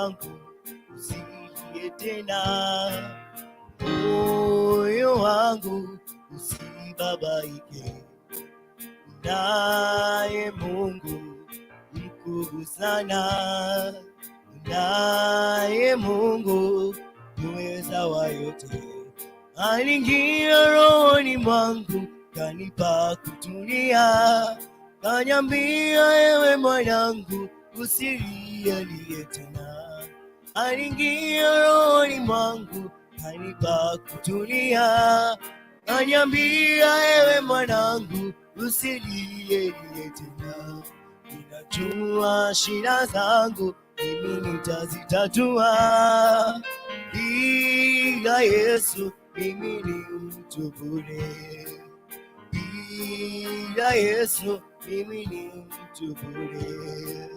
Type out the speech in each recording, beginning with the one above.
wangu usilie tena, moyo wangu usibabaike. Naye Mungu mkuu sana, naye Mungu muweza wa yote. Aliingia rohoni mwangu, kanipa kutulia, kaniambia ewe mwanangu usilie tena. Aliingia rohoni mwangu, kanipa kutulia, kaniambia ewe mwanangu usilie tena. Ninajua shida zangu mimi nitazitatua, bila Yesu mimi ni mtu bure, bila Yesu mimi ni mtu bure.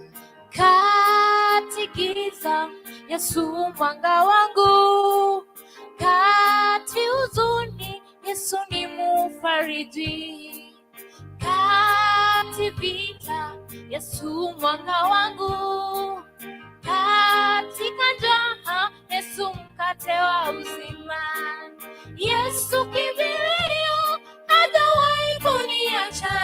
Kati giza Yesu mwanga wangu, kati huzuni Yesu ni mufariji, kati vita Yesu mwanga wangu, katika njaa Yesu mkate wa uzima. Yesu kimbilio, hajawahi kuniacha.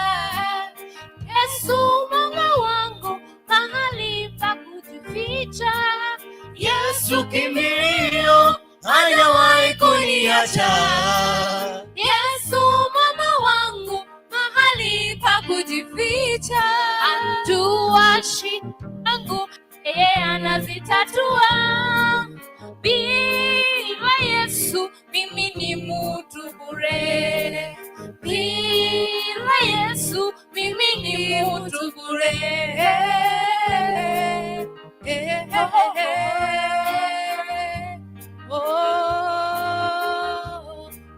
Yesu mwanga wangu, mahali pa kujificha. Yesu kimbilio, hajawahi kuniacha. Yesu mwanga wangu, mahali pa kujificha. Anajua shida zangu, yeye anazitatua. Bila Yesu mimi ni mtu bure, bila Yesu mimi ni mtu bure.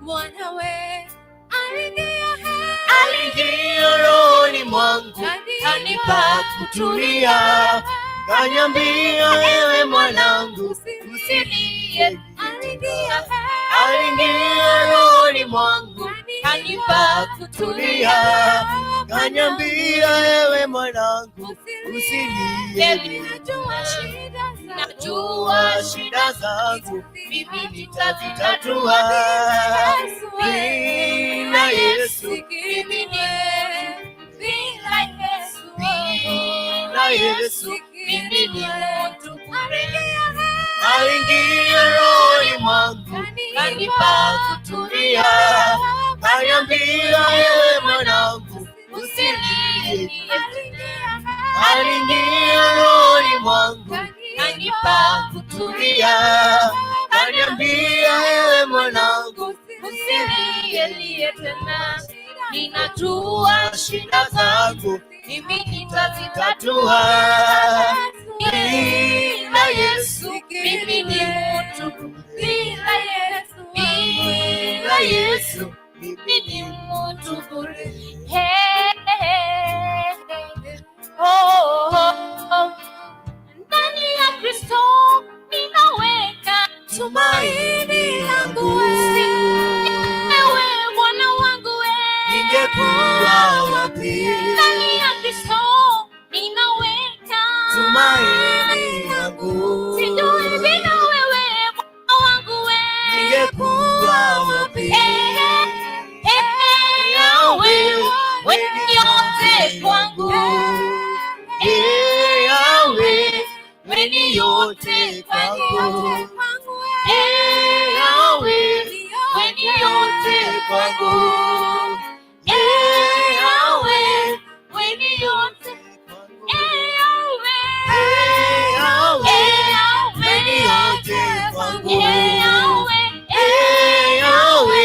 Mwanawe aliingia rohoni mwangu, kanipa kutulia, kaniambia ewe mwanangu usilie. Aliingia rohoni mwangu, kanipa kutulia, kaniambia ewe mwanangu usilie. Najua shida zangu mimi nitazitatua, bila Yesu mimi ni, bila Yesu mimi ni mtu bure. Aliingia rohoni mwangu, kanipa kutulia, kaniambia ewe mwanangu usilie. Aliingia rohoni mwangu, kanipa kutulia, kaniambia ewe mwanangu usilie tena. Ninajua shida zangu mimi nitazitatua, bila Yesu mimi ni mtu, bila Yesu mimi ni mtu bure. Ndani ya Kristo ninaweka tumaini langu. Ewe Bwana wangu, ningekuwa wapi? Ndani ya Kristo ninaweka tumaini langu. Sijui bila wewe Bwana wangu, ningekuwa wapi? Yawe wewe yote kwangu, Yawe wewe yote kwangu, Yawe wewe yote kwangu, Yawe wewe yote, Yawe wewe yote kwangu, Yawe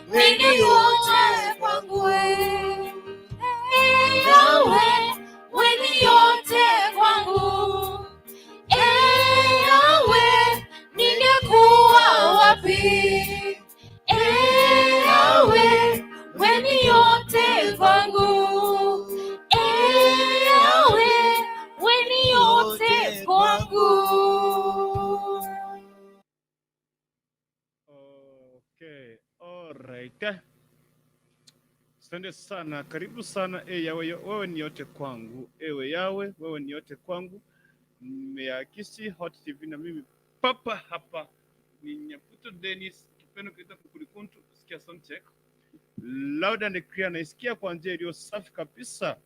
wewe yote kwangu, Yawe wewe yote kwangu. Yawe ningekuwa wapi? Yawe wewe yote kwangu, Yawe wewe yote kwangu. Okay, alright. Asante sana, karibu sana. Yawe wewe ni yote kwangu. Ewe Yawe wewe ni yote kwangu. Miakisi Hot TV na mimi papa hapa ni Nyaputo Dennis, kipendo kita kukulikuntu, sikia sound check loud and clear, naisikia kwa njia iliyo safi kabisa.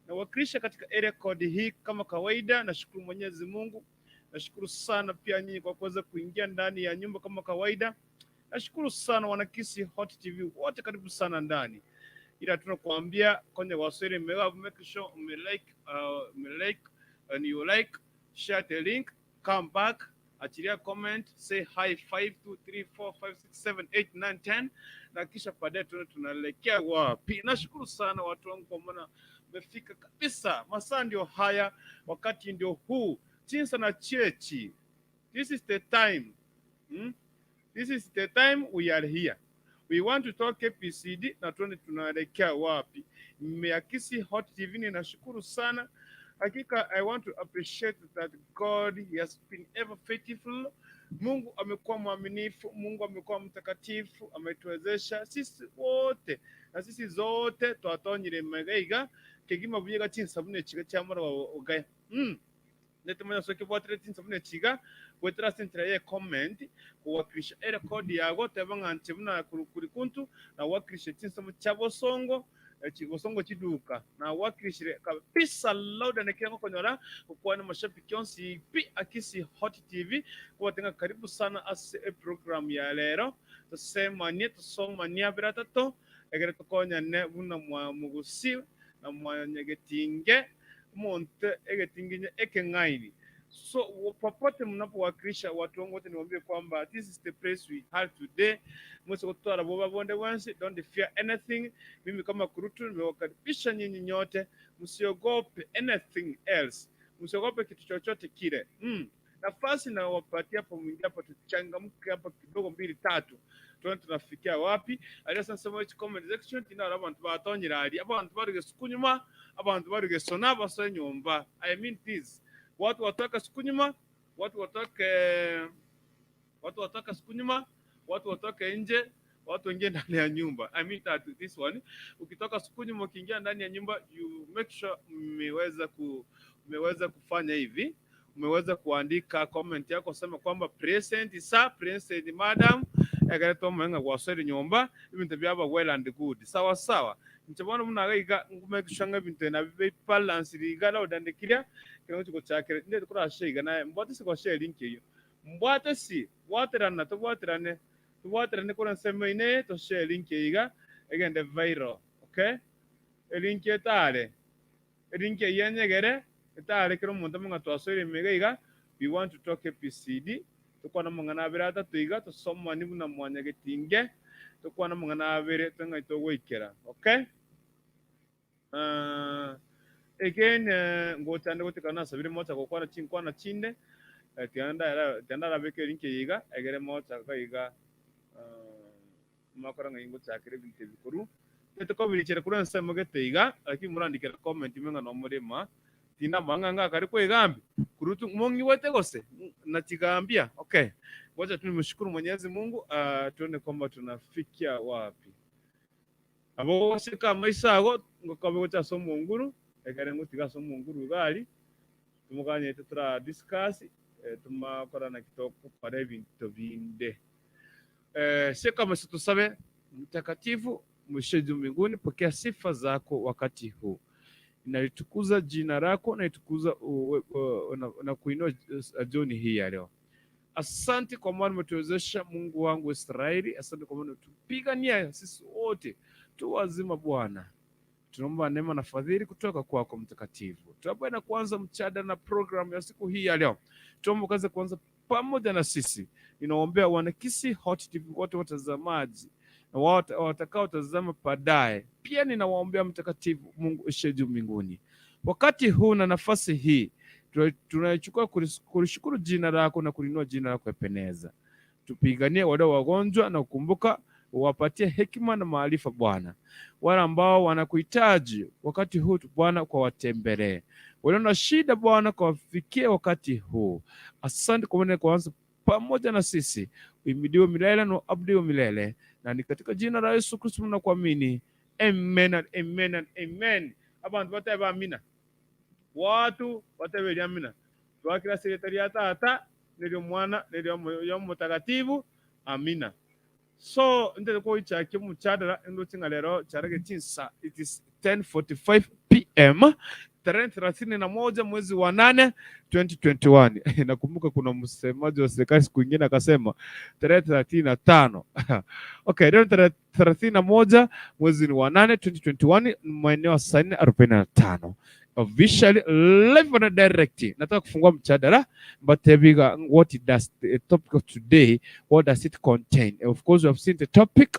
Na wakilisha katika area code hii kama kawaida. Nashukuru Mwenyezi Mungu, nashukuru sana pia nyinyi kwa kuweza kuingia ndani ya nyumba kama kawaida. Nashukuru sana wanakisi Hot TV wote, karibu sana ndani. Ila tunakuambia kwenye Waswahili, make sure umelike and you like, share the link, come back, achilia comment, say hi 5 2 3 4 5 6 7 8 9 10, na kisha baadaye tunaelekea wapi. Nashukuru sana watu wangu kwa maana umefika kabisa. Masaa ndio haya, wakati ndio huu. Chinsa na chechi, this is the time. This is the time we are here. We want to talk APCD na tunaelekea wapi. Miakisi Hot TV, ninashukuru sana. Hakika I want to appreciate that God has been ever faithful. Mungu amekuwa mwaminifu, Mungu amekuwa mtakatifu, ametuwezesha sisi wote na sisi zote twatonyire megaiga kegima buyiga chinsabune chiga cyamara ogaya. Netumanya soke bwatire chinsabune chiga wetera sentra ye comment kuwakilisha era code yago tebangante buna kuri kuntu na wakilisha chinsamu cyabo songo chigosongo chiduka na wakilishire kabisa loud and clear konyora kwa na mashabiki onsi pi akisi Hot TV kwa tenga karibu sana as a program ya lero tusema ni tusoma ni abiratato egere tokonya ne buna mwa mugusi na mwa nyegetinge monte egetinge ekengaini. So popote mnapowakilisha watu wangu wote, niwaambie kwamba this is the place we have today. Mwese kutoa boba bonde wansi, don't fear anything. Mimi kama kurutu nimewakaribisha nyinyi nyote, msiogope anything else, msiogope kitu chochote kile. Nafasi na wapatia hapo, mwingia hapo, tuchangamke hapa kidogo 2 3 tunafikia wapi. Alisa nsema hichi comment section tina abantu batonyira ali abantu baruge sukunyuma, abantu baruge sona baso nyomba. I mean this, watu wataka sukunyuma, watu wataka sukunyuma, watu wataka nje, watu wengine ndani ya nyumba. I mean that this one, ukitoka sukunyuma ukiingia ndani ya nyumba, you make sure umeweza kufanya hivi, umeweza kuandika comment yako, sema kwamba present sir, present madam, agato mwenga kwa swali nyomba, ibintu byaba well and good. Sawa sawa. Nchabona munagaiga ngumeke shanga bintu na be balance ligala odandikira kino chiko chakere nde tukura shega na mbwate si kwa share link hiyo. Mbwate si waterana to waterane kuna sema ine to share link yiga egende viral. Okay? Link etale. Link yenyegere etale kiro muntu munga twasore megaiga. We want to talk APCD. Tukwana mungana birata tuiga to soma nibu na mwanyage tinge. Tukwana mungana abere tunga ito wikera. Okay? Again, ngochande gotikana sabire mocha kokwana chinkwana chinde tianda beke linke yiga egere mocha kaiga makora ngingo chakire binte bikuru tetoko bilichere kuran semoge teiga lakini murandikira comment menga no murema tina manganga kari kwegambi kurutu mongi wote gose na chigambia. Okay, ngoja tunimshukuru Mwenyezi Mungu, tuone kwamba tunafikia wapi. Abo wasika maisha ago ngokabe cha somo nguru egere ngutiga somo nguru gali tumuganye tutra discuss tumakora na kitoko pare bintu binde. Sika msitusabe mtakatifu msheju mbinguni, pokea sifa zako wakati huu. Inalitukuza jina lako na itukuza na kuinua jioni hii ya leo. Asante kwa maana umetuwezesha Mungu wangu Israeli. Asante kwa maana tupigania sisi wote tu wazima Bwana. Tunaomba neema na fadhili kutoka kwako mtakatifu. Tunapenda kuanza mchada na program ya siku hii ya leo. Tuombe kaza kuanza pamoja na sisi. Ninaombea wanakisi Hot TV wote watazamaji na watakao tazama baadaye. Pia ninawaombea mtakatifu Mungu ishe juu mbinguni. Wakati huu na nafasi hii tunaichukua kulishukuru jina lako na kulinua jina lako epeneza. Tupiganie wale wagonjwa na kukumbuka uwapatie hekima na maarifa Bwana. Wale ambao wanakuhitaji wakati huu Bwana, kwa watembelee. Wale na shida Bwana, kwa wafikie wakati huu. Asante kwa maana kuanza pamoja na sisi. Uhimidiwe milele na uabudiwe milele. Na ni katika jina la Yesu Kristo tunakuamini. Amen and amen and amen. Abantu bataba amina. Watu bataba amina. twakira sekretari ya tata niryo mwana niryo mutagatifu amina. So ndele ko ichake mu chadara ndo tinga lero charage tinsa. It is 10:45 p.m. tarehe 31 mwezi wa 8 2021. Nakumbuka kuna msemaji wa serikali siku nyingine akasema tarehe 35. Okay, leo tarehe 31 mwezi wa 8 2021 maeneo saa 4:45. Officially live on a direct. Nataka kufungua mjadala but what it does, the topic of today, what does it contain? Of course we have seen the topic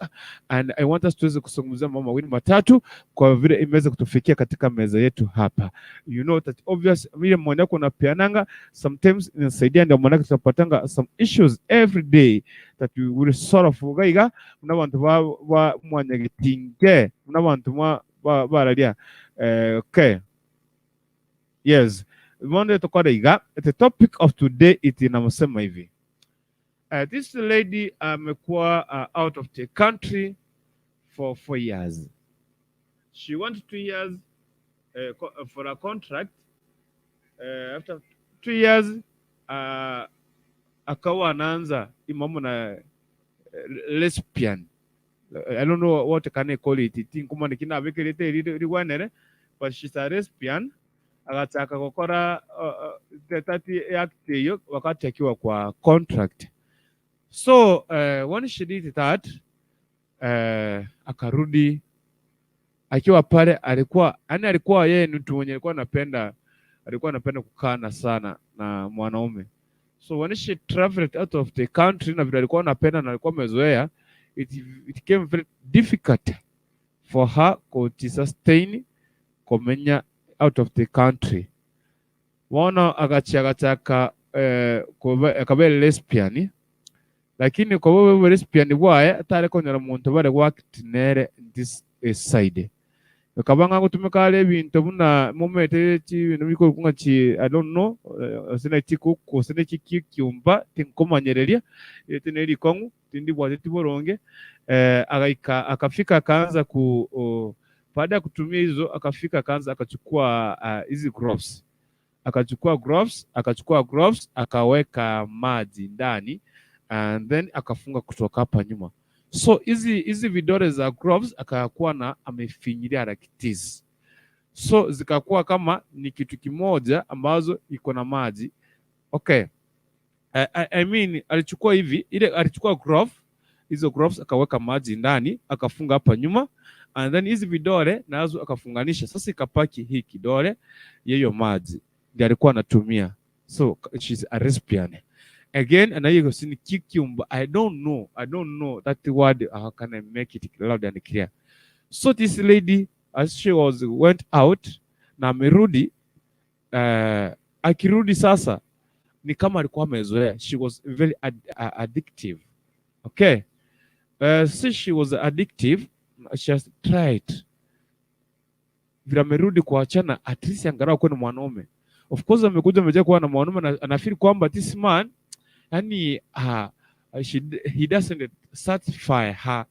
and I want us to kuzungumzia mambo mawili matatu kwa vile imeweza kutufikia katika meza yetu hapa. You know that obvious vile mwanako unapeananga sometimes inasaidia, ndio mwanako tunapatanga some issues every day that we will sort of gaiga na bantu ba mwanyagitinge na bantu baralia. Okay. Yes, the topic of today is inamusema hivi. This lady amekuwa out of the country for 4 years. She went 2 years for a contract. After 2 years akawa anaanza imamo na lesbian. I don't know what can I call it. Tinkuma nikina abekirete riwanere, but she's a lesbian. Agataka gukora tati yakte hiyo wakati akiwa kwa contract. So when she did that, akarudi akiwa pale, alikuwa yeye ni mtu mwenye alikuwa anapenda kukana sana na mwanaume. So when she traveled out of the country na vile alikuwa anapenda na alikuwa amezoea, it became very difficult for her to sustain komenya out of the country. Wana agachaka akabe lesbian, lakini kwa wewe lesbian bwaye atare konyara muntu bare wakitinere this side. Akabanga gutumika ibintu buna momete ibintu biko kunga chi I don't know sina chikuko sina chikikyumba tinkomanyereria tineri kongu tindi bwate tiboronge akafika akaanza ku baada ya kutumia hizo akafika akaanza akachukua hizi gloves. Akachukua gloves akaweka maji ndani and then akafunga kutoka hapa nyuma. So hizi vidole za gloves akakuwa na amefinyilia rakitizi. So zikakuwa kama ni kitu kimoja ambazo iko na maji. Okay. I mean alichukua hivi, alichukua hizo gloves akaweka maji ndani, akafunga hapa nyuma. And then hizi vidole nazo akafunganisha. Sasa ikapaki hii kidole yeyo maji ndiye alikuwa anatumia. So she's a lesbian. Again, and I sini kikiumba. I don't know that word. How can I make it loud and clear? So this lady, as she went out na amerudi, akirudi sasa ni kama alikuwa amezoea. She was very addictive. Okay. Since she was addictive, she has tried. Vile amerudi kuachana, at least angalau kwa mwanaume. Of course amekuja ameja kuwa na mwanaume na anafeel kwamba this man yani he doesn't satisfy her.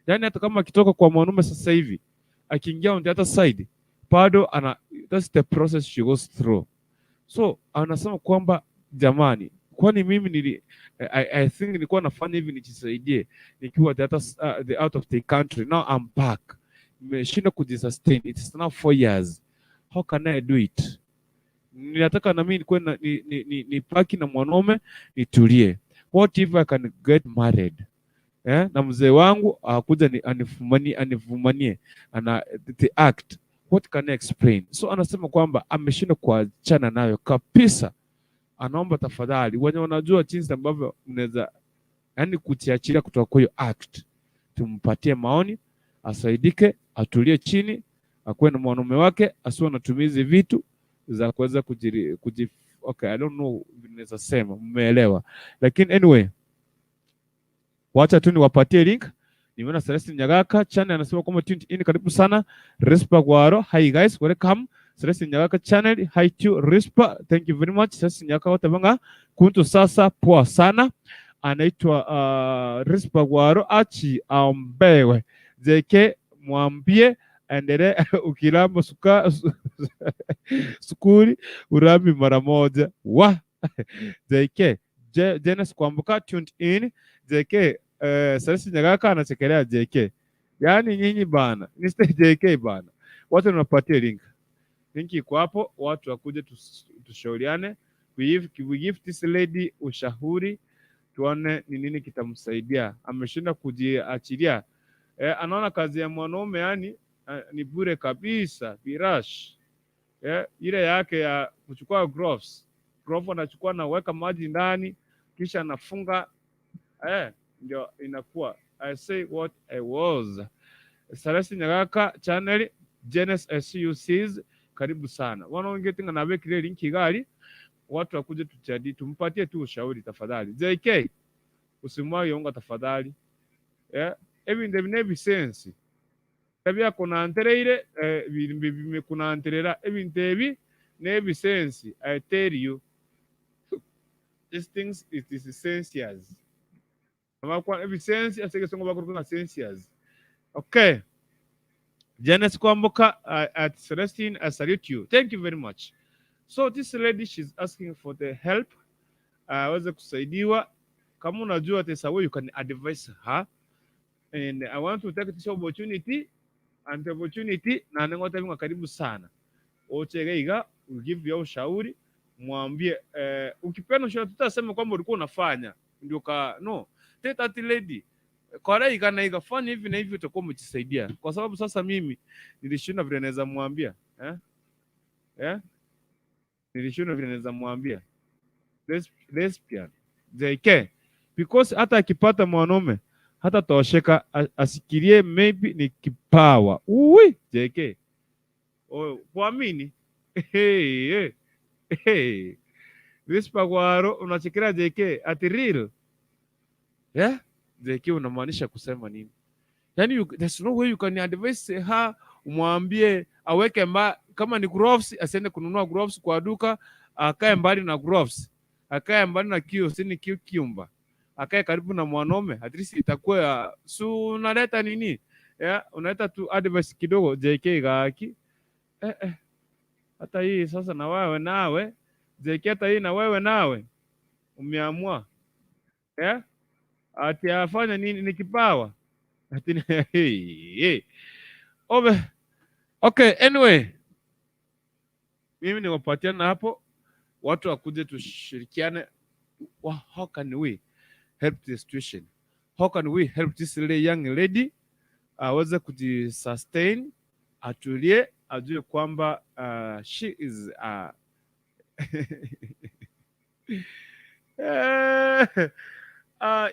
Yani hata kama akitoka kwa mwanaume sasa hivi akiingia on the other side bado that's the process she goes through. So anasema kwamba jamani, kwani mimi I think nilikuwa nafanya hivi nijisaidie nikiwa the out of the country, now I'm back. Nimeshinda kujisustain. It's now 4 years. How can I do it? Ninataka na mimi nikuwe ni paki na mwanaume nitulie. What if I can get married? Na mzee wangu akuja anifumanie the act. What can I explain? So anasema kwamba ameshinda kuachana nayo kabisa. Anaomba tafadhali wenye wanajua jinsi ambavyo mnaweza yani kutiachilia kutoka kwa hiyo act, tumpatie maoni, asaidike, atulie chini, akuwe na mwanaume wake, asiwe anatumizi vitu za kuweza okay, I don't know vinaweza sema, mmeelewa. Lakini anyway, wacha tu niwapatie link. Nimeona Celestine Nyagaka channel anasema kwamba tuned in, karibu sana. Respa Gwaro, hi guys, welcome. Celestine Nyagaka channel, hi to Respa, thank you very much. Celestine Nyagaka watabanga kuntu sasa poa sana. Anaitwa Respa Gwaro achi ambewe. JK mwambie endelee ukilamba sukuri urambi mara moja. JK Jenes Kwambuka tuned in. JK Sarisi Nyagaka anachekelea JK. Yaani nyinyi bana, Mr. JK bana. Watu wanapatia link. Link iko hapo, watu wakuje tushauriane. We give this lady ushauri, tuone ni nini kitamsaidia. Ameshinda kujiachilia. Anaona kazi ya mwanaume yani ni bure kabisa, birash. Ile yake ya kuchukua gloves. Glove anachukua na weka maji ndani kisha anafunga, ndio inakuwa. I say what I was. Sarasi Nyagaka channel Genesis SUCs, karibu sana. Wanaongetinga na wekile linki gari, watu wakuje tuchadi, tumpatie tu ushauri tafadhali. JK usimwage unga tafadhali. Ebi ndebine sense. Tabia kuna antereire bimbe kuna anterera ebi ntebi nebi sense. I tell you these things, it is essentials. Kwa ebi sense asege songo bakuru essentials. Okay. Janice Kwambuka at Celestine, I salute you. Thank you very much. So this lady, she's asking for the help. Waweze kusaidiwa. Kama unajua there's a way you can advise her. And I want to take this opportunity and the opportunity na nengota vinga karibu sana. Ochegeiga, we'll give you ushauri, mwambie ukipenda ushauri tutasema kwamba ulikuwa unafanya ndio no. Teta ati lady kwa ikana ikafanya hivi na hivi utakuwa umejisaidia. Kwa sababu sasa mimi nilishinda vile naweza mwambia. Nilishinda vile naweza mwambia. Lesbian. JK. Because hata akipata mwanaume hata tosheka asikirie maybe ni kipawa. JK. Kuamini. Vispa kwaro unachekera JK ati real. JK unamaanisha kusema nini? Yani there's no way you can advise her, umwambie aweke kama ni gloves asiende kununua gloves kwa duka, akae mbali na gloves, akae mbali na kiumba, akae karibu na mwanaume, at least itakuwa unaleta nini? Unaleta tu advice kidogo. JK gaki hata hii sasa na wewe nawe JK, hata hii na wewe nawe umeamua ati afanya nini? Ni kipawa ati okay, anyway mimi niwapatia na hapo, watu wakuje tushirikiane. How can we help the situation? How can we help this young lady aweze kujisustain, atulie, ajue kwamba she is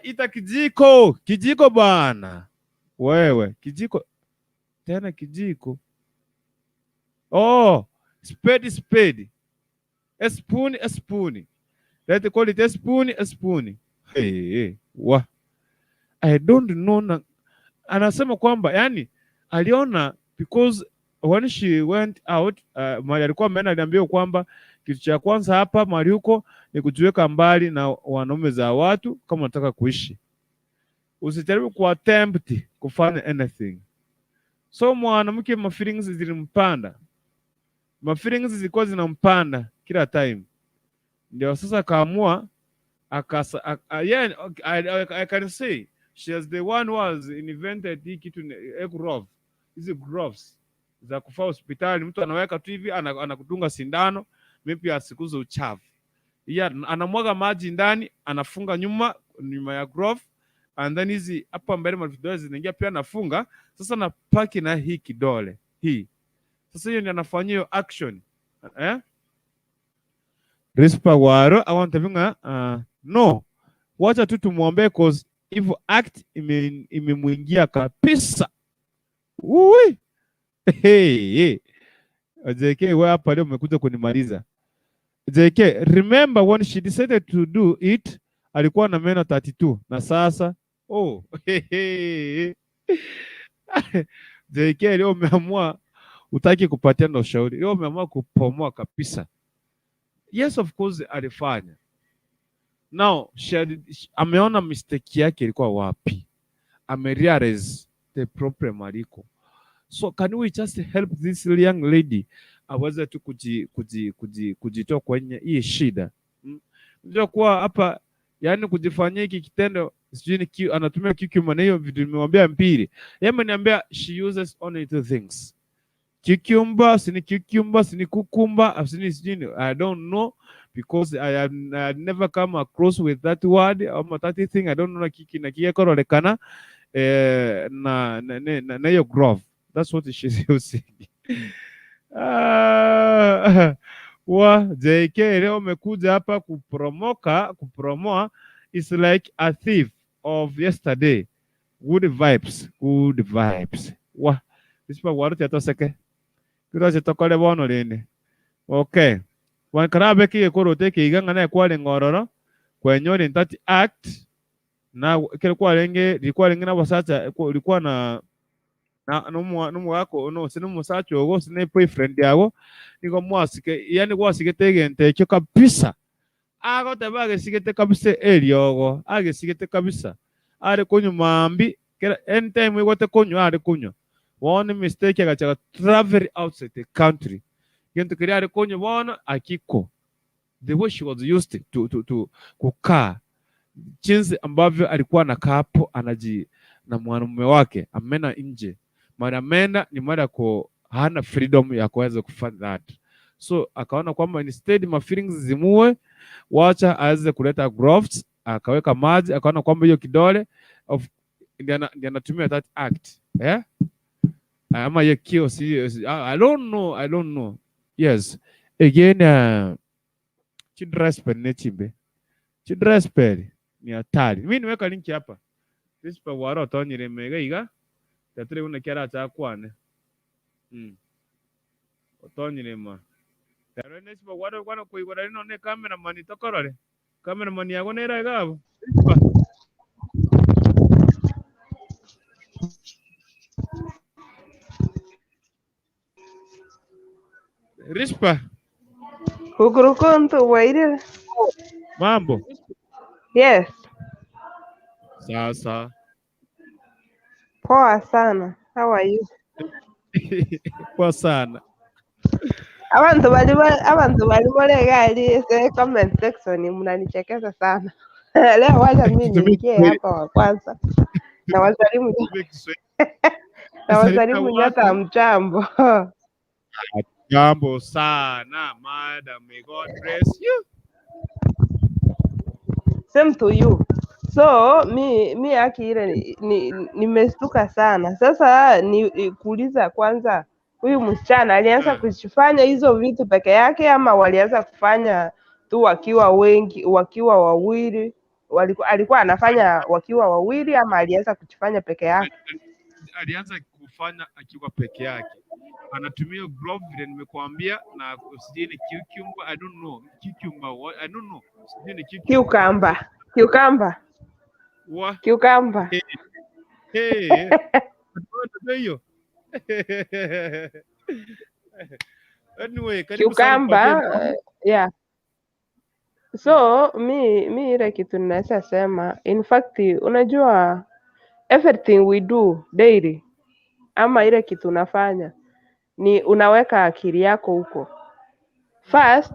ita kijiko bana, wewe kijiko tena kijiko. Spade. A spoon. Let's call it a spoon. Hey. I don't know. Anasema kwamba yani aliona because when she went out, mali alikuwa ameenda, aliambiwa kwamba kitu cha kwanza hapa mali huko ni kujiweka mbali na wanaume za watu. Kama unataka kuishi, usijaribu kuattempt kufanya anything. So mwanamke feelings zilimpanda, feelings zilikuwa zinampanda kila time. Ndio sasa kaamua I can say she is the one who has invented hii kitu glove. Hizi gloves za kufaa hospitali, mtu anaweka tu hivi, anakudunga sindano maybe asikuze uchafu. Anamwaga maji ndani, anafunga nyuma ya glove, and then hizi hapa mbele mavidole zinaingia pia anafunga. Sasa na paki na hii kidole hii. Sasa hiyo ndio anafanyia hiyo action. Rispa waro I want to no. Wacha tu tumuombe cause if act imemuingia kabisa. JK wewe hapa leo umekuja kunimaliza. JK, remember when she decided to do it, alikuwa na meno 32 na sasa JK leo umeamua utaki kupatia na ushauri. Leo umeamua kupomoa kabisa. Yes, of course alifanya. Now ameona mistake yake ilikuwa wapi, amerealize the problem aliko. So can we just help this young lady aweze tu kujitoa kwenye hii shida? Unajua kuwa hapa yani kujifanyia hiki kitendo sijui ni anatumia cucumber na hiyo vitu nimemwambia mpili. Yeye ameniambia she uses only two things. Cucumber, sini cucumber, sini I don't know because I never come across with that word or that thing. I don't know na kiyekorolekana na hiyo grove. That's what she's using. Wa JK leo umekuja hapa kupromoa is like a thief of yesterday. Good vibes. Wa disipa waruti atoseke. Kira chitokole bono lini. Okay. Wankarabe ki ekorote ki iganga na ekwale ngororo kwenyori ntati act na kilikuwa likuwa na wasacha likuwa na numu wako no sinu musacho ogo sine boyfriend yago niko mwasike yani kwasigete gente cyo kabisa ago tebage sigete kabisa eliogo age sigete kabisa ari kunyu mambi anytime wote kunyu ari kunyu one mistake agacha travel outside the country gento kiri ari kunyu bona akiko the way she was used to kukaa jinsi ambavyo alikuwa anakaa hapo na mwanamume wake amena nje mara menda ni mara ko hana freedom ya kuweza kufanya that, so akaona kwamba instead ma feelings zimue, wacha aweze kuleta grafts, akaweka maji, akaona kwamba hiyo kidole ndio anatumia that act ama hiyo kio I don't know. Yes again chidrespel ne chimbe chidrespel ni hatari. Mimi niweka link hapa this waro tonyire mega iga tatire una kiara cha kwane otonyire ma tare ne sipa waro kwana kuigora rino ne cameraman itokorore cameraman yago ne ra gabo Rispa Kukurukuntu waire. Mambo. Yes. Sasa. Poa sana. How are you? Poa sana. Abantu bali gari comment section mnanichekesha sana. Leo wacha mimi niingie hapa wa kwanza. Na wasalimu nyata mjambo. Jambo sana, madam. May God bless you. Same to you. So mi haki ile nimestuka sana. Sasa ni kuuliza kwanza, huyu msichana alianza kufanya hizo vitu peke yake ama walianza kufanya tu wakiwa wengi, wakiwa wawili? Alikuwa anafanya wakiwa wawili ama alianza kufanya peke yake? Alianza kufanya akiwa peke yake. Anatumia glove vile nimekuambia, na usijini cucumber, I don't know cucumber, I don't know usijini cucumber. What? Cucumber. Hey. Hiyo. Anyway, cucumber, yeah. So mi ile kitu ninaweza sema, in fact unajua everything we do daily ama ile kitu unafanya ni unaweka akili yako huko. First,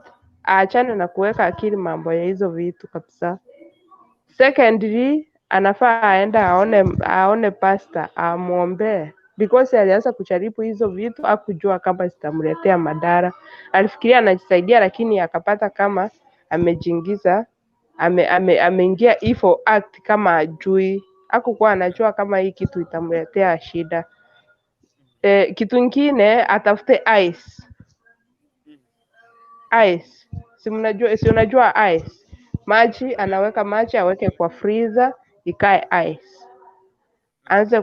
aachane na kuweka akili mambo ya hizo vitu kabisa. Secondly, anafaa aenda aone pastor, amuombe, because alianza kujaribu hizo vitu hakujua kama zitamletea madhara. Alifikiria anajisaidia, lakini akapata kama amejiingiza, ameingia evil act kama ajui. Hakukuwa anajua kama hii kitu itamletea shida. Kitu kingine atafute ice. Si unajua ice. Maji, anaweka maji, aweke kwa freezer, ikae ice. Anze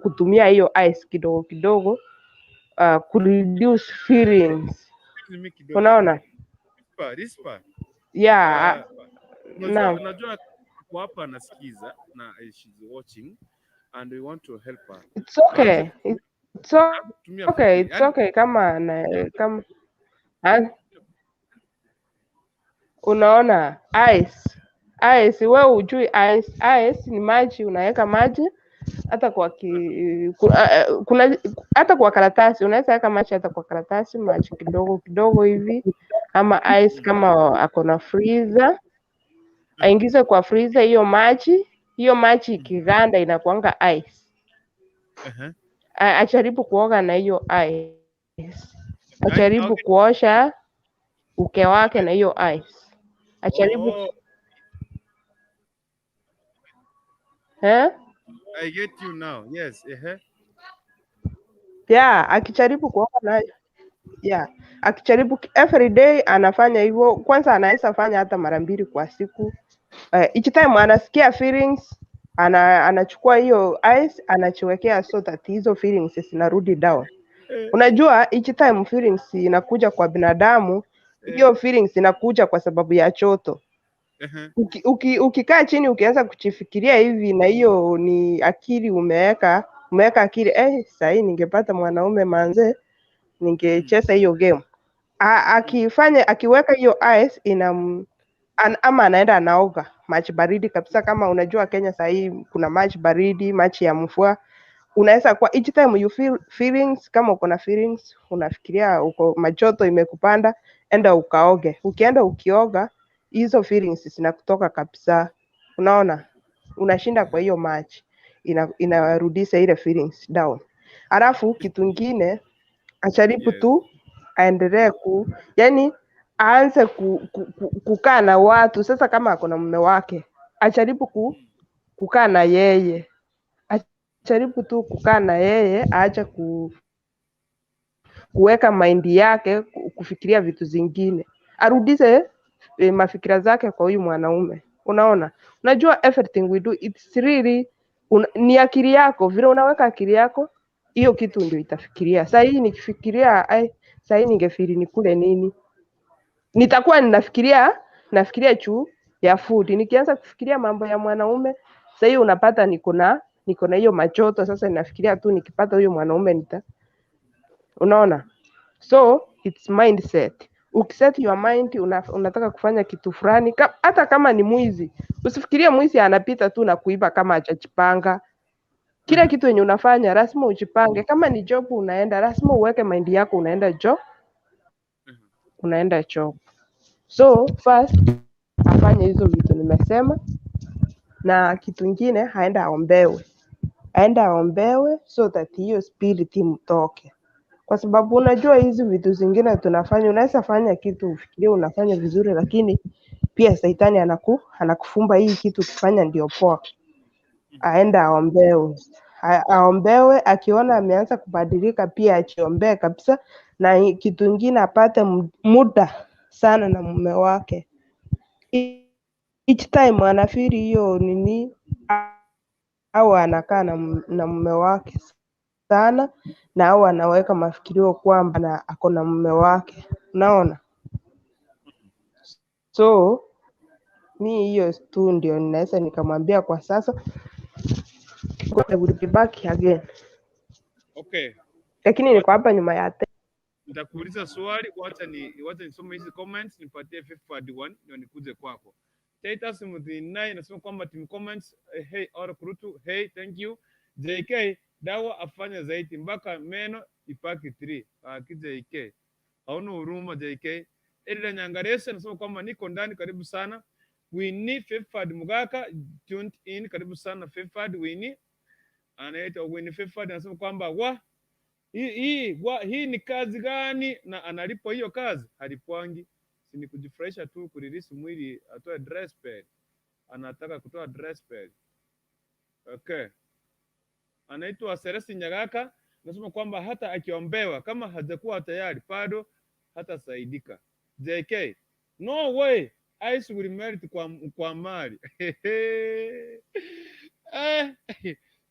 kutumia hiyo ice kidogo kidogo, kureduce feelings. Unaona? Rispa. Yeah. Unajua kwa hapa anasikiza na she's watching and we want to help her. It's okay. It's okay kama unaona ice wewe ujui ice ni maji, unaweka maji hata kwa kuna hata kwa karatasi unaweza weka maji, hata kwa karatasi maji kidogo kidogo hivi, ama ice kama ako na freezer, aingize kwa freezer hiyo maji. Hiyo maji ikiganda inakuanga ice. Ajaribu kuoga na hiyo ice, ajaribu kuosha uke wake na hiyo ice, ajaribu I get you now. Yes. Yeah, akijaribu kuoga nayo. Yeah, akijaribu every day anafanya hivyo. Kwanza anaweza fanya hata mara 2 kwa siku. Each time anasikia feelings, anachukua hiyo ice anachiwekea so that hizo feelings zinarudi down. Unajua each time feelings inakuja kwa binadamu, hiyo feelings inakuja kwa sababu ya choto. Ukikaa chini ukianza kujifikiria hivi, na hiyo ni akili umeweka akili, sasa hii ningepata mwanaume manze, ningecheza hiyo game. Akiweka hiyo ice ama anaenda anaoga maji baridi kabisa. Kama unajua Kenya sasa hii kuna maji baridi, maji ya mvua. Unaweza kwa each time you feel feelings, kama uko na feelings unafikiria uko majoto imekupanda, enda ukaoge. Ukienda ukioga, hizo feelings zinakutoka kabisa. Unaona, unashinda kwa hiyo maji, inarudisha ile feelings down. Alafu kitu kingine, ajaribu tu aendelee yani aanze kukaa na watu. Sasa kama ako na mume wake, ajaribu kukaa na yeye, ajaribu tu kukaa na yeye, aache kuweka maindi yake kufikiria vitu zingine, arudishe mafikira zake kwa huyu mwanaume. Unaona, unajua everything we do it's really ni akili yako, vile unaweka akili yako, hiyo kitu ndio itafikiria. Sasa hii nikifikiria sasa hii ningefiri nikule nini, nitakuwa nafikiria juu ya food. Nikianza kufikiria mambo ya mwanaume, sasa hii unapata niko na hiyo machoto. Sasa ninafikiria tu nikipata huyo mwanaume unaona. So it's mindset. Ukiset your mind, unataka kufanya kitu fulani, hata kama ni mwizi, usifikirie mwizi anapita tu na kuiba kama hajajipanga. Kila kitu yenye unafanya lazima ujipange. Kama ni job unaenda, lazima uweke mind yako unaenda job. So first afanye hizo vitu nimesema, na kitu kingine aenda aombewe so that hiyo spirit imtoke. Kwa sababu unajua hizi vitu zingine tunafanya, unaweza fanya kitu ufikirie unafanya vizuri, lakini pia shetani anakufumba hii kitu kufanya ndio poa. Aenda aombewe, akiona ameanza kubadilika pia achiombee kabisa. Na kitu kingine apate muda sana na mume wake. Each time anafiri hiyo nini, au anakaa na mume wake sana, na au anaweka mafikirio kwamba ako na mume wake. Unaona, so mi hiyo tu ndio ninaweza nikamwambia kwa sasa. I will be back again. Okay, Lakini niko hapa nyuma ya nitakuuliza swali. Wacha nisome hizi comments, nipatie 5-1 ndio nikuje kwako. Titus Mudhinai nasema kwamba team comments, hey or kurutu, hey thank you. JK dawa afanya zaidi mpaka meno ipaki 3. JK hauna huruma JK. Edda Nyangarese nasema kwamba niko ndani, karibu sana. Winnie Fefad Mugaka tuned in, karibu sana Fefad Winnie. Anaitwa Winnie Fefad anasema kwamba hii ni kazi gani na analipwa hiyo kazi? Halipwangi, si ni kujifurahisha tu, kuririsi mwili atoe dress pad. Anataka kutoa dress pad. Okay. Anaitwa Seresi Nyagaka anasema kwamba hata akiombewa kama hajakuwa tayari bado hata saidika. JK, no way I will merit kwa mali.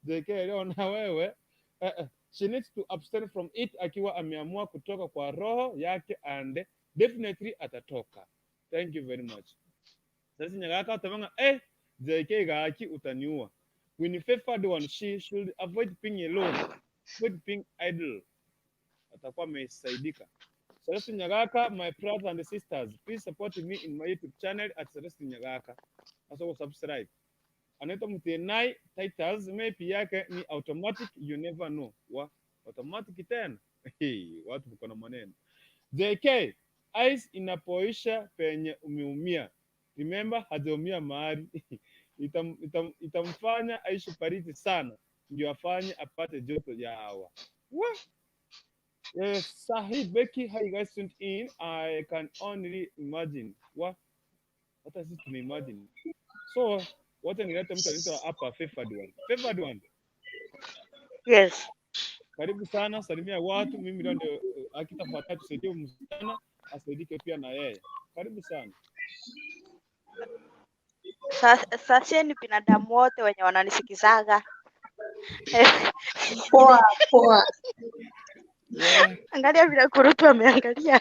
JK leo na wewe she needs to abstain from it. Akiwa ameamua kutoka kwa roho yake, and definitely atatoka. Thank you very much. Sasa Nyagaka utamanga JK gaki utaniua. When you favor the one, she should avoid being alone, avoid being idle. Atakuwa amesaidika. Celeste Nyagaka, my brothers and sisters, please support me in my YouTube channel at Celeste Nyagaka. Also subscribe. anaitwa Mtenai Titles, maybe yake ni automatic, you never know. Automatic tena. Watu mko na maneno. JK, ice inapoisha penye umeumia. Remember, hajaumia mahali. Itamfanya aishi baridi sana, ndio afanye apate joto ya hawa. Yes, Sahib, Becky, how you guys tuned in? I can only imagine. What does it imagine? So, what nileta mtu anaitwa hapa favored one. Yes. Karibu sana, salimia watu. Mimi ndio akitafuata tusaidie msichana asaidike pia na yeye. Karibu sana. Sasa ni binadamu wote wenye wananisikizaga. Poa. Yeah. Angalia vile kurutu ameangalia.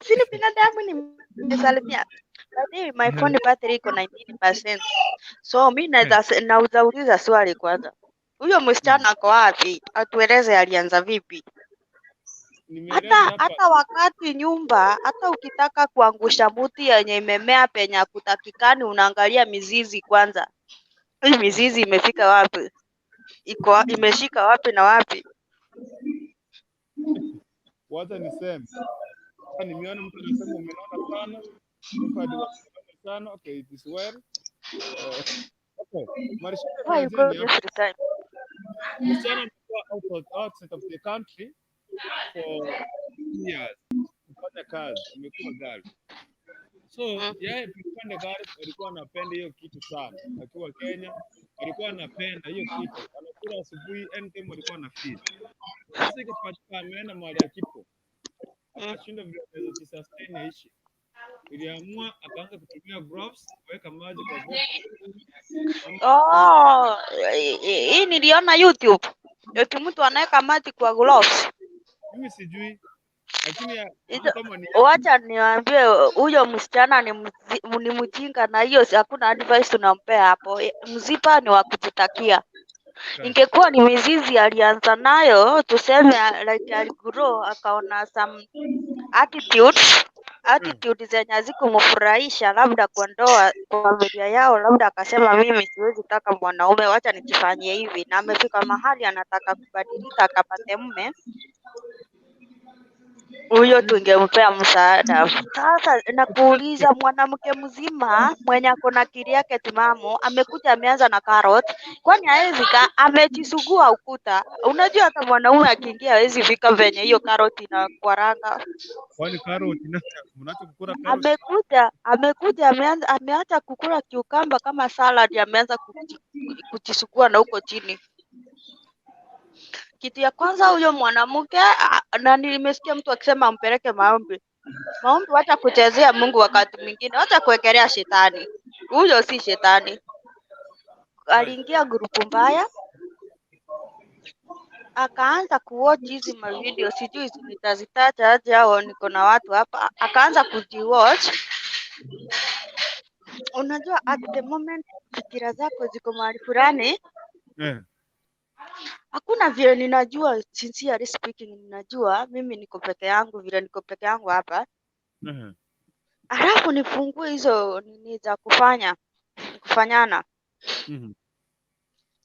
Si ni binadamu nimesalimia. Lakini my phone battery iko 19%. So mimi nauliza swali kwanza. Huyo msichana ako wapi? Atueleze alianza vipi? Hata wakati nyumba, hata ukitaka kuangusha muti yenye imemea penye kutakikani, unaangalia mizizi kwanza. Hii mizizi imefika wapi? Imeshika wapi na wapi? Wacha niseme. Nimeona mtu anasema umeona sana. Okay, it is well. Okay. Msichana amekuwa outside of the country for years. Kufanya kazi, amekuwa girl. So, yeye kufanya girl alikuwa anapenda hiyo kitu sana. Akiwa Kenya, alikuwa anapenda hiyo kitu. Anakula asubuhi, anytime alikuwa anafeel. Sasa ikapatikana ameenda mahali ya kipo. Akashinda vile anaweza kusustain aishi. Iliamua akaanza kutumia gloves, kuweka maji kwa Oh, hii niliona YouTube. Eti mtu anaweka maji kwa gloves. Mimi sijui. Lakini wacha niwaambie huyo msichana ni mjinga, na hiyo hakuna advice tunampea hapo. Mzipa ni wa kujitakia. Ingekuwa ni mizizi alianza nayo, tuseme like aligrow akaona some attitude zenye hazikumfurahisha, labda kwa ndoa, kwa familia yao, labda akasema mimi siwezi taka mwanaume, wacha nijifanyie hivi, na amefika mahali anataka kubadilika akapate mume, huyo tungempea msaada. Sasa nakuuliza, mwanamke mzima mwenye ako na akili yake timamu amekuja ameanza na carrot, kwani hawezi amejisugua ukuta? Unajua hata mwanaume akiingia hawezi fika venye hiyo carrot inakwaranga. Kwani carrot mnacho kukula carrot? Amekuja ameacha kukula kiukamba kama salad, ameanza kujisugua na huko chini. Kitu ya kwanza, huyo mwanamke, na nimesikia mtu akisema ampeleke maombi. Maombi, wacha kuchezea Mungu wakati mwingine, wacha kuwekelea shetani. Huyo si shetani. Aliingia grupu mbaya, akaanza kuwatch hizi mavideo, sijui nitazitaja aje au niko na watu hapa. Akaanza kujiwatch. Unajua at the moment fikira zako ziko mahali fulani. Hakuna vile ninajua, sincerely speaking, ninajua mimi niko peke yangu, vile niko peke yangu hapa. Alafu nifungue hizo nini za kufanyana.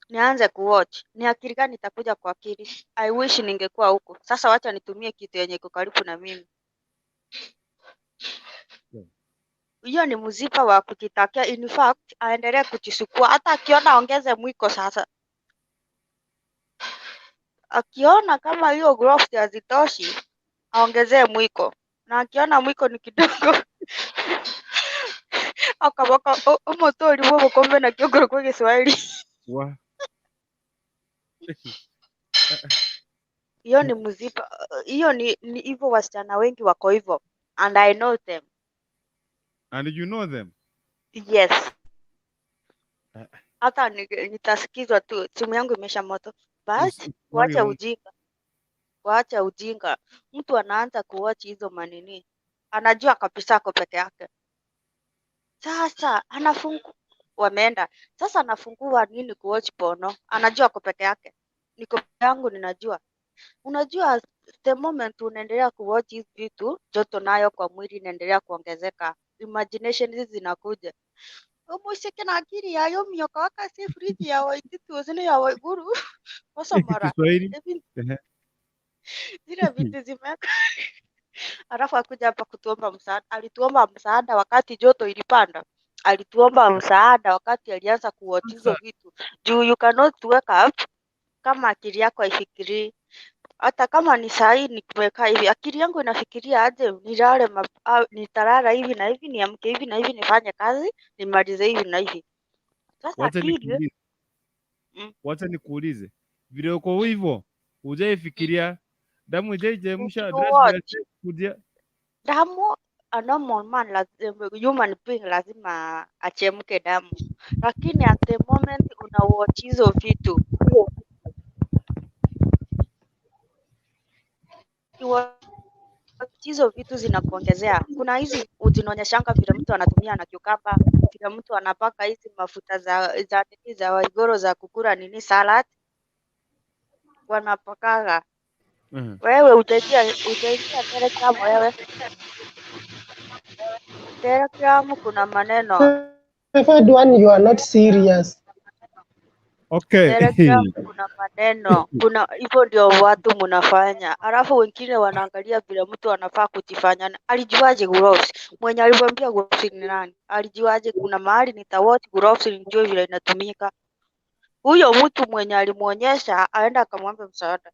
Nianze kuwatch. Ni akili gani itakuja kwa akili? I wish ningekuwa huko. Sasa wacha nitumie kitu yenye iko karibu na mimi. Hiyo ni mzipa wa kujitakia. In fact, aendelee kujisukua. Hata akiona ongeze mwiko sasa. Akiona kama hiyo growth hazitoshi, aongezee mwiko. Na akiona mwiko ni kidogo, akabaka motori wao kombe na kiogoro kwa Kiswahili. Hiyo ni mzipa. Hiyo ni hivyo, wasichana wengi wako hivyo. And I know them. And you know them? Yes. Hata nitasikizwa tu, simu yangu imesha moto. But wacha ujinga. Mtu anaanza kuwatch hizo manini, anajua kabisa ako peke yake. Sasa wameenda. Sasa anafungua nini kuwatch porno? Anajua ako peke yake. Niko peke yangu, ninajua. Unajua the moment unaendelea kuwatch hizi vitu, joto nayo kwa mwili inaendelea kuongezeka. Imagination hizi zinakuja. umushike na akili yayo Miaka wakasi friji ya waititu wasini ya waiguru kosa mara Kiswahili. zile vitu zimeka. Alafu akuja hapa kutuomba msaada. Alituomba msaada wakati joto ilipanda. Alituomba msaada wakati alianza kuwatch hizo vitu. Juu you cannot wake up kama akili yako haifikirii. Hata kama ni saa hii nikiweka hivi, akili yangu inafikiria aje nilale nitalala hivi na hivi, niamke hivi na hivi, nifanye kazi, nimalize hivi na hivi. Sasa akili Wacha nikuulize. Vile uko hivyo, hujaifikiria damu haijachemsha address kuja. damu a normal man lazima, human being lazima achemke damu, lakini at the moment una watch hizo vitu hizo vitu zinakuongezea. Kuna hizi zinaonyeshanga vile mtu anatumia na cucumber, vile mtu anapaka hizi mafuta za waigoro za kukula nini salad wanapakaga. Wewe utaingia Telegram wewe. Telegram kuna maneno. Third one, you are not serious. Okay. Telegram kuna maneno. Kuna hivyo ndio watu mnafanya. Alafu wengine wanaangalia vile mtu anafaa kujifanya. Alijuaje gloves? Mwenye alimwambia gloves ni nani? Alijuaje kuna mahali nitawatch gloves nijue vile inatumika? Huyo mtu mwenye alimuonyesha aenda akamwambia msaada.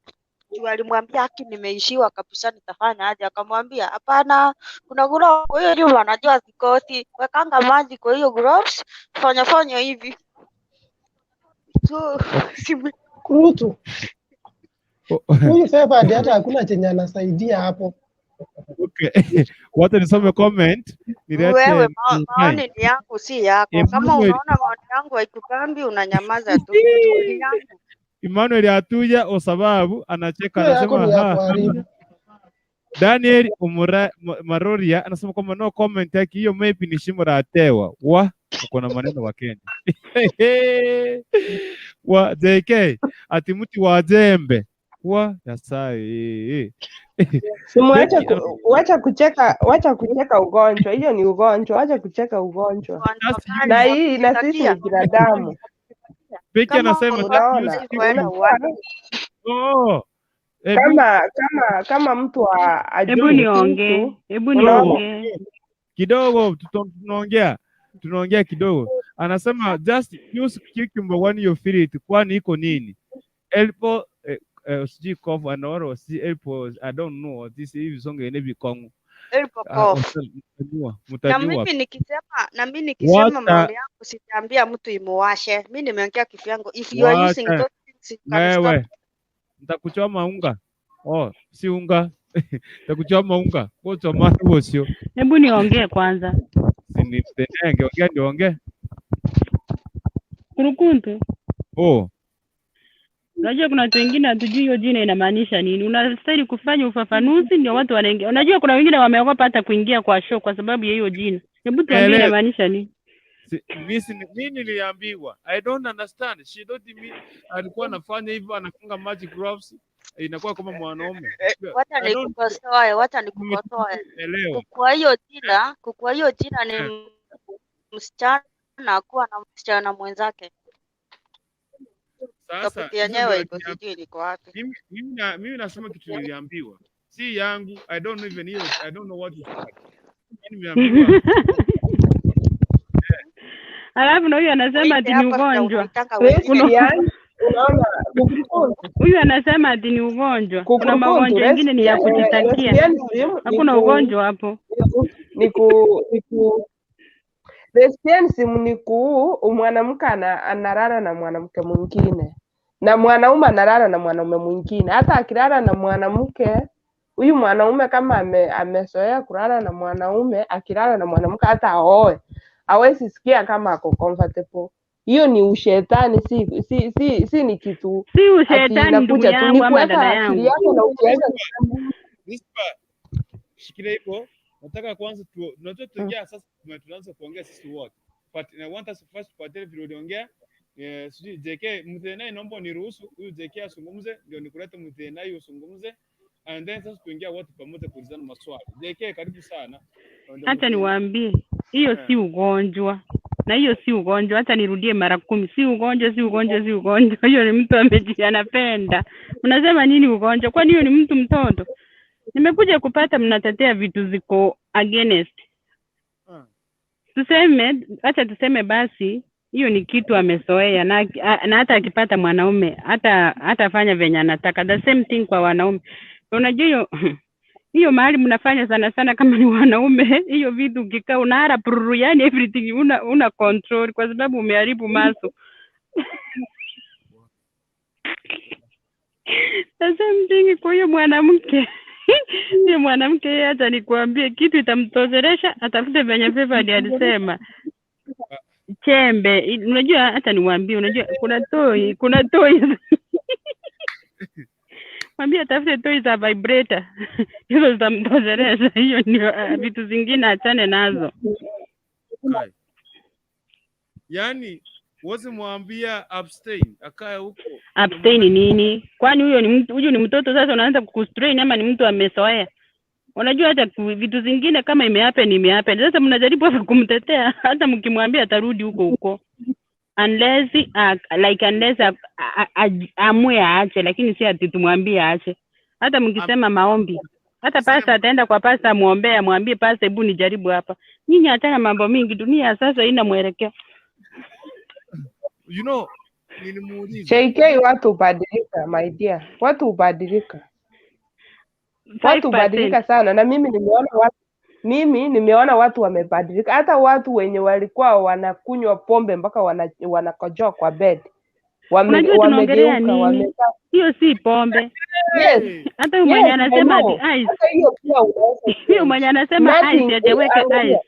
Juu alimwambia haki nimeishiwa kabisa nitafanya aje, akamwambia hapana, kuna gloves kwa hiyo nyuma anajua zikoti, wekanga maji kwa hiyo gloves, fanya hivi. So Kurutu. Huyu Feva hata hakuna chenye anasaidia hapo. Okay. Wacha nisome comment. Wewe maoni ni yangu si yako. Kama unaona maoni yangu haikukambi unanyamaza tu. Ni yangu. Emmanuel atuja kwa sababu anacheka anasema Daniel Maroria anasema kwamba no comment yake hiyo maybe ni shimo la tewa. Uko na maneno wa Kenya. Wa JK ati mti wa jembe. Yasai. Wacha kucheka ugonjwa. Hiyo ni ugonjwa. Wacha kucheka ugonjwa. Na hii na sisi ni binadamu. Peke anasema kama mtu ajui. Hebu niongee. Kidogo tunaongea kidogo. Anasema just use cucumber when you feel it, kwani iko nini? Elpo sijui cough and or si elpo, I don't know this hivi songe nebi kongo. Elpo cough. Mtajua. Na mimi nikisema maoni yangu sitaambia mtu imuwashe. Mimi nimeongea kifu yangu. If you are using those things, wewe nitakuchoma unga. Si unga. Nitakuchoma unga. Kwa tomato huo sio. Hebu niongee kwanza. Ongea. Kurukuntu. Unajua kuna watu wengine hatujui hiyo jina inamaanisha nini. Unastahili kufanya ufafanuzi ndio watu wanaingia. Unajua kuna wengine wameogopa hata kuingia kwa show kwa sababu ya hiyo jina. Hebu tuambie inamaanisha nini? Mimi niliambiwa. I don't understand. She don't mean alikuwa anafanya hivyo anafunga magic gloves inakuwa kama mwanaume. Wacha nikukosoe. Kwa hiyo jina ni msichana kuwa na msichana mwenzake. Sasa yenyewe iko sijui liko wapi. Mimi nasema kitu niliambiwa. Si yangu. I don't know even I don't know what is that. Nimeambiwa. Alafu na huyu anasema ati ni ugonjwa. Huyu anasema ati ni ugonjwa. Kuna magonjwa mengine ni ya kujitakia. Hakuna ugonjwa hapo. Lesbian ni mwanamke analala na mwanamke mwingine na mwanaume analala na mwanaume mwingine. Hata akilala na mwanamke, huyu mwanaume kama amezoea kulala na mwanaume, akilala na mwanamke hata aoe, hawezi sikia kama ako comfortable. Hiyo ni ushetani, si ni kitu. Si ushetani ndugu yangu ama dada yangu. Shikilia hapo. Nataka kwanza tunataka tuongea sasa, tunaanza kuongea sisi wote. But I want us first kupata vile uliongea. Sijui JK mtenai naomba niruhusu huyu JK asungumze ndio nikulete mtenai usungumze. And then sasa tuingia wote pamoja kuulizana maswali. JK karibu sana. Hata niwaambie hiyo si ugonjwa. Na hiyo si ugonjwa, hata nirudie mara 10, si ugonjwa, si ugonjwa, si ugonjwa. Hiyo ni mtu anapenda. Unasema nini ugonjwa? Kwani hiyo ni mtu mtoto? Nimekuja kupata mnatetea vitu ziko against. Acha tuseme basi hiyo ni kitu amezoea na hata akipata mwanaume hata fanya venye anataka. The same thing kwa wanaume. Unajua hiyo mahali mnafanya sana kama ni wanaume, hiyo vitu ukikaa unahara pruru, yani everything una control kwa sababu umeharibu maso. The same thing kwa hiyo mwanamke. Ni mwanamke yeye, hata nikwambie kitu itamtozeresha, atafute venye Fefa alisema. Chembe, unajua hata niwaambie, unajua kuna toys. Mwambie atafute toys za vibrator. Hizo zitamtozeresha. Hiyo ndio vitu zingine achane nazo. Yani wose mwambia abstain akae huko. Abstain nini? Kwani huyo ni mtoto sasa unaanza kustrain ama ni mtu amesoea? Unajua hata vitu zingine kama imehappen. Sasa mnajaribu kumtetea, hata mkimwambia atarudi huko. Unless amue aache, lakini si ati tumwambie aache. Hata mkisema maombi, hata pasta ataenda kwa pasta muombea, mwambie pasta, hebu nijaribu hapa. Nyinyi hata mambo mingi, dunia sasa ina mwelekeo. You know, nilimuuliza. JK, watu ubadilika my dear. Watu ubadilika. Watu ubadilika sana, na mimi nimeona watu wamebadilika. Hata watu wenye walikuwa wanakunywa pombe mpaka wanakojoa kwa bed. Wamegeuka, hiyo si pombe. Yes. Hata mwenye anasema ice. Hata hiyo pia unaweza. Hiyo mwenye anasema ice ataweke ice.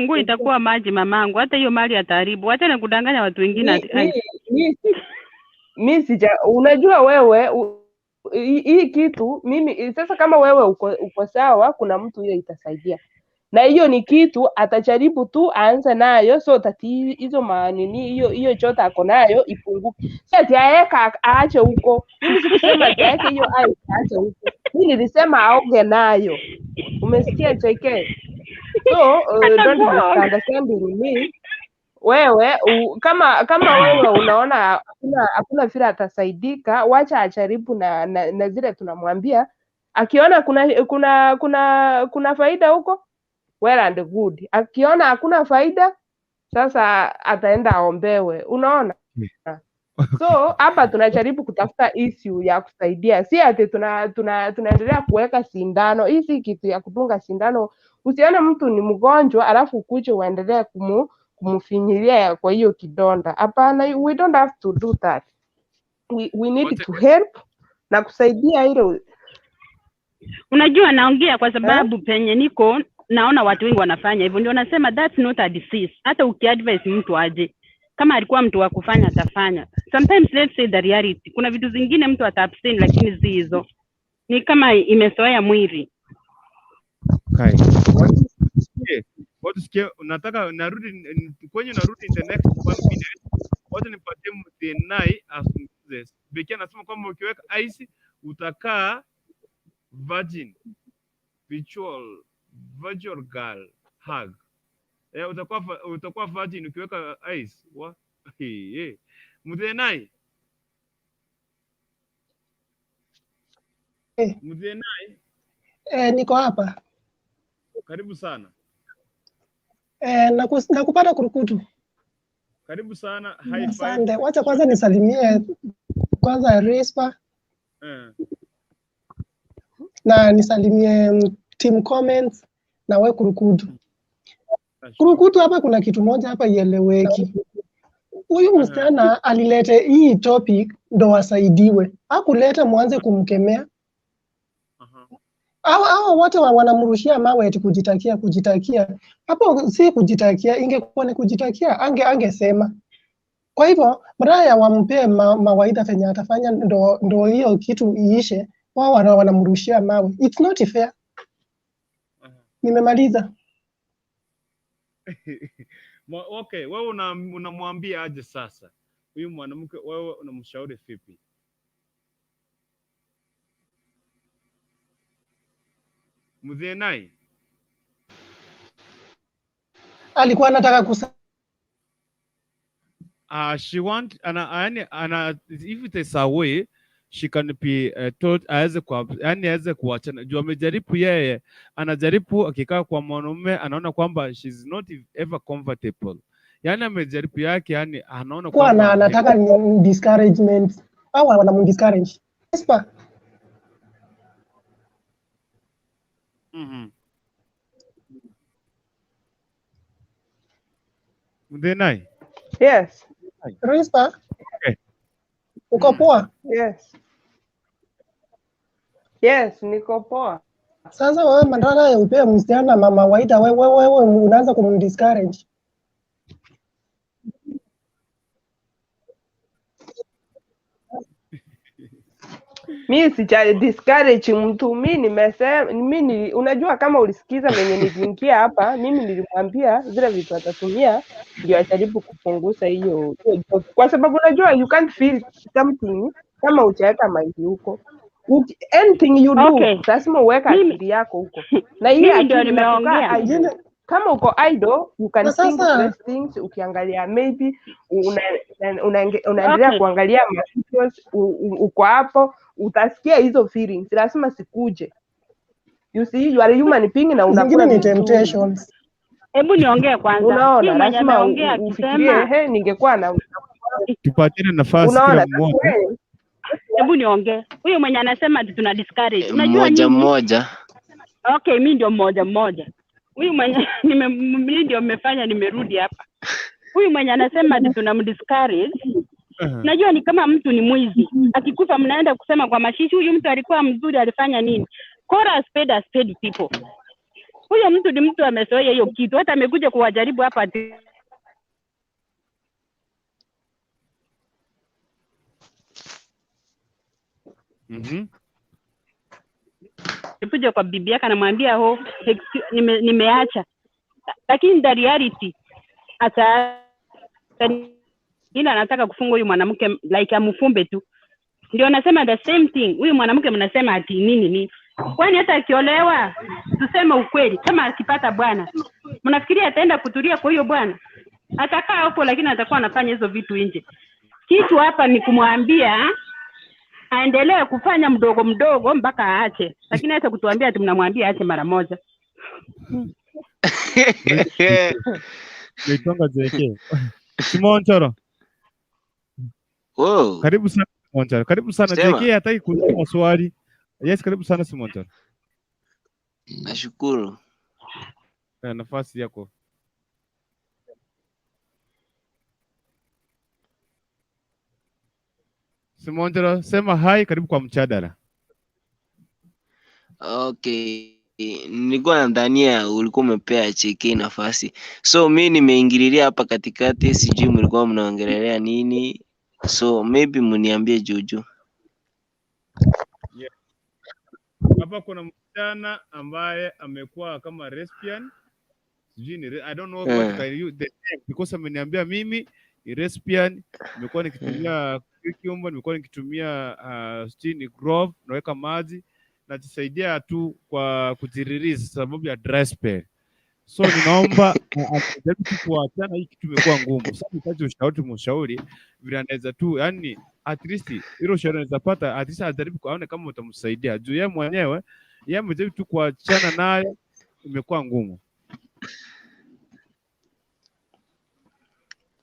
Nguo itakuwa maji mamangu, hata hiyo mali ataharibu. Acha na kudanganya watu wengine ati ice. Mimi unajua wewe hii kitu mimi sasa, kama wewe uko sawa, kuna mtu hiyo itasaidia, na hiyo ni kitu atajaribu tu aanze nayo, so tati hizo manini hiyo chota ako nayo ipunguke. Sasa aeka aache huko. Mimi sikusema aeke hiyo aache huko, mimi nilisema aoge nayo. Umesikia JK? So don't misunderstand me. Wewe kama wewe unaona hakuna vile atasaidika, wacha ajaribu na zile tunamwambia. Akiona kuna faida huko, well and good. Akiona hakuna faida, sasa ataenda aombewe. Unaona? So hapa tunajaribu kutafuta issue ya kusaidia, si ati tunaendelea kuweka sindano. Hii si kitu ya kudunga sindano. Usione mtu ni mgonjwa alafu ukuje uendelee kumfinyilia kwa hiyo kidonda. Hapana, we don't have to do that. We need to help na kusaidia hilo. Unajua naongea kwa sababu penye niko naona watu wengi wanafanya hivyo, ndio nasema that's not a disease. Hata ukiadvise mtu aje, kama alikuwa mtu wa kufanya atafanya. Sometimes let's say the reality, kuna vitu zingine mtu ataabstain lakini si hizo, ni kama imesoea mwili. Watu sikia, unataka narudi in the next 1 minute. Watu nipatie mtenai as Beki anasema kwamba ukiweka ice utakaa virgin girl hug. Utakuwa virgin ukiweka ice. Mtenai. Mtenai. Niko hapa. Karibu sana. Nakupata kurukutu. Karibu sana. High five. Asante. Wacha kwanza nisalimie kwanza Respa. Na nisalimie team comments na wewe kurukutu. Kurukutu, hapa kuna kitu moja hapa ieleweki. Huyu msichana alilete hii topic ndo wasaidiwe. Hakuleta mwanze kumkemea. Hao wote wanamrushia mawe eti kujitakia. Hapo si kujitakia, ingekuwa ni kujitakia angesema. Kwa hivyo badala wampe mawaidha fenya atafanya ndo hiyo kitu iishe, wao wanamrushia mawe. It's not fair. Nimemaliza. Okay, wewe unamwambia aje sasa? Huyu mwanamke wewe unamshauri vipi? Alikuwa anataka she want if it is a way she can be told aweze kuachana juu amejaribu yeye, anajaribu akikaa kwa mwanaume anaona kwamba she's not ever comfortable, yani amejaribu yake, yani anaona kwa kwamba anataka ni discouragement au wanamdiscourage. Espa. Mdenai. Yes. Rispa. Okay. Uko poa? Yes. Yes, niko poa. Sasa wewe mandala ya upea msichana mama waida, wewe unaanza kumdiscourage. Mi sija discourage mtu. Mi nimesema unajua kama ulisikiza menye niliingia hapa, mimi nilimwambia zile vitu atatumia ndio ajaribu kupunguza hiyo job. Kwa sababu unajua you can't feel something kama hujaweka mind huko. Anything you do, Okay. lazima uweka akili yako huko. Na hiyo Mimi ndio akili inatoka nimeongea. idle. Kama uko idle, you can Na think sasa- less things. Ukiangalia maybe unaendelea Okay. kuangalia videos, uko hapo utasikia hizo feelings, lazima sikuje. You see, you are human being na Zingine unakula ni vizuri. temptations. Hebu niongee kwanza. Unaona, Huyu mwenye lazima ameongea ufikirie, akisema, ningekuwa na Tupatane nafasi unaona, kila mmoja. hebu niongee. Huyu mwenye anasema ati tuna discourage. Unajua Mmoja nyinyi? mmoja. Okay, mimi ndio mmoja. Huyu mwenye mimi ndio mmefanya nimerudi hapa. Huyu mwenye anasema ati tunamdiscourage. Najua ni kama mtu ni mwizi. Akikufa mnaenda kusema kwa mashishi, huyu mtu alikuwa mzuri, alifanya nini? Call a spade people. Huyo mtu ni mtu amezoea hiyo kitu. Hata amekuja kuwajaribu hapa ati kuja kwa bibi yake anamwambia nimeacha. Lakini the reality hata ila anataka kufunga huyu mwanamke like amfumbe tu. Ndio nasema the same thing. Huyu mwanamke mnasema ati nini? Kwani hata akiolewa, tuseme ukweli, kama akipata bwana, mnafikiria ataenda kutulia kwa hiyo bwana? Atakaa hapo, lakini atakuwa anafanya hizo vitu nje. Kitu hapa ni kumwambia aendelee kufanya mdogo mpaka aache. Lakini hata kutuambia ati mnamwambia aache mara moja. Nitonga JK. Simon Choro. Wow. Karibu sana Simon Choro. Karibu sana Sema. JK, hataki kuuliza maswali. Yes, karibu sana Simon Choro. Nashukuru. Nafasi yako. Simon Choro, sema hai, karibu kwa mjadala. Okay. Nilikuwa nadhania ulikuwa umepea JK nafasi. So mimi nimeingililia hapa katikati, sijui mlikuwa mnaongelea nini. So maybe mniambie juju. Hapa kuna msichana ambaye amekuwa kama lesbian. Sijui I don't know what can you the name, because ameniambia mimi ni lesbian, nimekuwa nikitumia cucumber, nimekuwa nikitumia sijui grove, naweka maji na jisaidia tu kwa kujirelease sababu ya dry spell. So ninaomba ajaribu kuachana, hii kitu imekuwa ngumu. Sasa nitaje ushauri vile anaweza tu, yani at least hilo ushauri anaweza pata, at least ajaribu kuona kama utamsaidia. Juu yeye mwenyewe yeye amejaribu tu kuachana naye, imekuwa ngumu.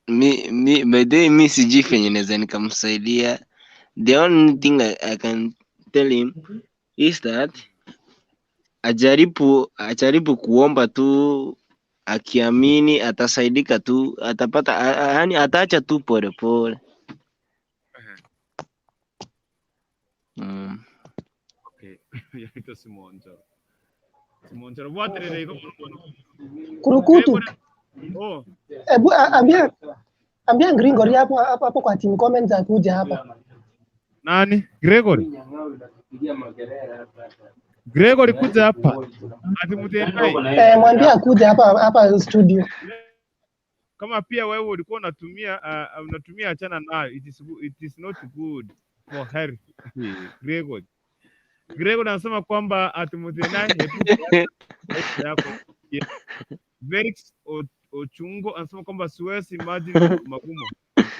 Mi sijui fenye naweza nikamsaidia. The only thing I can tell him is that ajaribu kuomba tu, akiamini atasaidika tu, atapata, yani ataacha tu pole pole. Okay. Yaitwa Simon Choro. What did they go? Kurukutu. Oh. Ebu ambia Gregory hapo kwa team comments akuja hapa. Nani? Gregory kuja hapa. Ati mtenai. Mwambie akuja hapa studio. Kama pia wewe ulikuwa unatumia achana nayo, it is not good for health. Gregory anasema kwamba ati mtenai yako. Verix Ochungo anasema kwamba siwezi imagine magumu.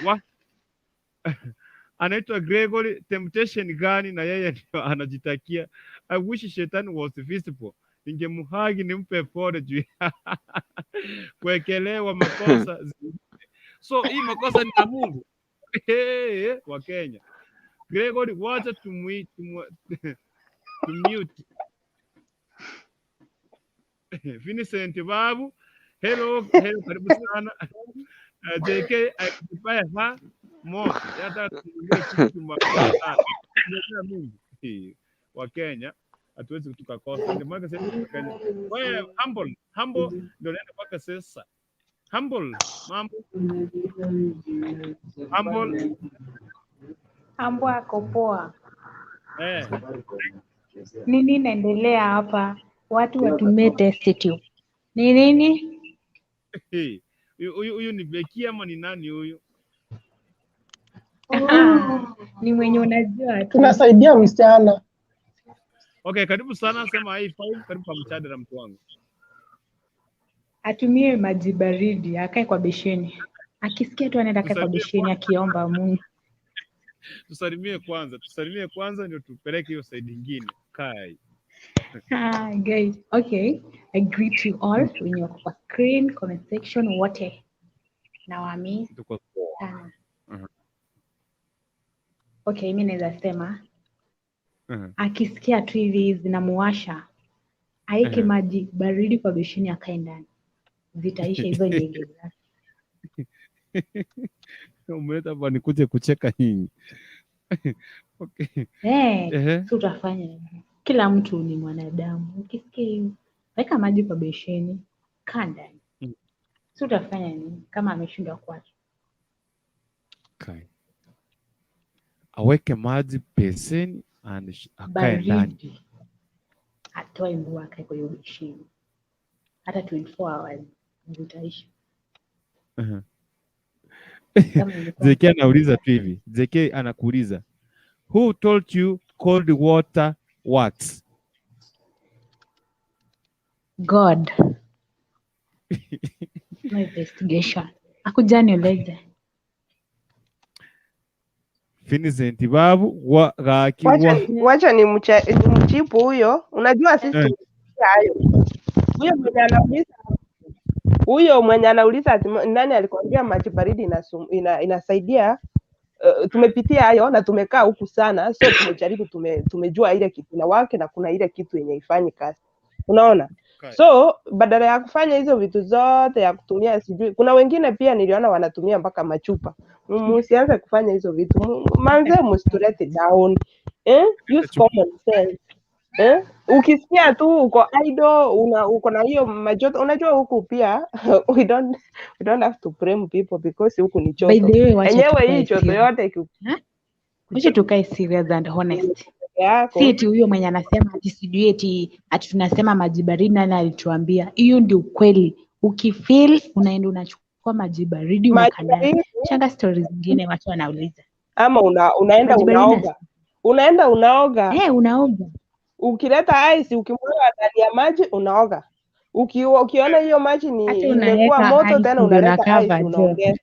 Wa anaitwa Gregory. Temptation gani na yeye ndio anajitakia. I wish shetani was visible. Ningemuhagi nimpe pole juu kuwekelewa makosa. So hii makosa ni ya Mungu. Wa Kenya. Gregory, wacha tumute. Vincent Babu, hello, karibu sana. JK akipaya ha moto. Hata kuongea kitu mbaya. Mungu. Wa Kenya hatuwezi tukakosa. Ndio maana sasa Kenya. Wewe humble ndio naenda mpaka sasa. Humble, mambo. Ambo ako poa. Eh. Nini inaendelea hapa? Watu watumie test tube. Ni nini? Huyu ni Beki ama ni nani huyu? Ni mwenye unajua tu. Tunasaidia msichana. Okay, karibu sana, sema high-five, karibu kwa mchadara mtu wangu. Atumie maji baridi, akae kwa besheni. Akisikia tu anaenda akae kwa besheni akiomba Mungu. Tusalimie kwanza ndio tupeleke hiyo side nyingine. Kai. Hi guys. Okay, I greet you all when you're on screen, comment section, wote. Nawami. Tuko Sana. Okay, mimi naweza sema akisikia tu hivi zinamuwasha, aike maji baridi kwa besheni akae ndani. Zitaisha hizo nyingi zake. Umeleta hapa nikuje kucheka hii. Okay. Si utafanya. Kila mtu ni mwanadamu. Ukisikia hiyo, weka maji kwa besheni, kaa ndani. Si utafanya nini kama ameshindwa kuacha? Okay. Aweke maji beseni akae ndani. Atoe nguo akae kwa hiyo besheni. Hata 24 hours zitaisha. JK anauliza tu hivi. JK anakuuliza, who told you cold water works? God. No investigation. Akujani uleze. Vincent Babu wa gaki Wacha ni mchipu huyo. Unajua sisi tumesikia hayo. Huyo mwenye anauliza ati nani alikwambia maji baridi inasaidia. Tumepitia hayo na tumekaa huku sana, so tumejaribu, tumejua ile kitu na wake na kuna ile kitu yenye ifanyi kazi. Unaona? So badala ya kufanya hizo vitu zote ya kutumia sijui, kuna wengine pia niliona wanatumia mpaka machupa. Msianze kufanya hizo vitu. Manze msturete down. Use common sense. Ukisikia tu uko idle, uko na hiyo majoto, unajua huku pia we don't have to blame people because huku ni choto. Enyewe hii choto yote Wacha tukae serious and honest. Si eti huyo mwenye anasema ati sijui eti tunasema maji baridi nani alituambia. Hiyo ndio ukweli. Ukifeel unaenda unachukua maji baridi unakandana. Changa stories zingine watu wanauliza. Ama unaenda unaoga. Unaenda unaoga. Unaoga. Ukileta ice ukimwaga ndani ya maji unaoga. Ukiona hiyo maji ni imekuwa moto tena unaleta ice unaongeza.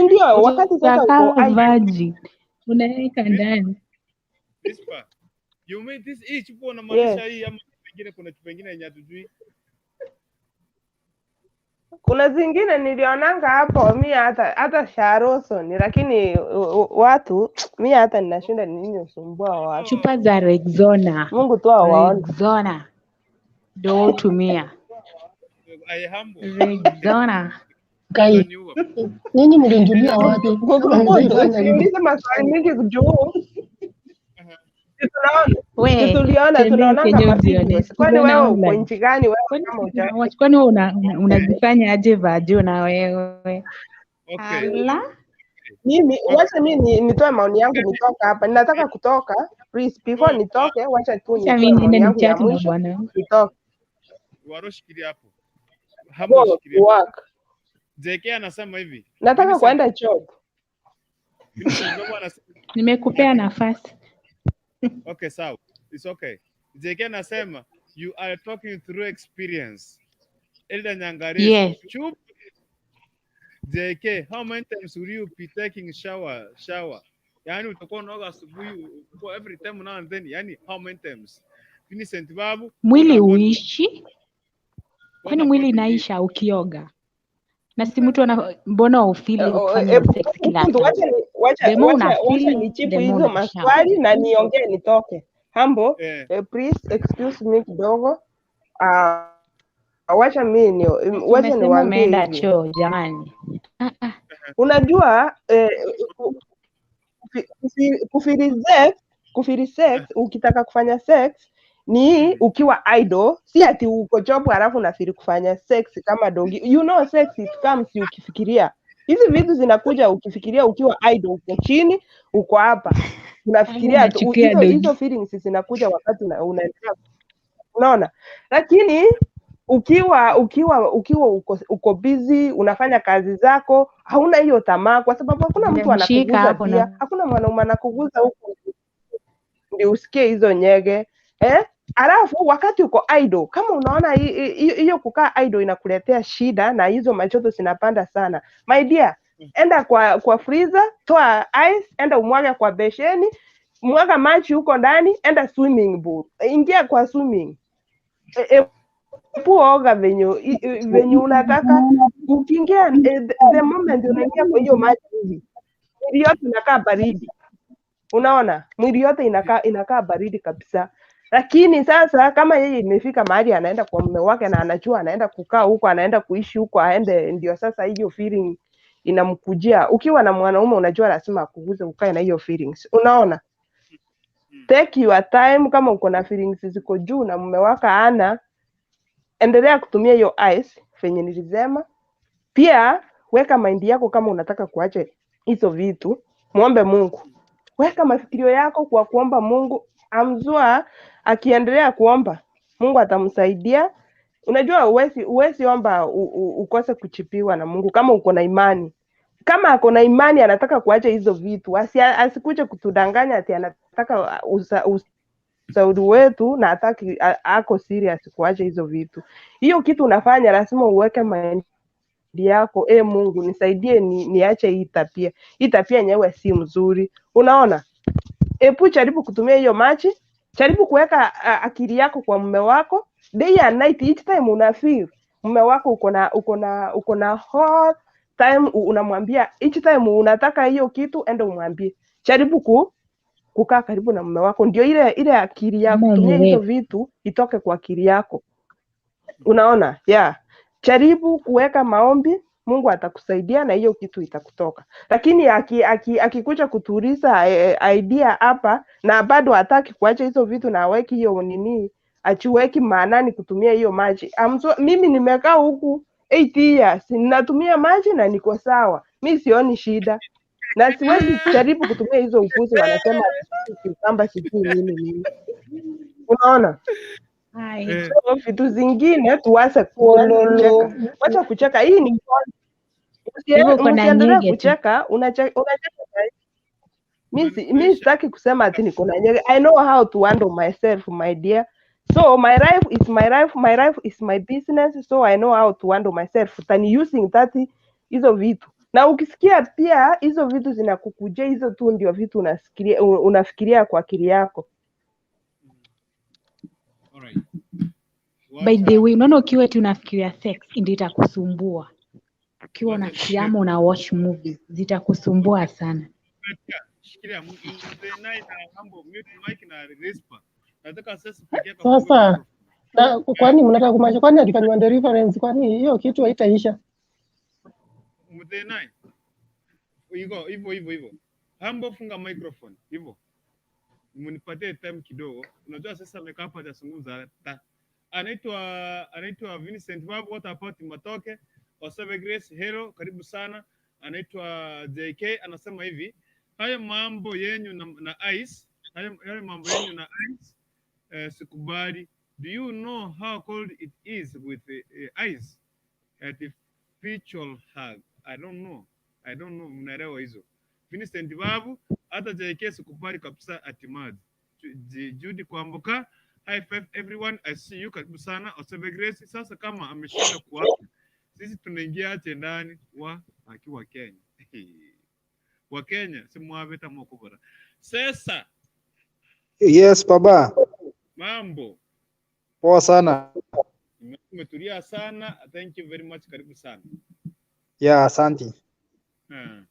Ndio wakati sasa uko maji unaweka ndani. You made this each na maisha hii ama pengine kuna kitu kingine yenye hatujui. Kuna zingine nilionanga hapo mimi hata sharoso ni lakini watu mimi hata ninashinda nini usumbua watu. Chupa za Rexona. Mungu tu awaone. Rexona. Ndio tumia. Rexona. Kai. Nini mlinjulia wapi? Niulize maswali mengi kujua. Tunaona kama videos. Kwani wewe uko nchi gani wewe kama uja? Kwani wewe unajifanya aje vajo na wewe? Mimi wacha mimi nitoe maoni yangu nitoka hapa. Ninataka kutoka. Please before nitoke wacha tu nitoe maoni yangu ya mwisho. Nitoke. Waroshikilia hapo. Hapo work. JK anasema hivi. Nataka kwenda job. Nimekupea nafasi. Okay, sawa. It's okay. JK anasema you are talking through experience. Elda Nyangari. Yes. JK, how many times will you be taking shower? Yani utakuwa unaoga asubuhi kwa every time now and then. Yani how many times? Vincent Babu, Mwili uishi. Kwani mwili inaisha ukioga? Na si mtu mbona ufili kufanya sex kila saa? Wacha nichipu hizo maswali na niongee nitoke. Hambo, please excuse me kidogo. Wacha mimi wacha niwaambie hivi. Choo jamani. Unajua kufiri sex ukitaka kufanya sex ni ukiwa idle, si ati uko job halafu unafiri kufanya sex kama dongi. You know sex it comes ukifikiria. Hizi vitu zinakuja ukifikiria ukiwa idle, uko chini, uko hapa. Unafikiria hizo feelings zinakuja wakati unaendelea. Unaona? Lakini ukiwa uko busy, unafanya kazi zako, hauna hiyo tamaa kwa sababu hakuna mtu anakuguza pia. Hakuna mwanaume anakuguza huko ndio usikie hizo nyege. Alafu wakati uko idle, kama unaona hiyo kukaa idle inakuletea shida na hizo machoto zinapanda sana. My dear, enda kwa freezer, toa ice, enda umwage kwa besheni, mwaga maji huko ndani, enda swimming pool. Ingia kwa swimming. Puoga venye unataka. Ukiingia the moment unaingia kwa hiyo maji hivi, mwili yote inakaa baridi. Unaona? Mwili yote inakaa baridi kabisa. Lakini sasa kama yeye imefika mahali anaenda kwa mume wake na anajua anaenda kukaa huko, anaenda kuishi huko, aende, ndio sasa hiyo feeling inamkujia. Ukiwa na mwanaume unajua lazima akuguze ukae na hiyo feelings. Unaona? Take your time. Kama uko na feelings ziko juu na mume wako ana, endelea kutumia hiyo ice venye nilisema. Pia weka mind yako kama unataka kuacha hizo vitu, muombe Mungu. Weka mafikirio yako kwa kuomba Mungu. Amzua akiendelea kuomba, Mungu atamsaidia. Unajua uwezi omba ukose kuchipiwa na Mungu kama uko na imani. Kama ako na imani anataka kuacha hizo vitu, asikuje kutudanganya ati anataka ushauri wetu na ataki ako serious kuacha hizo vitu. Hiyo kitu unafanya lazima uweke mind yako, Mungu nisaidie niache hii tabia. Hii tabia yenyewe si mzuri. Unaona? Jaribu kutumia hiyo maji, jaribu kuweka akili yako kwa mume wako day and night. Each time una feel mume wako uko na hot time, unamwambia each time unataka hiyo kitu, enda umwambie. Jaribu kukaa karibu na mume wako, ndio ile akili yako kutumia hizo vitu itoke kwa akili yako. Unaona? Yeah. Jaribu kuweka maombi, Mungu atakusaidia na hiyo kitu itakutoka. Lakini akikuja kutuliza idea hapa na bado hataki kuacha hizo vitu na aweki hiyo achiweki maanani kutumia hiyo maji. Mimi nimekaa huku 8 years ninatumia maji na niko sawa. Mimi sioni shida. Na siwezi jaribu kutumia hizo upuzi wanasema kamba sijui nini. Unaona? So vitu zingine tuache kucheka. Wacha kucheka. Hii ni usiendelee kucheka, unacheka. Mimi sitaki kusema ati niko na nyege. I know how to handle myself, my dear. So my life is my life, my life is my business, so I know how to handle myself. Than using hizo vitu. Na ukisikia pia hizo vitu zinakukujia, hizo tu ndio vitu unafikiria kwa akili yako. Alright. By the way, unaona ukiwa tu unafikiria sex ndio itakusumbua. Ukiwa unafikiria ama una watch movies zitakusumbua sana. Shikilia mzee naye na mambo mute mic na respa. Nataka sasa pekee kwa sasa. Kwani mnataka kumaanisha kwani akifanywa reference kwani hiyo kitu haitaisha? Mzee naye. Hivyo. Hambo funga microphone hivyo. Mnipatie time kidogo. Unajua sasa amekaa hapa atazungumza. Anaitwa Vincent Babu, what about Nitoke? Osebe Grace, hello, karibu sana. Anaitwa JK, anasema hivi, haya mambo yenyu na ice, haya mambo yenyu na ice, sikubali. Do you know how cold it is with ice? Artificial hug. I don't know, mnaelewa hizo. Vincent Babu, hata JK sikubali kabisa atimaji. Judy Kuamboka, hi five everyone, I see you, karibu sana. Osebe Grace, sasa kama ameshinda kuapa, sisi tunaingia ache ndani wa akiwa Kenya. Wa Kenya simwaveta mokubara. Sasa Yes, baba. mambo Poa sana. umetulia sana. Thank you very much. Karibu sana. Ya, asante. Hmm.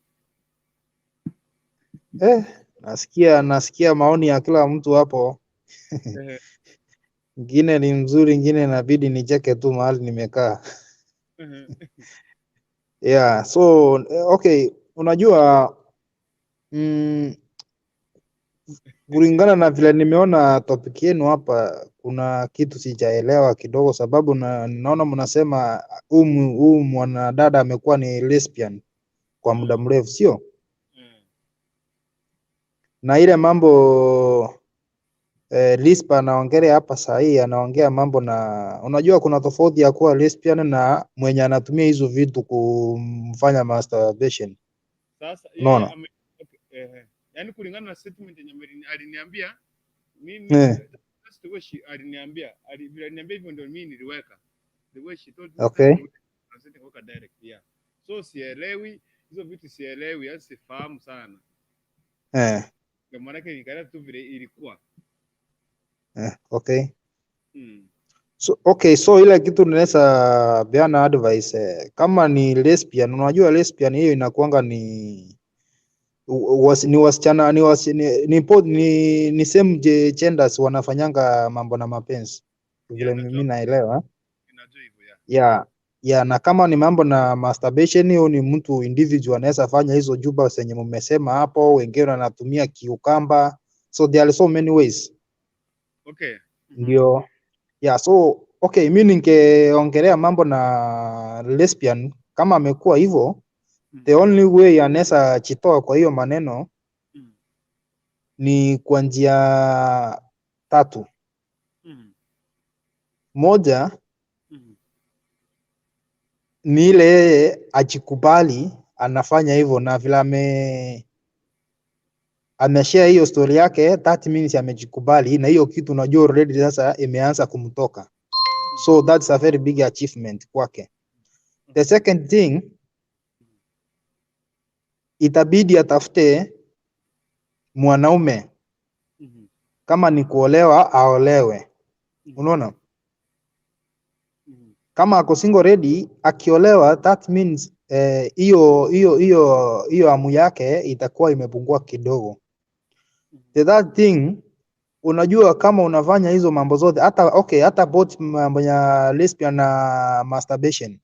Nasikia maoni ya kila mtu hapo. Ngine ni mzuri, ngine inabidi nicheke tu mahali nimekaa. Yeah, so okay, unajua kulingana na vile nimeona topic yenu hapa, kuna kitu sijaelewa kidogo, sababu ninaona mnasema huu mwanadada amekuwa ni lesbian kwa muda mrefu, sio? Na ile mambo Lispa anaongelea hapa sahi, anaongea mambo na unajua kuna tofauti ya kuwa lesbian na mwenye anatumia hizo vitu kumfanya masturbation. Sasa Unaona? Yani kulingana na statement yenye aliniambia mimi the way she aliniambia hivyo ndio mimi niliweka. The way she told me okay. Weka direct, yeah. So sielewi hizo vitu, sielewi, yani sifahamu sana. Kwa maana yake nikaenda tu vile ilikuwa. Okay. So ile kitu ninaweza beana advice kama ni lesbian, unajua lesbian hiyo inakuanga ni wasichana ni same genders wanafanyanga mambo na mapenzi vile mimi naelewa. Ya na kama ni mambo na masturbation, hiyo ni mtu individual anaweza fanya hizo juba zenye mmesema hapo, wengine wanatumia kiukamba, so there are so many ways. Okay. Ndio. Yeah, so okay, mimi ningeongelea mambo na lesbian kama amekuwa hivyo. The only way anaweza chitoa kwa hiyo maneno ni kwa njia 3. Moja ni ile yeye ajikubali anafanya hivyo, na vile ameshare hiyo story yake 30 minutes amejikubali, na hiyo kitu unajua already sasa imeanza kumtoka. So that's a very big achievement kwake. The second thing, itabidi atafute mwanaume. Kama ni kuolewa aolewe. Unaona? Kama ako single ready, akiolewa that means hiyo amu yake itakuwa imepungua kidogo. The third thing, unajua kama unafanya hizo mambo zote, hata both mambo ya lesbian na masturbation,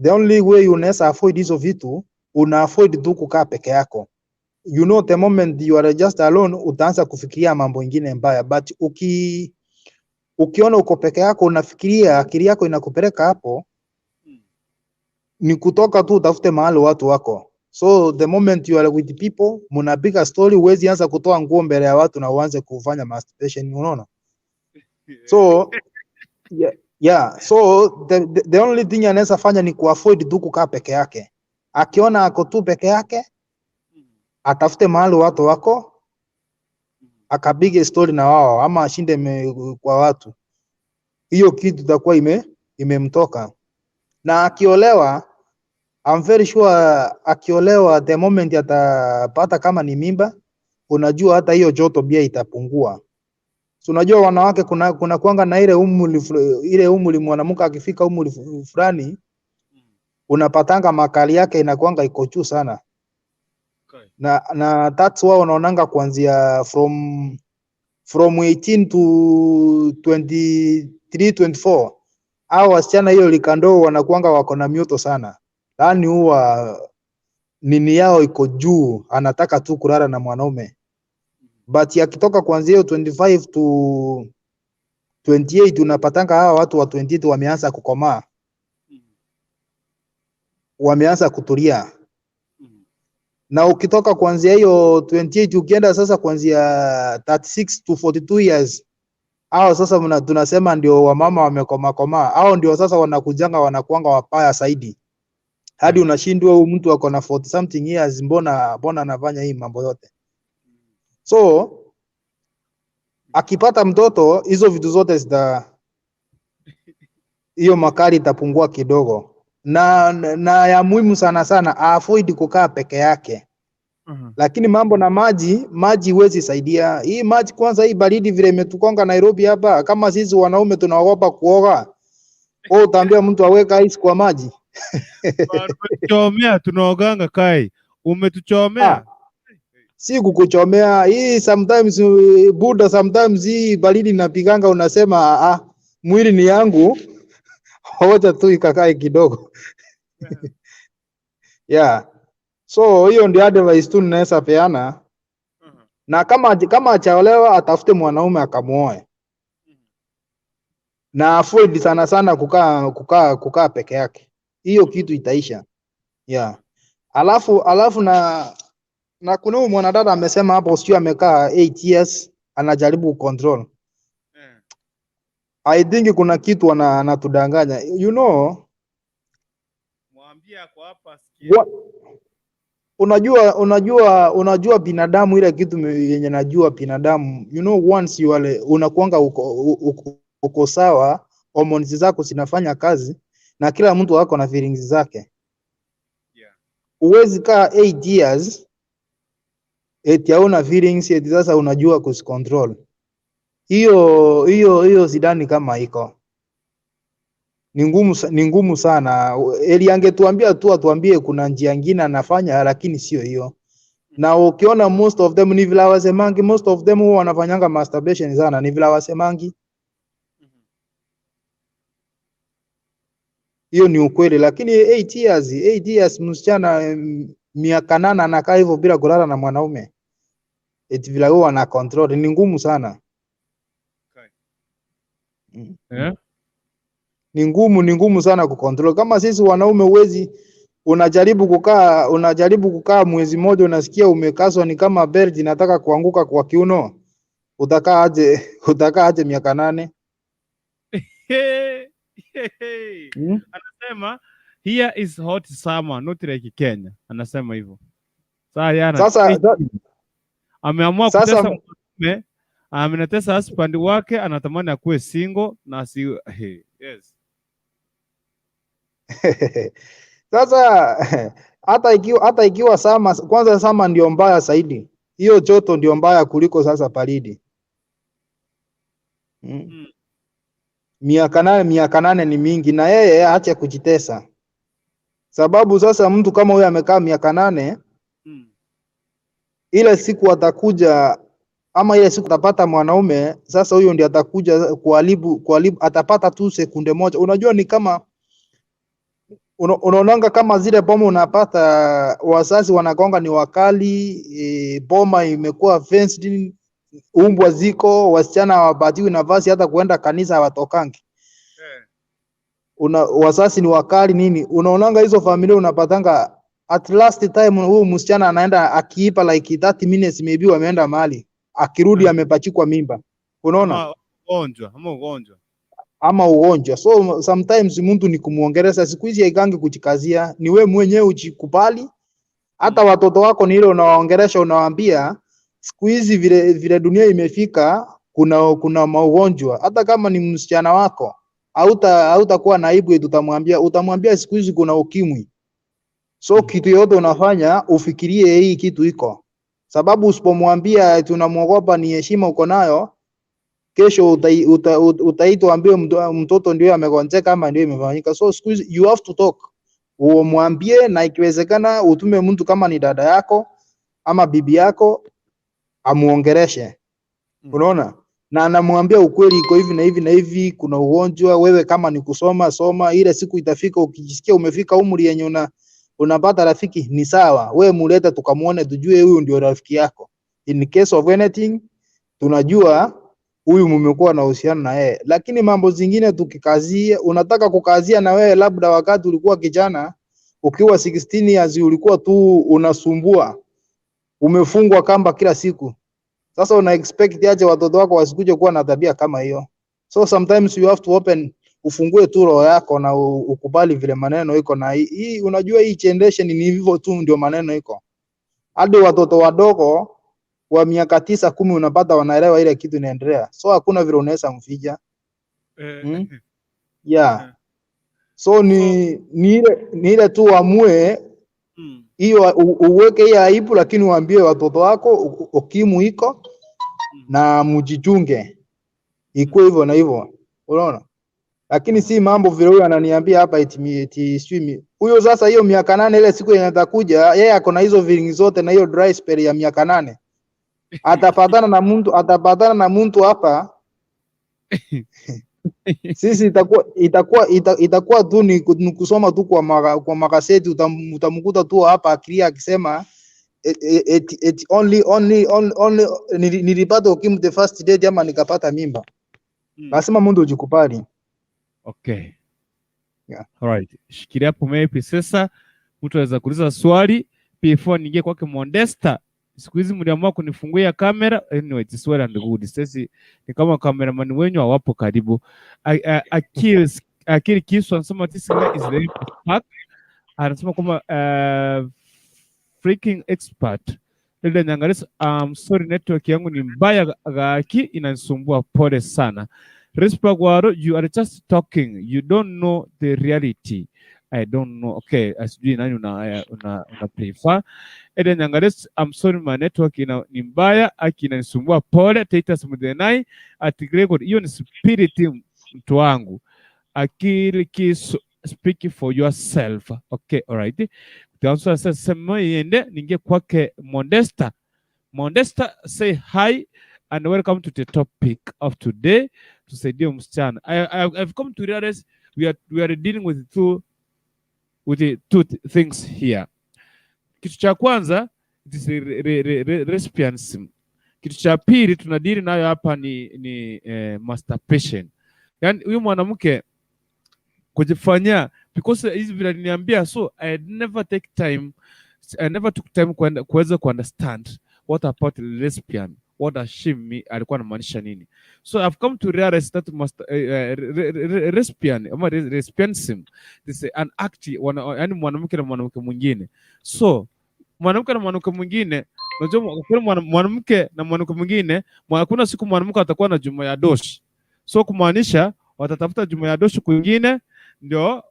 the only way unaweza avoid hizo vitu, una avoid tu kukaa peke yako. You know, the moment you are just alone, utaanza kufikiria mambo ingine mbaya, but ukiona uko peke yako, unafikiria, akili yako inakupeleka hapo, ni kutoka tu utafute mahali watu wako. So the moment you are with people, mnapiga story, huwezi anza kutoa nguo mbele ya watu na uanze kufanya masturbation, unaona? So yeah, so the only thing anaweza fanya ni kuavoid tu kukaa peke yake. Akiona ako tu peke yake, atafute mahali watu wako, akapige story na wao, ama ashinde kwa watu. Hiyo kitu itakuwa imemtoka. Na akiolewa, I'm very sure akiolewa, the moment atapata kama ni mimba, unajua hata hiyo joto pia itapungua. So unajua wanawake kuna kuanga na ile umri mwanamke akifika umri fulani, unapatanga makali yake inakuanga iko juu sana. Na that's why unaonanga kuanzia from 18 to 23, 24, au wasichana hiyo likando wanakuanga wako na mioto sana. Yaani huwa nini yao iko juu, anataka tu kulala na mwanaume. But yakitoka kuanzia hiyo 25 to 28, unapatanga hawa watu wa 28 wameanza kukomaa. Wameanza kutulia. Na ukitoka kuanzia hiyo 28 ukienda sasa kuanzia 36 to 42 years, hao sasa tunasema ndio wamama wamekoma. Hao ndio sasa wanakujanga wanakuanga wapaya zaidi. Hadi unashindwa huyu mtu ako na 40 something years, mbona anafanya hii mambo yote? So akipata mtoto, hizo vitu zote hiyo makali itapungua kidogo. na ya muhimu sana sana avoid kukaa peke yake. Lakini mambo na maji huwezi saidia. Hii maji kwanza, hii baridi vile imetukonga Nairobi hapa, kama sisi wanaume tunaogopa kuoga. Wewe utaambia mtu aweka ice kwa maji? Umetuchomea, tunaoganga Kai. Umetuchomea. Si kukuchomea. Hii sometimes Buddha, sometimes hii baridi napiganga, unasema mwili ni yangu. Hoja tu ikakae kidogo. Yeah. So hiyo ndio advice tu ninaweza peana. Na kama achaolewa atafute mwanaume akamuoe. Na avoid sana sana kukaa peke yake. Hiyo kitu itaisha. Yeah. Alafu na kuna huyu mwanadada amesema hapo, sio amekaa 8 years anajaribu control. I think kuna kitu anatudanganya. You know, Mwambie ako hapa sikia. Unajua binadamu, ile kitu yenye najua binadamu, you know, once you are unakuanga uko sawa, hormones zako zinafanya kazi na kila mtu wako na feelings zake. Yeah. Uwezi kaa 8 years eti hauna feelings, eti sasa unajua kucontrol. Hiyo sidani kama iko. Ni ngumu sana. Eli angetuambia tu, atuambie kuna njia nyingine anafanya, lakini sio hiyo. Na ukiona most of them ni vile wasemangi, most of them huwa wanafanyanga masturbation sana, ni vile wasemangi. Hiyo ni ukweli, lakini 8 years msichana miaka 8 anakaa hivyo bila kulala na mwanaume. Eti vile huwa ana control, ni ngumu sana. Ni ngumu sana kucontrol. Kama sisi wanaume uwezi, unajaribu kukaa mwezi mmoja, unasikia umekaswa ni kama belt inataka kuanguka kwa kiuno. Utakaa aje miaka 8? Anasema here is hot summer, not like Kenya. Anasema hivyo. Sasa ameamua kutesa mume, amenatesa husband wake, anatamani akuwe single na si yes. Sasa hata ikiwa kwanza sama ndio mbaya zaidi. Hiyo joto ndio mbaya kuliko sasa baridi. Miaka 8 ni mingi, na yeye aache kujitesa. Sababu sasa mtu kama huyo amekaa miaka 8, ile siku atakuja, ama ile siku atapata mwanaume, sasa huyo ndiye atakuja kuharibu, atapata tu sekunde moja. Unajua ni kama unaonanga kama zile boma unapata wazazi wanagonga ni wakali, boma imekuwa fenced, umbwa ziko, wasichana hawapatiwi nafasi hata kuenda kanisa hawatokangi. Wazazi ni wakali nini, unaonanga hizo familia unapatanga at last time huyu msichana anaenda akiipa like 30 minutes maybe wameenda mahali, akirudi amepachikwa mimba. Unaona? Ama ugonjwa. So sometimes mtu ni kumuongeleza, siku hizi haikangi kujikazia, ni wewe mwenyewe ujikubali. Hata watoto wako ni ile unawaongelesha, unawaambia siku hizi vile dunia imefika, kuna maugonjwa. Hata kama ni msichana wako, hautakuwa na aibu, utamwambia siku hizi kuna ukimwi. So kitu yote unafanya ufikirie hii kitu iko. Sababu usipomwambia tunamuogopa, ni heshima uko nayo, kesho utaitwa ambie mtoto ndio amegonjeka ama ndio imefanyika. So you have to talk. Umwambie, na ikiwezekana utume mtu kama ni dada yako ama bibi yako amuongeleshe. Unaona? Na anamwambia ukweli, iko hivi na hivi na hivi, kuna ugonjwa. Wewe kama ni kusoma soma, ile siku itafika ukijisikia umefika umri yenye unapata rafiki, ni sawa, wewe muleta tukamuone, tujue huyu ndio rafiki yako. In case of anything tunajua huyu mmekuwa na uhusiano na yeye. Lakini mambo zingine tukikazia, unataka kukazia na wewe labda wakati ulikuwa kijana, ukiwa 16 years ulikuwa tu unasumbua, umefungwa kamba kila siku. Sasa una expect aje watoto wako wasikuje kuwa na tabia kama hiyo? So sometimes you have to ufungue tu roho yako na ukubali vile maneno iko. Na hii unajua hii generation ni hivyo tu, ndio maneno iko. Hadi watoto wadogo wa miaka 9, 10 unapata wanaelewa ile kitu inaendelea. So hakuna vile unaweza mfija. Yeah. So ni ile tu amue hiyo uweke hiyo aibu, lakini uambie watoto wako ukimwi iko na mjichunge, ikuwe hivyo na hivyo, unaona. Lakini si mambo vile huyo ananiambia hapa eti sijui huyo. Sasa hiyo miaka 8 ile siku yenye atakuja yeye ako na hizo feelings zote na hiyo dry spell ya miaka 8 atapatana na mtu hapa sisi itakuwa tu ni kusoma tu kwa magazeti. Utamkuta tu hapa akilia akisema only nilipata ukimwi the first date ama nikapata mimba. Lazima mtu ujikubali. Okay. Yeah. Alright. Shikilia hapo maybe sasa mtu anaweza kuuliza swali before niingie kwake Modesta. Siku hizi mliamua kunifungulia kamera. Anyway, it's well and good. Sasa ni kama cameraman wenyu hawapo karibu. Akili Kisu anasema this guy is very smart. Anasema kama freaking expert. Ile nyangalisa, sorry network yangu ni mbaya gaki inanisumbua, pole sana. Respagwaro, you are just talking. You don't know the reality. I don't know. Okay, asijui nani una prefer. Ede nyangalisa, I'm sorry my network ni mbaya, aki inanisumbua, pole. Titus Mudenai, ati Gregor, hiyo ni spirit mtu wangu. Akili Kisu, speak for yourself. Okay, alright. Tuanza sasa sema yende ninge kwake Modesta. Modesta, say hi and welcome to the topic of today. Tusaidie msichana. I've come to realize we are dealing with two things here. Kitu cha kwanza it is lesbianism. Kitu cha pili tunadili nayo hapa ni masturbation. Yaani huyu mwanamke kujifanyia, because hizi vile niambia, so I never took time kuweza understand what about lesbian, what does she mean, alikuwa anamaanisha nini. So I've come to realize that lesbian ama lesbianism is an act, yani mwanamke na mwanamke mwingine. So mwanamke na mwanamke mwingine, unajua mwanamke na mwanamke mwingine, hakuna siku mwanamke atakuwa na juma ya doshi. So kumaanisha watatafuta juma ya doshi kwingine, ndio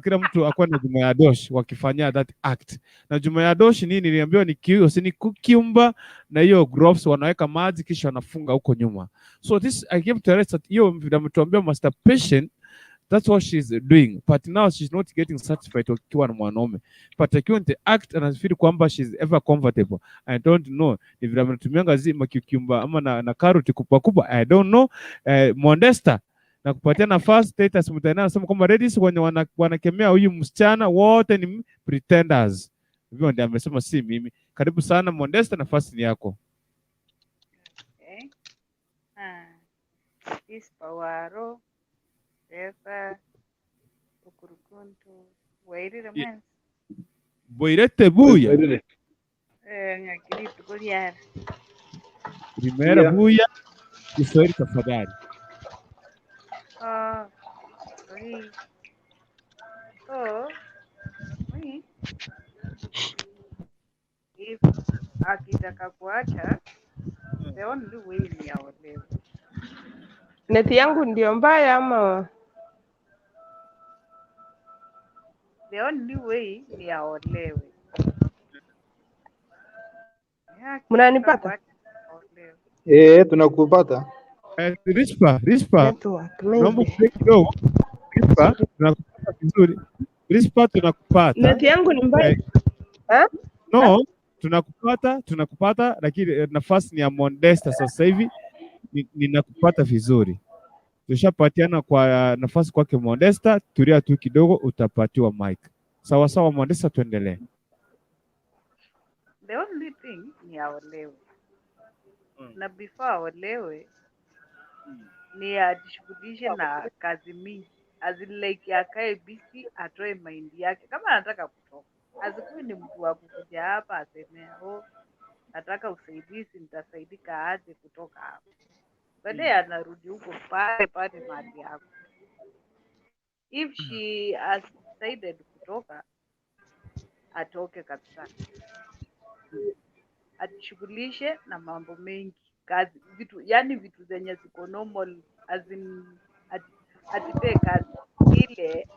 kila mtu akuwa na juma ya doshi wakifanya that act. Na juma ya doshi nini niliambiwa ni kukiumba na hiyo gloves wanaweka maji kisha wanafunga huko nyuma. So this I give to rest that hiyo mtuambia masturbation, that's what she's doing, but now she's not getting satisfied wakiwa na mwanaume, but akiwa in the act anafeel kwamba she's ever comfortable. I don't know ni vile mnatumianga zima kikiumba ama na karoti kubwa I don't know. Modesta na kupatia nafasi. Status mtandao anasema kwamba ladies wenye wanakemea huyu msichana wote ni pretenders. Hivyo ndio amesema, si mimi. Karibu sana Modesta, nafasi ni yako. Okay. This pawaro esa ukurukuntu wairire mwenzi Boirete buya ngakiri tukuliara primera buya Kiswahili tafadhali. If akitaka kuacha, the only way ni aolewe. Neti yangu ndio mbaya ama? The only way ni aolewe. Mnanipata? Tunakupata. Rispa. Network, Naomba kidogo. Rispa, tunakupata vizuri. Rispa, tunakupata. Neti yangu ni mbaya. No, tunakupata lakini nafasi ni ya Modesta sasa hivi. Ninakupata vizuri. Tushapatiana kwa nafasi kwake Modesta, tulia tu kidogo utapatiwa mic. Sawa Modesta, tuendelee. The only thing ni aolewe. Na before aolewe ni ajishughulishe na kazi mingi. Like akae busy, atoe mind yake. Kama anataka kutoka, asikuwe ni mtu wa kukuja hapa aseme nataka usaidizi, nitasaidika aje kutoka hapa. Baadaye anarudi huko pale mahali yako. If she has decided kutoka, atoke kabisa. Ajishughulishe na mambo mengi, kazi, vitu zenye ziko normal, as in atipe kazi ile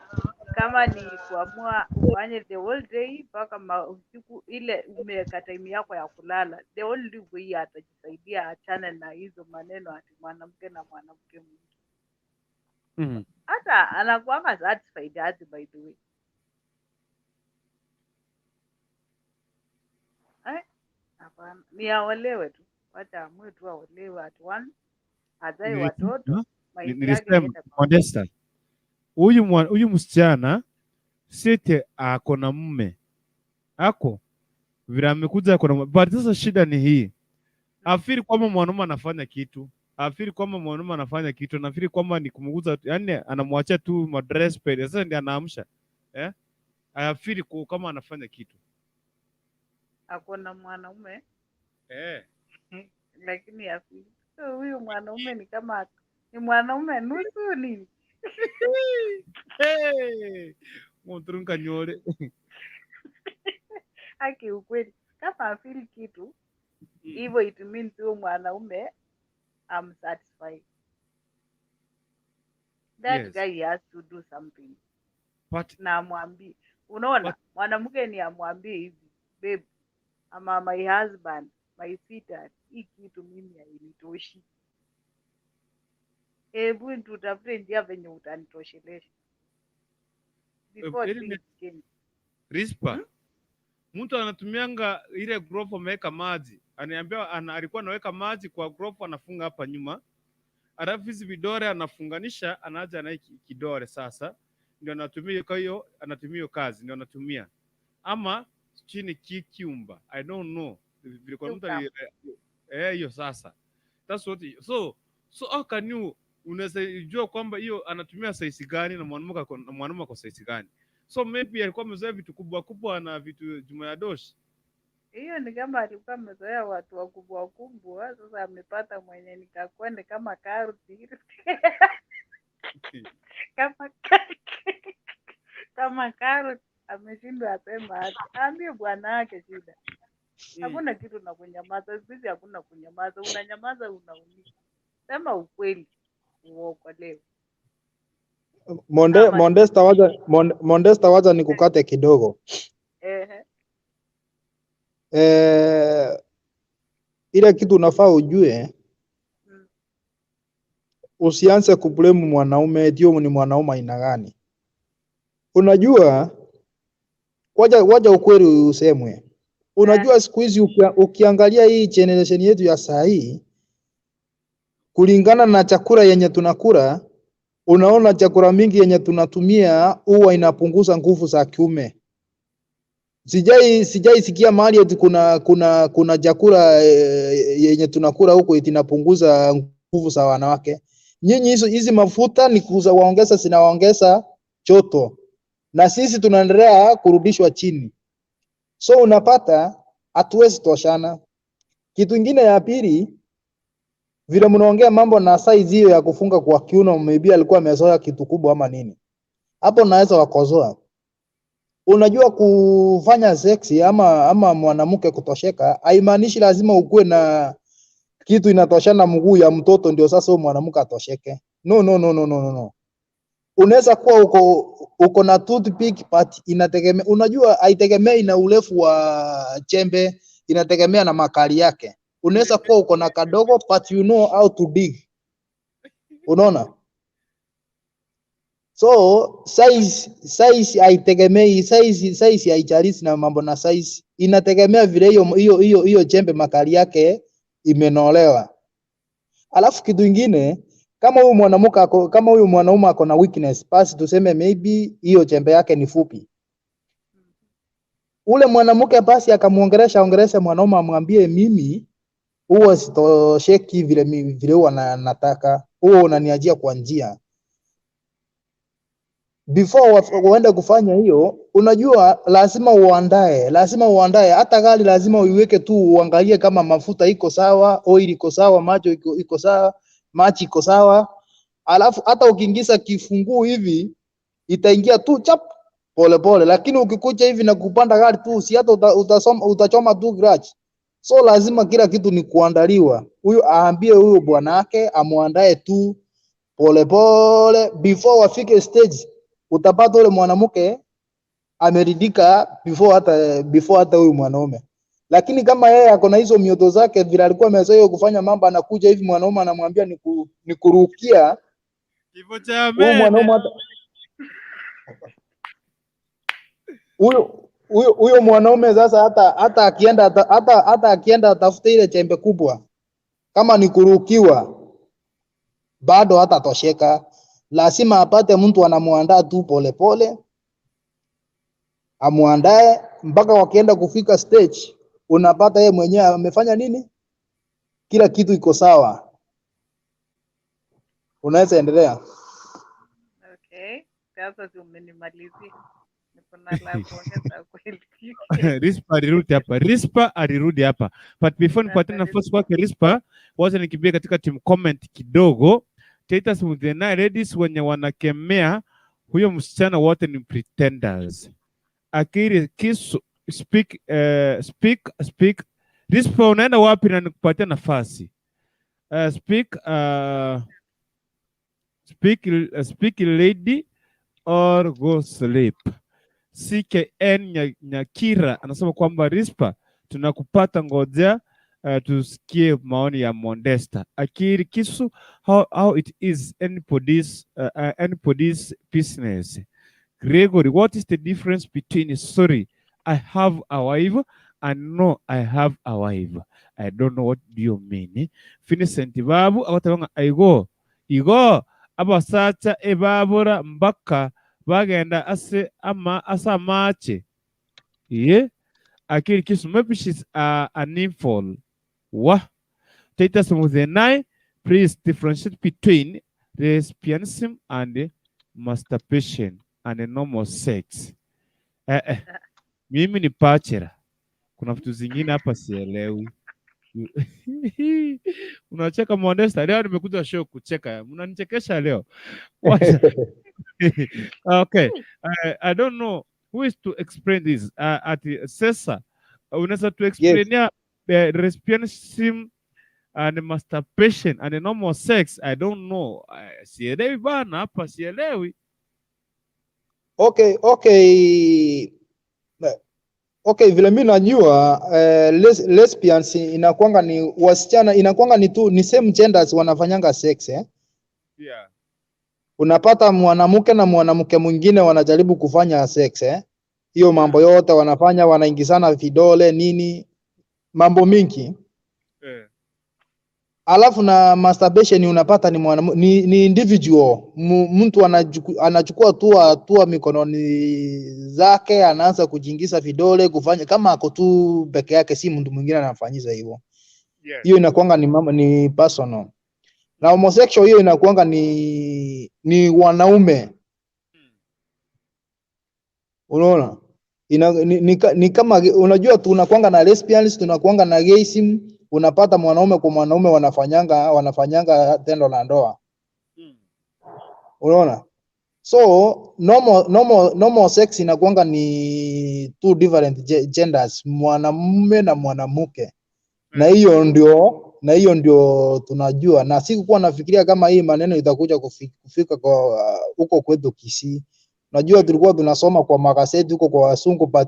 kama ni kuamua ufanye the whole day mpaka usiku ile umeweka time yako ya kulala, the only way atajisaidia achane na hizo maneno ati mwanamke na mwanamke mwingine. Hata anakuanga satisfied aje by the way. Hapana, ni aolewe tu. Wacha amue tu aolewe at one, azae watoto, maisha yake iende kwa Modesta. Huyu msichana sete ako na mume. Ako vile amekuja ako na, but sasa shida ni hii. Afiri kwamba mwanaume anafanya kitu. Afiri kwamba mwanaume anafanya kitu, nafikiri kwamba ni kumuguza, yani anamwachia tu madress pale. Sasa ndiye anaamsha. Afiri kama anafanya kitu. Ako na mwanaume. Lakini afiri. So huyu mwanaume ni kama ni mwanaume nusu nini? Montrunka nyore. Haki ukweli. Kama afiri kitu, hivyo it means huyu mwanaume I'm satisfied. That guy has to do something. But na amwambie, unaona, mwanamke ni amwambie hivi, babe, ama my husband, my sweetheart, hii kitu mimi hainitoshi. Hebu tutafute njia venye utanitoshelesha. Before things change. Rispa. Mtu anatumianga ile gropo ameweka maji. Aniambia alikuwa anaweka maji kwa gropo anafunga hapa nyuma. Alafu hizi vidore anafunganisha, anaja na kidore sasa. Ndio anatumia kwa hiyo, anatumia hiyo kazi, ndio anatumia. Ama chini kiumba. I don't know. Vilikuwa mtu hiyo sasa. That's what so how can you unaweza jua kwamba hiyo anatumia size gani na mwanamke kwa size gani? So maybe alikuwa amezoea vitu kubwa na vitu juma ya doshi. Hiyo ni kama alikuwa amezoea watu wakubwa, sasa amepata mwenye nikakwende kama karoti. kama karoti, ameshindwa asema hata. Ambie bwana yake shida. Hakuna kitu na kunyamaza, sisi hakuna kunyamaza, unanyamaza unaumia. Sema ukweli, uokolewe. Modesta wacha nikukate kidogo. Ile kitu unafaa ujue, usianze kublame mwanaume ndio ni mwanaume aina gani. Unajua, waja ukweli usemwe. Unajua siku hizi ukiangalia hii generation yetu ya saa hii, kulingana na chakula yenye tunakula, unaona chakula mingi yenye tunatumia huwa inapunguza nguvu za kiume. Sijai sikia mahali eti kuna chakula yenye tunakula huko inapunguza nguvu za wanawake. Nyinyi hizi mafuta ni kuuza waongeza, zinaongeza joto. Na sisi tunaendelea kurudishwa chini. So unapata hatuwezi toshana. Kitu kingine ya pili, vile mnaongea mambo na size hiyo ya kufunga kwa kiuno, maybe alikuwa amezoea kitu kubwa ama nini. Hapo naweza wakozoa. Unajua kufanya sexy ama mwanamke kutosheka, haimaanishi lazima ukue na kitu inatoshana mguu ya mtoto ndio sasa huyo mwanamke atosheke. No. Unaweza kuwa uko na toothpick but inategemea, unajua haitegemei na urefu wa chembe, inategemea na makali yake. Unaweza kuwa uko na kadogo but you know how to dig. Unaona? So size haitegemei, size haijalishi na mambo na size. Inategemea vile hiyo chembe makali yake imenolewa. Alafu kitu kingine, kama huyu mwanaume ako na weakness, basi tuseme maybe hiyo chembe yake ni fupi. Ule mwanamke basi akamuongelesha mwanaume, amwambie mimi huwa sitosheki vile huwa nataka, huwa unaniajia kwa njia. Before uende kufanya hiyo, unajua lazima uandae. Hata gari lazima uiweke tu, uangalie kama mafuta iko sawa, oil iko sawa, macho iko sawa, machi iko sawa. Alafu hata ukiingiza kifunguu hivi itaingia tu chap pole, lakini ukikuja hivi na kupanda gari tu, si hata utachoma tu garage. So lazima kila kitu ni kuandaliwa. Huyu aambie huyo bwana yake amuandae tu pole before wafike stage. utapata ule mwanamke ameridhika before hata huyu mwanaume. Lakini kama yeye ako na hizo mioto zake vile alikuwa amezoea kufanya mambo, anakuja hivi mwanaume anamwambia nikurukia Kifo cha huyu mene. mwanaume huyo mwanaume sasa hata akienda atafute ile chembe kubwa, kama ni kurukiwa bado hatatosheka. Lazima apate mtu anamuandaa tu polepole, amuandae mpaka wakienda kufika stage, unapata yeye mwenyewe amefanya nini, kila kitu iko sawa. Unaweza endelea. Okay, sasa umenimalizia. Niko na la kuongeza kweli. Rispa alirudi hapa. But before nipatie nafasi kwake Rispa, wacha nikimbie katika team comment kidogo. Titus Muthenai, ladies wenye wanakemea huyo msichana wote ni pretenders. Akiri kisu speak. Rispa unaenda wapi na nikupatia nafasi? Speak lady or go sleep. CKN Nyakira anasema kwamba Rispa tunakupata, ngojea tusikie maoni ya Modesta. Akiri kisu, how it is anybody's business. Gregory, what is the difference between sorry I have a wife and no I have a wife? I don't know what do you mean. Vincent Babu abatanga igo abasacha ebabura mbaka bagenda asa mache. Yeah. Akiri kisu, maybe she's a nymphal. What? Titus Muthenai, please differentiate between lesbianism and masturbation and normal sex. Mimi ni pachera. Kuna vitu zingine hapa sielewi. Unacheka Modesta, leo nimekuja show kucheka. Mnanichekesha leo. Okay. I don't know who is to explain this. At Cesar, unaweza to explain lesbianism and masturbation and normal sex. I don't know. Sielewi bana hapa, sielewi. Okay, vile mimi najua lesbians inakuanga ni wasichana, inakuanga ni same genders wanafanyanga sex Yeah. Unapata mwanamke na mwanamke mwingine wanajaribu kufanya sex Hiyo mambo yote wanafanya, wanaingizana vidole nini, mambo mingi. Alafu na masturbation unapata ni individual, mtu anachukua tu mikononi zake, anaanza kujiingiza vidole kufanya kama ako tu peke yake, si mtu mwingine anafanyisa hivyo. Hiyo inakuanga ni personal. Na homosexual hiyo inakuanga ni wanaume. Unaona? Ni kama unajua tunakuanga na lesbians, tunakuanga na gayism, unapata mwanaume kwa mwanaume wanafanyanga tendo la ndoa. Unaona? So normal sex inakuanga ni two different genders, mwanamume na mwanamke. Na hiyo ndio tunajua, na sikuwa nafikiria kama hii maneno itakuja kufika kwa huko kwetu Kisii. Najua tulikuwa tunasoma kwa magazeti huko kwa wasungu, but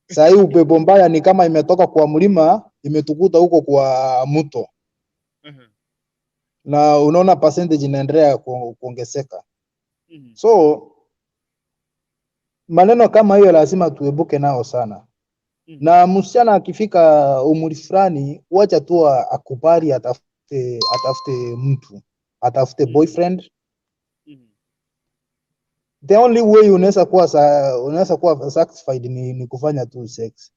sasa hii upepo mbaya ni kama imetoka kwa mlima imetukuta huko kwa mto. Na unaona percentage inaendelea kuongezeka. So maneno kama hiyo lazima tuebuke nao sana. Na msichana akifika umri fulani, wacha tu akubali atafute mtu, atafute boyfriend. The only way unaweza kuwa satisfied ni kufanya tu sex.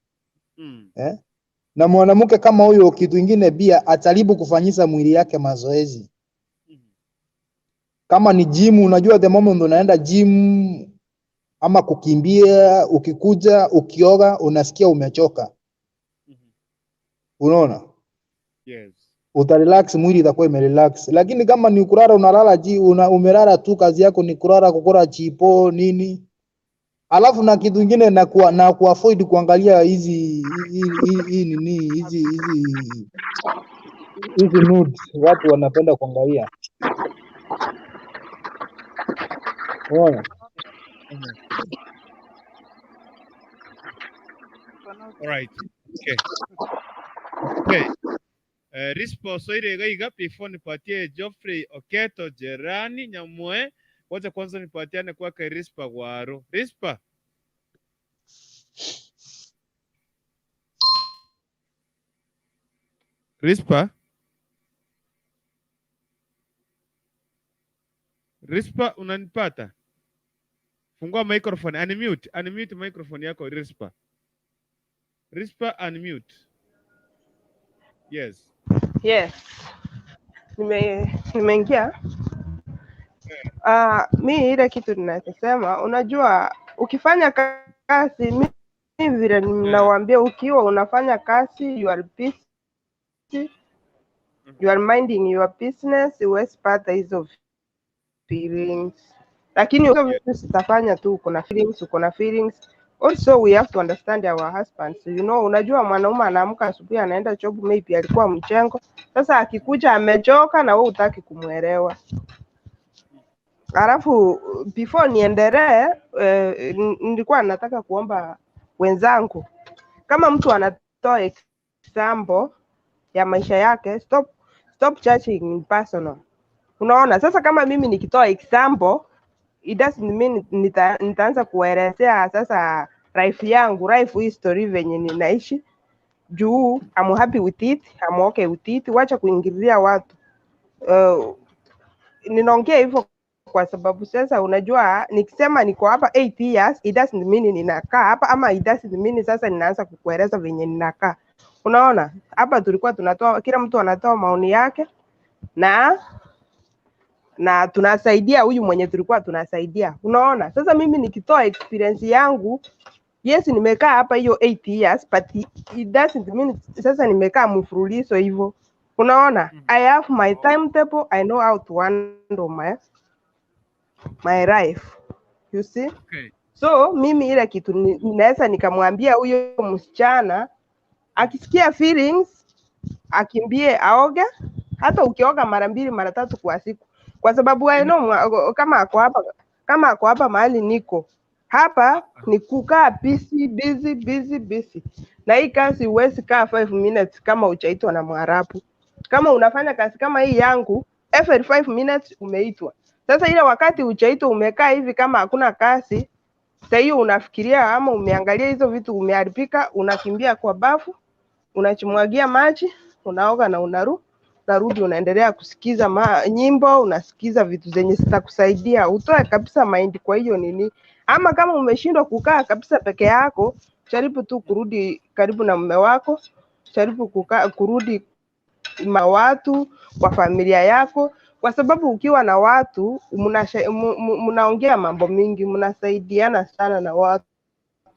Na mwanamke kama huyo, kitu kingine pia ajaribu kufanyisha mwili yake mazoezi. Kama ni gym, unajua the moment unaenda gym ama kukimbia, ukikuja ukioga unasikia umechoka. Unaona? Yes. Utarelax, mwili itakuwa imerelax. Lakini kama ni kulala, unalala umelala tu, kazi yako ni kulala, kukora chipo nini. Alafu na kitu kingine na kuavoid kuangalia hizi nudes watu wanapenda kuangalia. Unaona? Alright. Okay. Okay. Rispo soire gaiga before nipatie Geoffrey Oketo Jerani Nyamwe. Wacha kwanza nipatiane kwake Rispa Gwaro. Rispa. Rispa. Rispa unanipata? Fungua microphone, unmute microphone yako Rispa. Rispa unmute. Yes. Yes. Nimeingia. Mi ile kitu ninachosema, unajua ukifanya kazi, mimi vile ninawaambia, ukiwa unafanya kazi, you are busy, you are minding your business, huwezi pata hizo feelings. Lakini vitu sitafanya tu uko na feelings. Also we have to understand our husbands. You know, unajua mwanaume anaamka asubuhi anaenda job, maybe alikuwa mchengo. Sasa akikuja amechoka na wewe hutaki kumuelewa. Alafu before niendelee, nilikuwa nataka kuomba wenzangu, kama mtu anatoa example ya maisha yake, stop judging personal. Unaona, sasa kama mimi nikitoa example, it doesn't mean nitaanza kuelezea sasa life history venye ninaishi. Juu I'm happy with it, I'm okay with it. Wacha kuingilia watu. Ninaongea hivyo kwa sababu sasa unajua nikisema niko hapa 8 years, it doesn't mean ninakaa hapa, ama it doesn't mean sasa ninaanza kukueleza venye ninakaa. Unaona, hapa tulikuwa tunatoa, kila mtu anatoa maoni yake na tunasaidia huyu mwenye tulikuwa tunasaidia. Unaona, sasa mimi nikitoa experience yangu, yes nimekaa hapa hiyo 8 years, but it doesn't mean sasa nimekaa mfululizo hivyo. Unaona, I have my timetable, I know how to handle my life. You see? Okay. So mimi ile kitu ninaweza nikamwambia huyo msichana, akisikia feelings akimbie aoge, hata ukioga mara 2 mara 3 kwa siku, kwa sababu I know kama ako hapa mahali niko hapa ni kukaa busy. Na hii kazi huwezi kaa 5 minutes kama hujaitwa na Mwarabu. Kama unafanya kazi kama hii yangu, every 5 minutes umeitwa. Sasa ile wakati hujaitwa umekaa hivi kama hakuna kazi, sasa hiyo unafikiria ama umeangalia hizo vitu umeharibika, unakimbia kwa bafu, unachimwagia maji, unaoga na unarudi unaendelea kusikiza nyimbo, unasikiza vitu zenye zitakusaidia utoe kabisa mind kwa hiyo nini. Ama kama umeshindwa kukaa kabisa peke yako, jaribu tu kurudi karibu na mume wako, jaribu kurudi watu kwa familia yako, kwa sababu ukiwa na watu mnaongea mambo mingi, mnasaidiana sana na watu,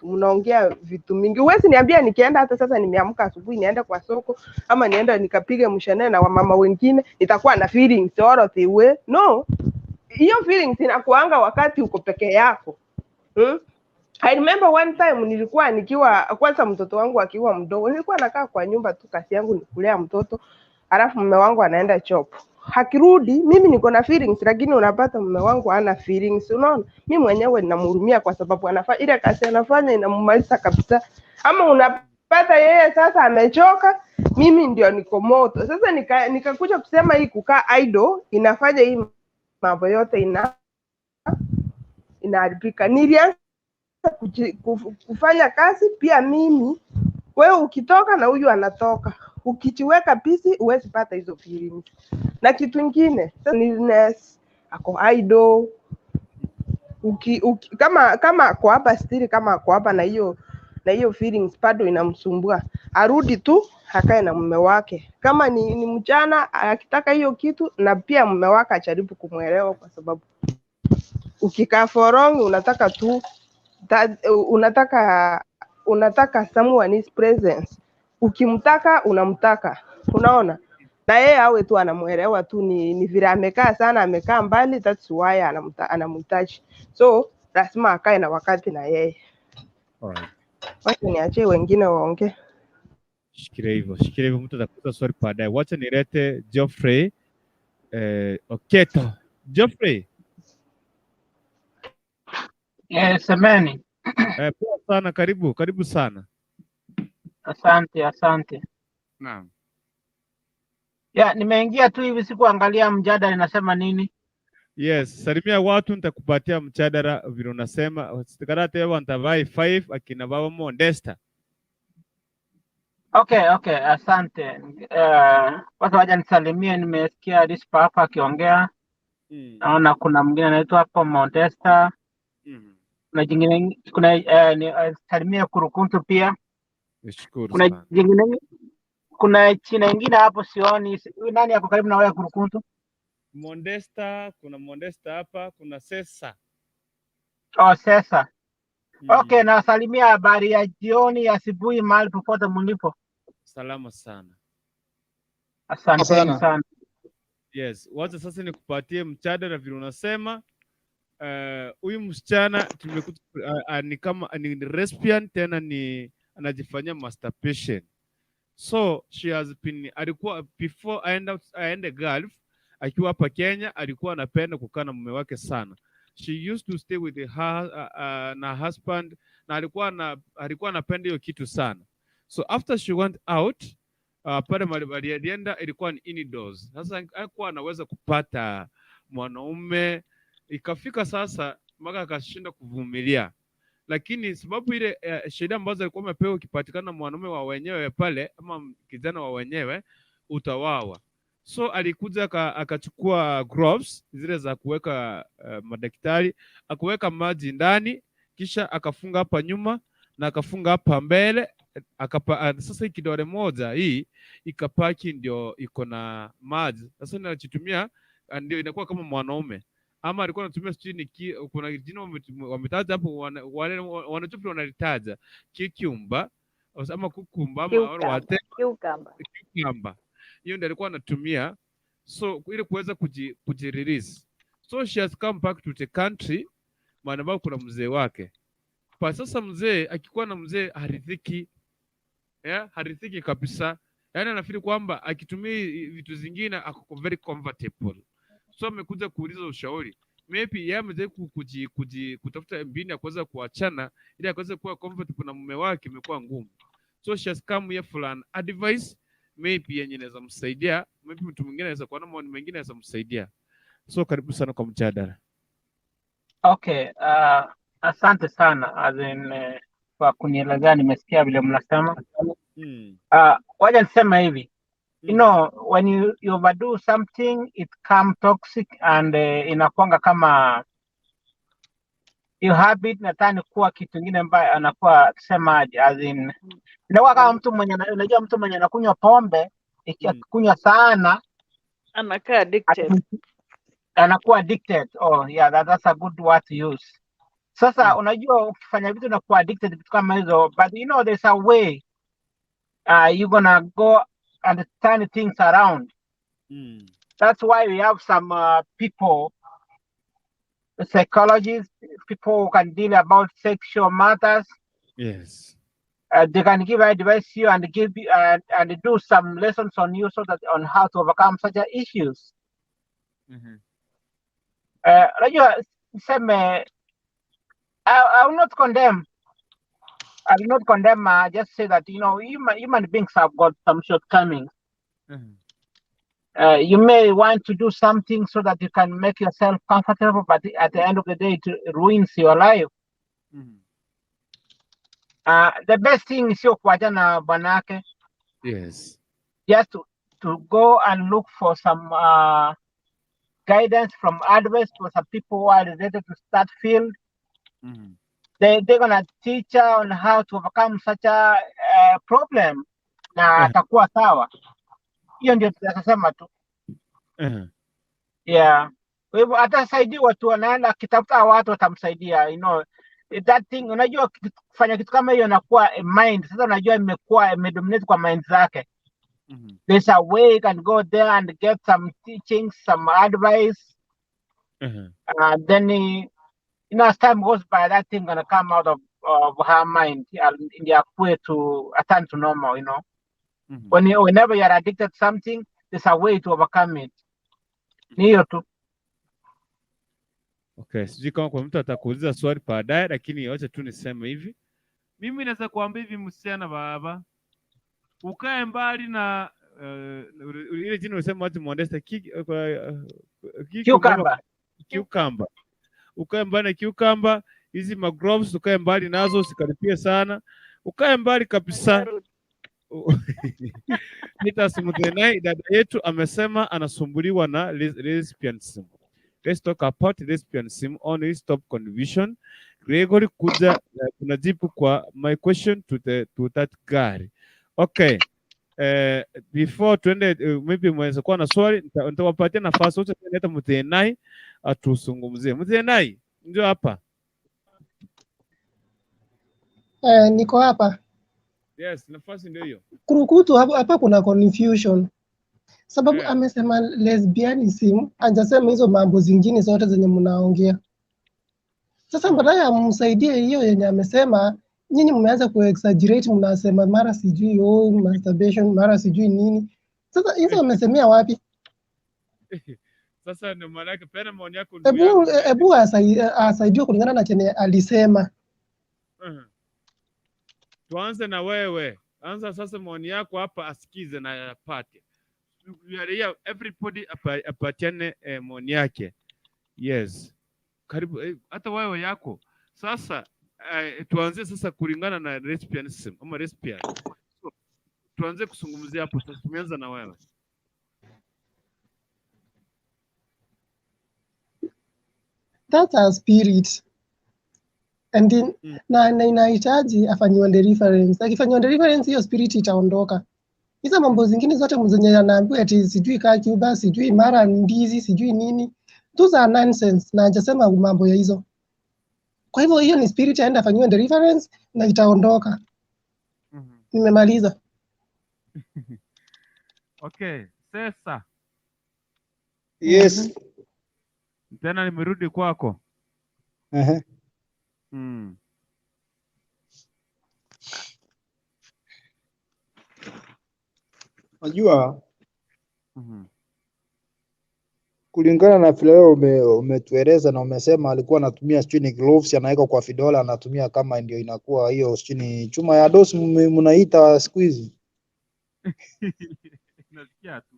mnaongea vitu mingi. Huwezi niambia nikienda hata sasa nimeamka asubuhi nienda kwa soko ama nienda nikapige mshane na wamama wengine nitakuwa na feelings all the way. No, hiyo feelings inakuanga wakati uko peke yako. I remember one time nilikuwa kwanza mtoto wangu akiwa mdogo, nilikuwa nakaa kwa nyumba tu, kazi yangu ni kulea mtoto, alafu mume wangu anaenda job. Hakirudi mimi niko na feelings, lakini unapata mume wangu hana feelings. Unaona, mimi mwenyewe ninamhurumia kwa sababu anafanya ile kazi anafanya inamumaliza kabisa. Ama unapata yeye sasa amechoka, mimi ndio niko moto. Sasa nikakuja kusema hii kukaa idle inafanya hii mambo yote inaharibika. Nilianza kufanya kazi pia mimi. Wewe ukitoka na huyu anatoka, ukijiweka busy huwezi pata hizo feelings. Na kitu kingine, illness, ako idle. Kama ako hapa still, kama ako hapa na hiyo feelings bado inamsumbua, arudi tu akae na mume wake. Kama ni mchana akitaka hiyo kitu, na pia mume wake ajaribu kumuelewa, kwa sababu ukikaa for long unataka tu unataka someone is presence. Ukimtaka unamtaka, unaona, na yeye awe tu anamuelewa tu, ni vile amekaa sana, amekaa mbali, that's why anamhitaji. So lazima akae na wakati na yeye. Alright. Wacha niachie wengine waongee. Shikilia hivyo, mtu atakuuliza swali baadaye. Wacha nilete Geoffrey Oketo. Geoffrey. Semeni. Poa sana, karibu sana. Asante. Naam. Nimeingia tu hivi sikuangalia mjadala inasema nini. Yes, salimia watu nitakupatia mjadala vile unasema. Sikarate wantavai 5 akina baba Mondesta. Okay, asante. Watu waja nisalimie, nimesikia Rispa hapa akiongea. Naona kuna mwingine anaitwa hapo Modesta. Kuna jingine salimia Kurukuntu pia. Nashukuru Kuna sana. jingine kuna china ingine hapo sioni. Nani yako karibu na wewe Kurukuntu? Mondesta, kuna Mondesta hapa, kuna Sesa. Sesa. Okay, nasalimia habari ya jioni, asubuhi, mahali popote mlipo. Salama sana. Asante sana. Yes, wacha sasa nikupatie mjadala vile unasema. Huyu msichana tumekuta ni kama ni lesbian, tena ni anajifanyia masturbation. So she has been, alikuwa before aende Gulf, akiwa hapa Kenya alikuwa anapenda kukaa na mume wake sana. She used to stay with her na husband, na alikuwa anapenda hiyo kitu sana. So after she went out, pale mahali alienda ilikuwa ni indoors. Sasa alikuwa anaweza kupata mwanaume, ikafika sasa mpaka akashinda kuvumilia, lakini sababu ile sheria ambazo alikuwa amepewa, ukipatikana mwanaume wa wenyewe pale ama kijana wa wenyewe utawawa. So alikuja akachukua gloves zile za kuweka madaktari, akaweka maji ndani, kisha akafunga hapa nyuma na akafunga hapa mbele. Sasa kidole moja hii ikapaki ndio iko na maji. Sasa ninachitumia ndio inakuwa kama mwanaume, ama alikuwa anatumia sijui kuna jina wametaja hapo, wanachupi wanalitaja kikiumba ama kukumba ama kiukamba. Hiyo ndio alikuwa anatumia, so ili kuweza kujirelease. So she has come back to the country, maana bado kuna mzee wake. Kwa sasa mzee akikuwa na mzee haridhiki, haridhiki kabisa. Yaani anafikiri kwamba akitumia vitu zingine ako very comfortable. So amekuja kuuliza ushauri. Maybe yeye amejaribu kutafuta mbinu ya kuweza kuachana ili akaweze kuwa comfortable na mume wake, imekuwa ngumu. So she has come here for an advice, maybe yenye inaweza msaidia, maybe mtu mwingine anaweza kuona maoni mengine anaweza msaidia. So karibu sana kwa mjadala. Okay, asante sana kwa kunielezea, nimesikia vile mnasema. Wacha nisema hivi. You know, when you overdo something, it comes toxic and inakuanga kama you habit, nataka kuwa kitu kingine mbaya, anakuwa tusema inakuwa kama mtu mwenye, unajua mtu mwenye anakunywa pombe, ikikunywa sana anakuwa addicted. Anakuwa addicted. Oh yeah, that's a good word to use. Sasa unajua ukifanya vitu na kuwa addicted vitu kama hizo, but you know there's a way you're gonna go and turn things around. That's why we have some people, psychologists, people who can deal about sexual matters. Yes. They can give advice to you and give you and do some lessons on you, so that on how to overcome such issues. Unajua niseme, I will not condemn. I will not condemn. Just say that, you know, human beings have got some shortcomings. You may want to do something so that you can make yourself comfortable, but at the end of the day, it ruins your life. The best thing is your kuachana bwanake. Yes. Just to go and look for some guidance from advice for some people who are related to that field. They're gonna teach her on how to overcome such a problem. Na atakuwa sawa. Hiyo ndio tunasema tu. Yeah. Kwa hivyo atasaidiwa tu, anaenda kitafuta watu watamsaidia, you know. That thing, unajua kufanya kitu kama hiyo inakuwa mind. Sasa unajua imedominate kwa mind zake. There's a way you can go there and get some teachings, some advice. Then you know, as time goes by, that thing gonna come out of her mind in their way to return to normal, you know. Whenever you're addicted to something, there's a way to overcome it. Niyo tu. Okay, sijui kama kwa mtu atakuuliza swali baadaye, lakini wacha tu niseme hivi. Mimi naweza kuambia hivi, msichana baba, ukae mbali na ile jina unasema watu modesta Cucumber. cucumber. Ukae mbali na cucumber, hizi magroves ukae mbali nazo, usikaribie sana. Ukae mbali kabisa. Nitasumutenai dada yetu amesema anasumbuliwa na lesbianism. Let's talk about lesbianism on his top condition. Gregory kuja kunajibu kwa my question to that guy. Okay. Before tuende maybe mweza kuwa na swali, nitawapatia nafasi wote kuleta Mutenai atusungumzie. Mutenai, ndio hapa. Niko hapa. Yes, nafasi ndio hiyo. Kurukutu hapa kuna confusion. Sababu amesema lesbianism, hajasema hizo mambo zingine zote zenye mnaongea. Sasa badala msaidie hiyo yenye amesema, nyinyi mmeanza ku-exaggerate, mnasema mara sijui masturbation, mara sijui nini. Sasa hizo amesemea wapi? Sasa ndio maana yake pena maoni yako. Ebu asaidiwe kulingana na chenye alisema. Tuanze na wewe. Anza sasa maoni yako hapa asikize na apate. Everybody apatiane maoni yake. Yes. Karibu hata wewe yako. Sasa tuanze sasa kulingana na lesbianism ama lesbian. So, tuanze kusungumzia hapo. Sasa tumeanza na wewe. That's a spirit. And then, na inahitaji afanyiwe reference. Akifanywa reference hiyo spirit itaondoka. Hizo mambo zingine zote mzenye anaambiwa ati sijui kaa Cuba, sijui mara ndizi, sijui nini. Those are nonsense na hajasema mambo ya hizo. Kwa hivyo hiyo ni spirit aenda afanyiwe reference na itaondoka. Nimemaliza. Okay, sasa. Yes. Tena nimerudi kwako. Najua kulingana na vile umetueleza na umesema alikuwa anatumia sijui gloves anaweka kwa vidole anatumia kama ndio inakuwa hiyo sijui chuma ya dosi mnaita siku hizi. Nasikia tu.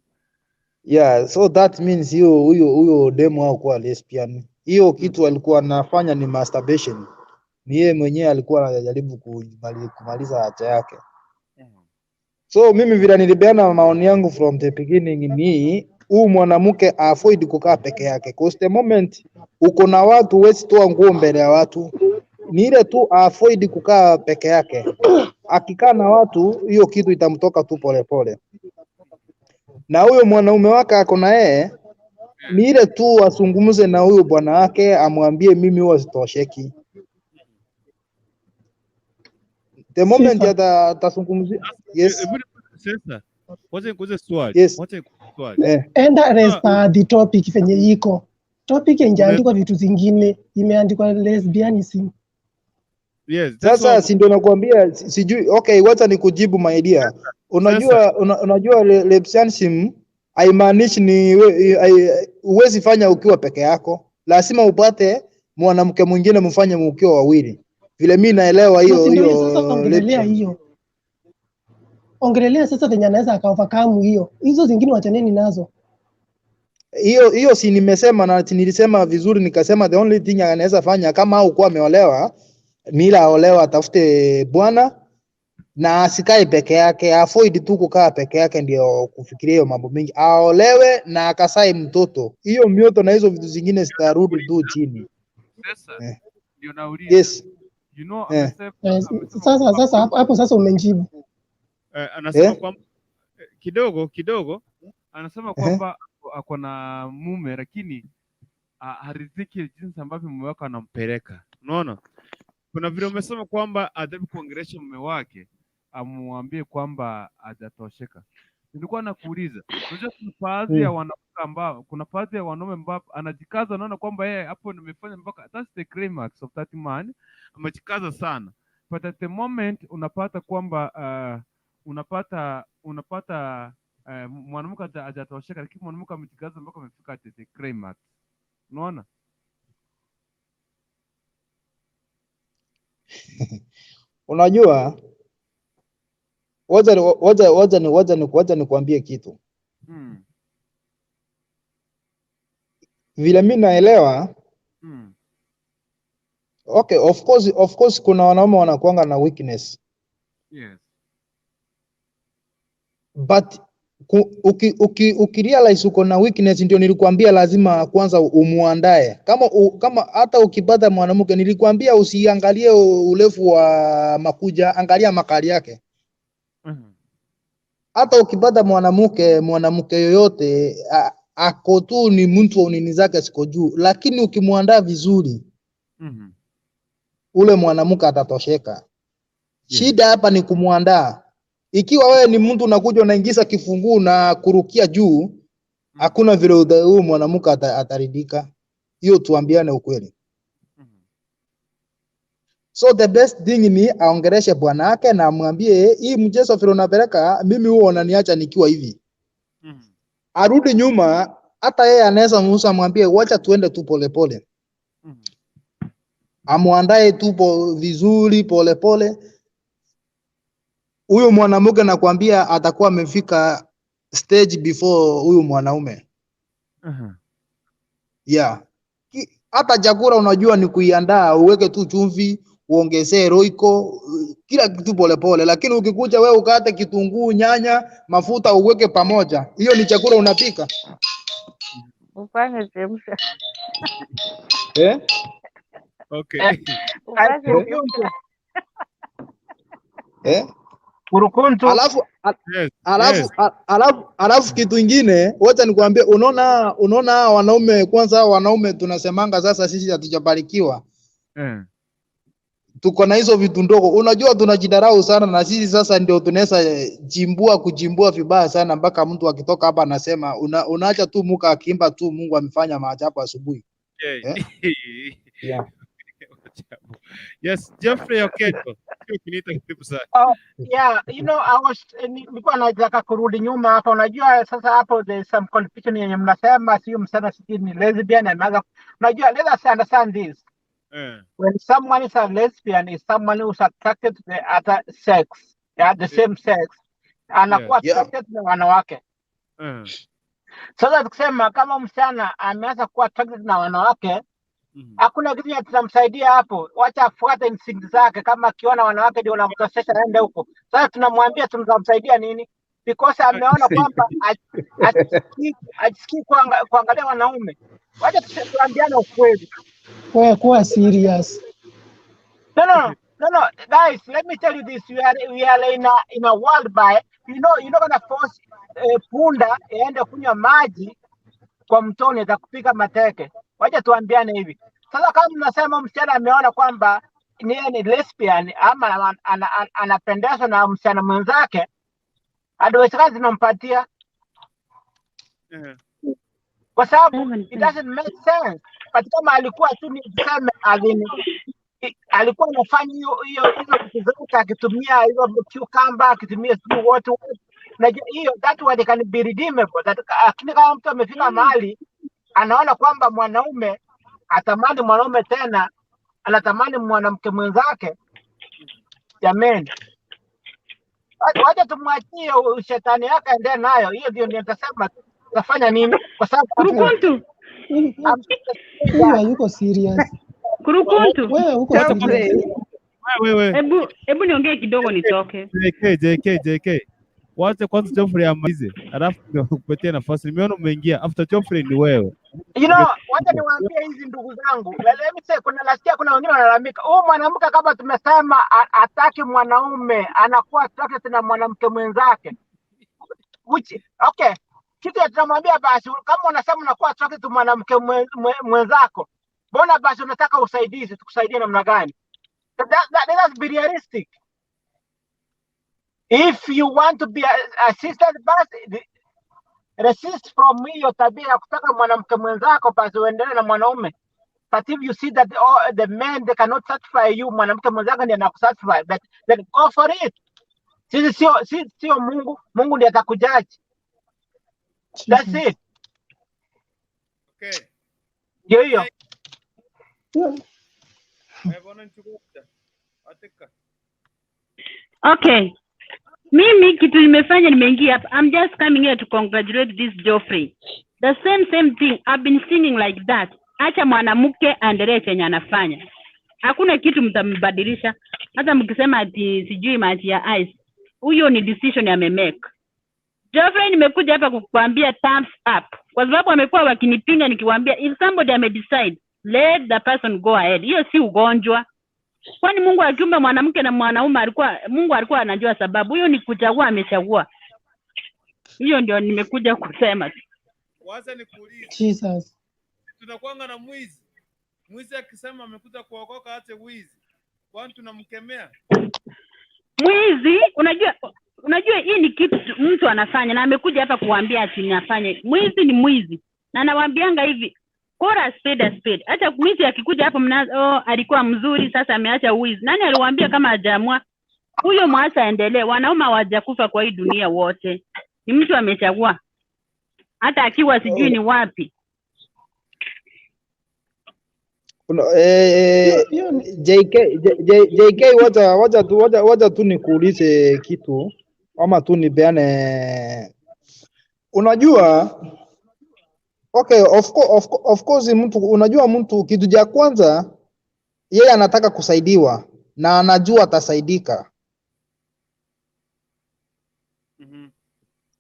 Yeah, so that means huyo demo au kwa lesbian. Hiyo kitu alikuwa anafanya ni masturbation. Ni yeye mwenyewe alikuwa anajaribu kumaliza haja yake. So mimi vile nilibeana maoni yangu from the beginning ni huyu mwanamke avoid kukaa peke yake. Because the moment uko na watu huwezi toa nguo mbele ya watu. Ni ile tu avoid kukaa peke yake. Akikaa na watu hiyo kitu itamtoka tu pole pole. Na huyo mwanaume wake ako na yeye ni ile tu asungumuze na huyo bwana wake amwambie mimi huwa sitosheki. The moment atasungumzia. Yes. Sasa. Wacha nikuulize swali. Yes. Wacha nikuulize swali. Enda respa the topic venye iko. Topic ingeandikwa vitu zingine, imeandikwa lesbianism. Yes, sasa si ndio nakwambia sijui. Okay, wacha nikujibu my idea. Unajua lesbianism haimaanishi ni uwezi fanya ukiwa peke yako. Lazima upate mwanamke mwingine mfanye mkiwa wawili. Vile mimi naelewa hiyo. Ongelelea sasa venye anaweza akaovercome hiyo. Hizo zingine wachaneni nazo. Hiyo si nimesema na nilisema vizuri nikasema the only thing anaweza fanya kama au kuwa ameolewa ni ila aolewa atafute bwana na asikae peke yake, avoid tu kukaa peke yake ndio kufikiria hiyo mambo mengi. Aolewe na akasae mtoto. Hiyo mioto na hizo vitu zingine zitarudi tu chini. Sasa ndio nauliza. Yes. You know, sasa hapo sasa umejibu. Anasema kwamba kidogo anasema kwamba ako na mume lakini haridhiki jinsi ambavyo mume wake anampeleka. Unaona? Kuna vile umesema kwamba ajaribu kuongelesha mume wake amwambie kwamba hajatosheka. Nilikuwa nakuuliza, unajua kuna baadhi ya wanaume ambao anajikaza, anaona kwamba yeye hapo nimefanya mpaka that's the climax of that man, amejikaza sana. But at the moment unapata kwamba mwanamke hajatosheka, lakini mwanamke amejikaza mpaka amefika at the climax. Unaona? Unajua, wacha nikwambie kitu. Vile mimi naelewa, okay, of course kuna wanaume wanakuanga na weakness. Yes. But ukirealize uko na weakness, ndio nilikwambia lazima kwanza umuandae. Kama hata ukipata mwanamke, nilikwambia usiangalie urefu wa makuja, angalia makali yake. Hata ukipata mwanamke yoyote ako tu ni mtu wa unini zake siko juu, lakini ukimuandaa vizuri, ule mwanamke atatosheka. Shida hapa ni kumuandaa. Ikiwa wewe ni mtu unakuja unaingiza kifunguu na kurukia juu, hakuna vile huyu mwanamke ataridika. Hiyo tuambiane ukweli. So the best thing ni aongeleshe bwana yake na amwambie hii mchezo vile unapeleka, mimi huo unaniacha nikiwa hivi. Arudi nyuma, hata yeye anaweza musa amwambie wacha tuende tu pole pole. Amuandae tu vizuri pole pole. Huyu mwanamke nakwambia atakuwa amefika stage before huyu mwanaume. Yeah. Hata chakula unajua ni kuiandaa, uweke tu chumvi, uongezee roiko, kila kitu pole pole, lakini ukikuja wewe ukate kitunguu, nyanya, mafuta uweke pamoja, hiyo ni chakula unapika? Ufanye chemsha. Okay. Kurukuntu. Alafu kitu kingine, wacha nikwambie, unaona wanaume kwanza, wanaume tunasemanga sasa sisi hatujabarikiwa. Tuko na hizo vitu ndogo. Unajua tunajidarau sana, na sisi sasa ndio tunaweza kujimbua vibaya sana, mpaka mtu akitoka hapa anasema unaacha tu muka akiimba tu Mungu amefanya maajabu asubuhi. Yeah. Yes, Jeffrey, okay. Yeah, you know, nilikuwa nataka kurudi nyuma hapa. Unajua sasa hapo there's some confusion yenye mnasema sio msana sijui ni lesbian and unajua, let us understand this. When someone is a lesbian, is someone who's attracted to the other sex, the same sex, anakuwa attracted na wanawake. Sasa tukisema kama msichana ameanza kuwa attracted na wanawake, hakuna kitu ya tunamsaidia hapo. Wacha afuate instinct zake. Kama akiona wanawake ndio wanamtosesha aende huko. Sasa tunamwambia tunamsaidia nini? Because ameona kwamba ajisikii kuangalia wanaume. Wacha tuambiane ukweli. Wewe kuwa serious. No, guys, let me tell you this. We are in a world by, you're not gonna force punda aende kunywa maji kwa mtoni za kupika mateke. Wacha tuambiane hivi. Sasa kama mnasema msichana ameona kwamba ni lesbian ama anapendezwa na msichana mwenzake, advice kazi zinampatia. Kwa sababu it doesn't make sense. But kama alikuwa tu ni kusema alikuwa anafanya hizo vitu zote akitumia hizo cucumber, akitumia what na hiyo, that way they can be redeemable. Lakini kama mtu amefika mahali anaona kwamba mwanaume atamani mwanaume tena, anatamani mwanamke mwenzake, jameni, wacha tumwachie shetani yake ende nayo. Hiyo ndio nitasema tafanya nini, kwa sababu Kurukuntu yuko serious. Kurukuntu Wewe uko serious. Hebu niongee kidogo nitoke. JK. Wacha kwanza Geoffrey amalize, alafu ndio kupatia nafasi. Nimeona umeingia after Geoffrey ni wewe. Wacha niwaambie hizi ndugu zangu. Let me say, kuna wengine wanalalamika. Huyu mwanamke kama tumesema ataki mwanaume, anakuwa attracted na mwanamke mwenzake. Okay. Kitu tunamwambia basi, kama unasema unakuwa attracted to mwanamke mwenzako, mbona basi unataka usaidizi? Tukusaidie namna gani? Let's be realistic. If you want to be assisted, basi resist from hiyo tabia ya kutaka mwanamke mwenzako, basi uendelee na mwanaume. But if you see that the men they cannot satisfy you, mwanamke mwenzako ndiye anakusatisfy, then go for it. Sisi sio Mungu ndiye atakujaji. That's it. Okay. Ndio hiyo. Ateka. Okay. Mimi kitu nimefanya nimeingia hapa. I'm just coming here to congratulate this Geoffrey. The same thing. I've been singing like that. Acha mwanamke aendelee chenye anafanya. Hakuna kitu mtambadilisha. Hata mkisema ati sijui maji ya ice. Huyo ni decision amemake. Geoffrey, nimekuja hapa kukuambia thumbs up. Kwa sababu amekuwa wakinipinga nikiwaambia if somebody amedecide, let the person go ahead. Hiyo si ugonjwa. Kwani Mungu akiumba mwanamke na mwanaume Mungu alikuwa anajua sababu. Hiyo ni kuchagua, amechagua. Hiyo ndio nimekuja kusema. Wacha nikuulize. Jesus. Tunakuanga na mwizi. Mwizi akisema amekuja kuokoka aache wizi. Kwani tunamkemea? Mwizi, unajua hii ni kitu mtu anafanya na amekuja hapa kuambia ati nafanye. Mwizi ni mwizi. Na nawaambianga hivi, kora spade. Acha mwizi akikuja hapo alikuwa mzuri sasa ameacha wizi. Nani aliwaambia kama hajaamua? Huyo mwasa endelee. Wanaume hawajakufa kwa hii dunia wote. Ni mtu amechagua. Hata akiwa sijui ni wapi. JK wacha tu nikuulize kitu ama tu nipeane. Unajua, okay, of course mtu, unajua mtu kitu cha kwanza yeye anataka kusaidiwa na anajua atasaidika.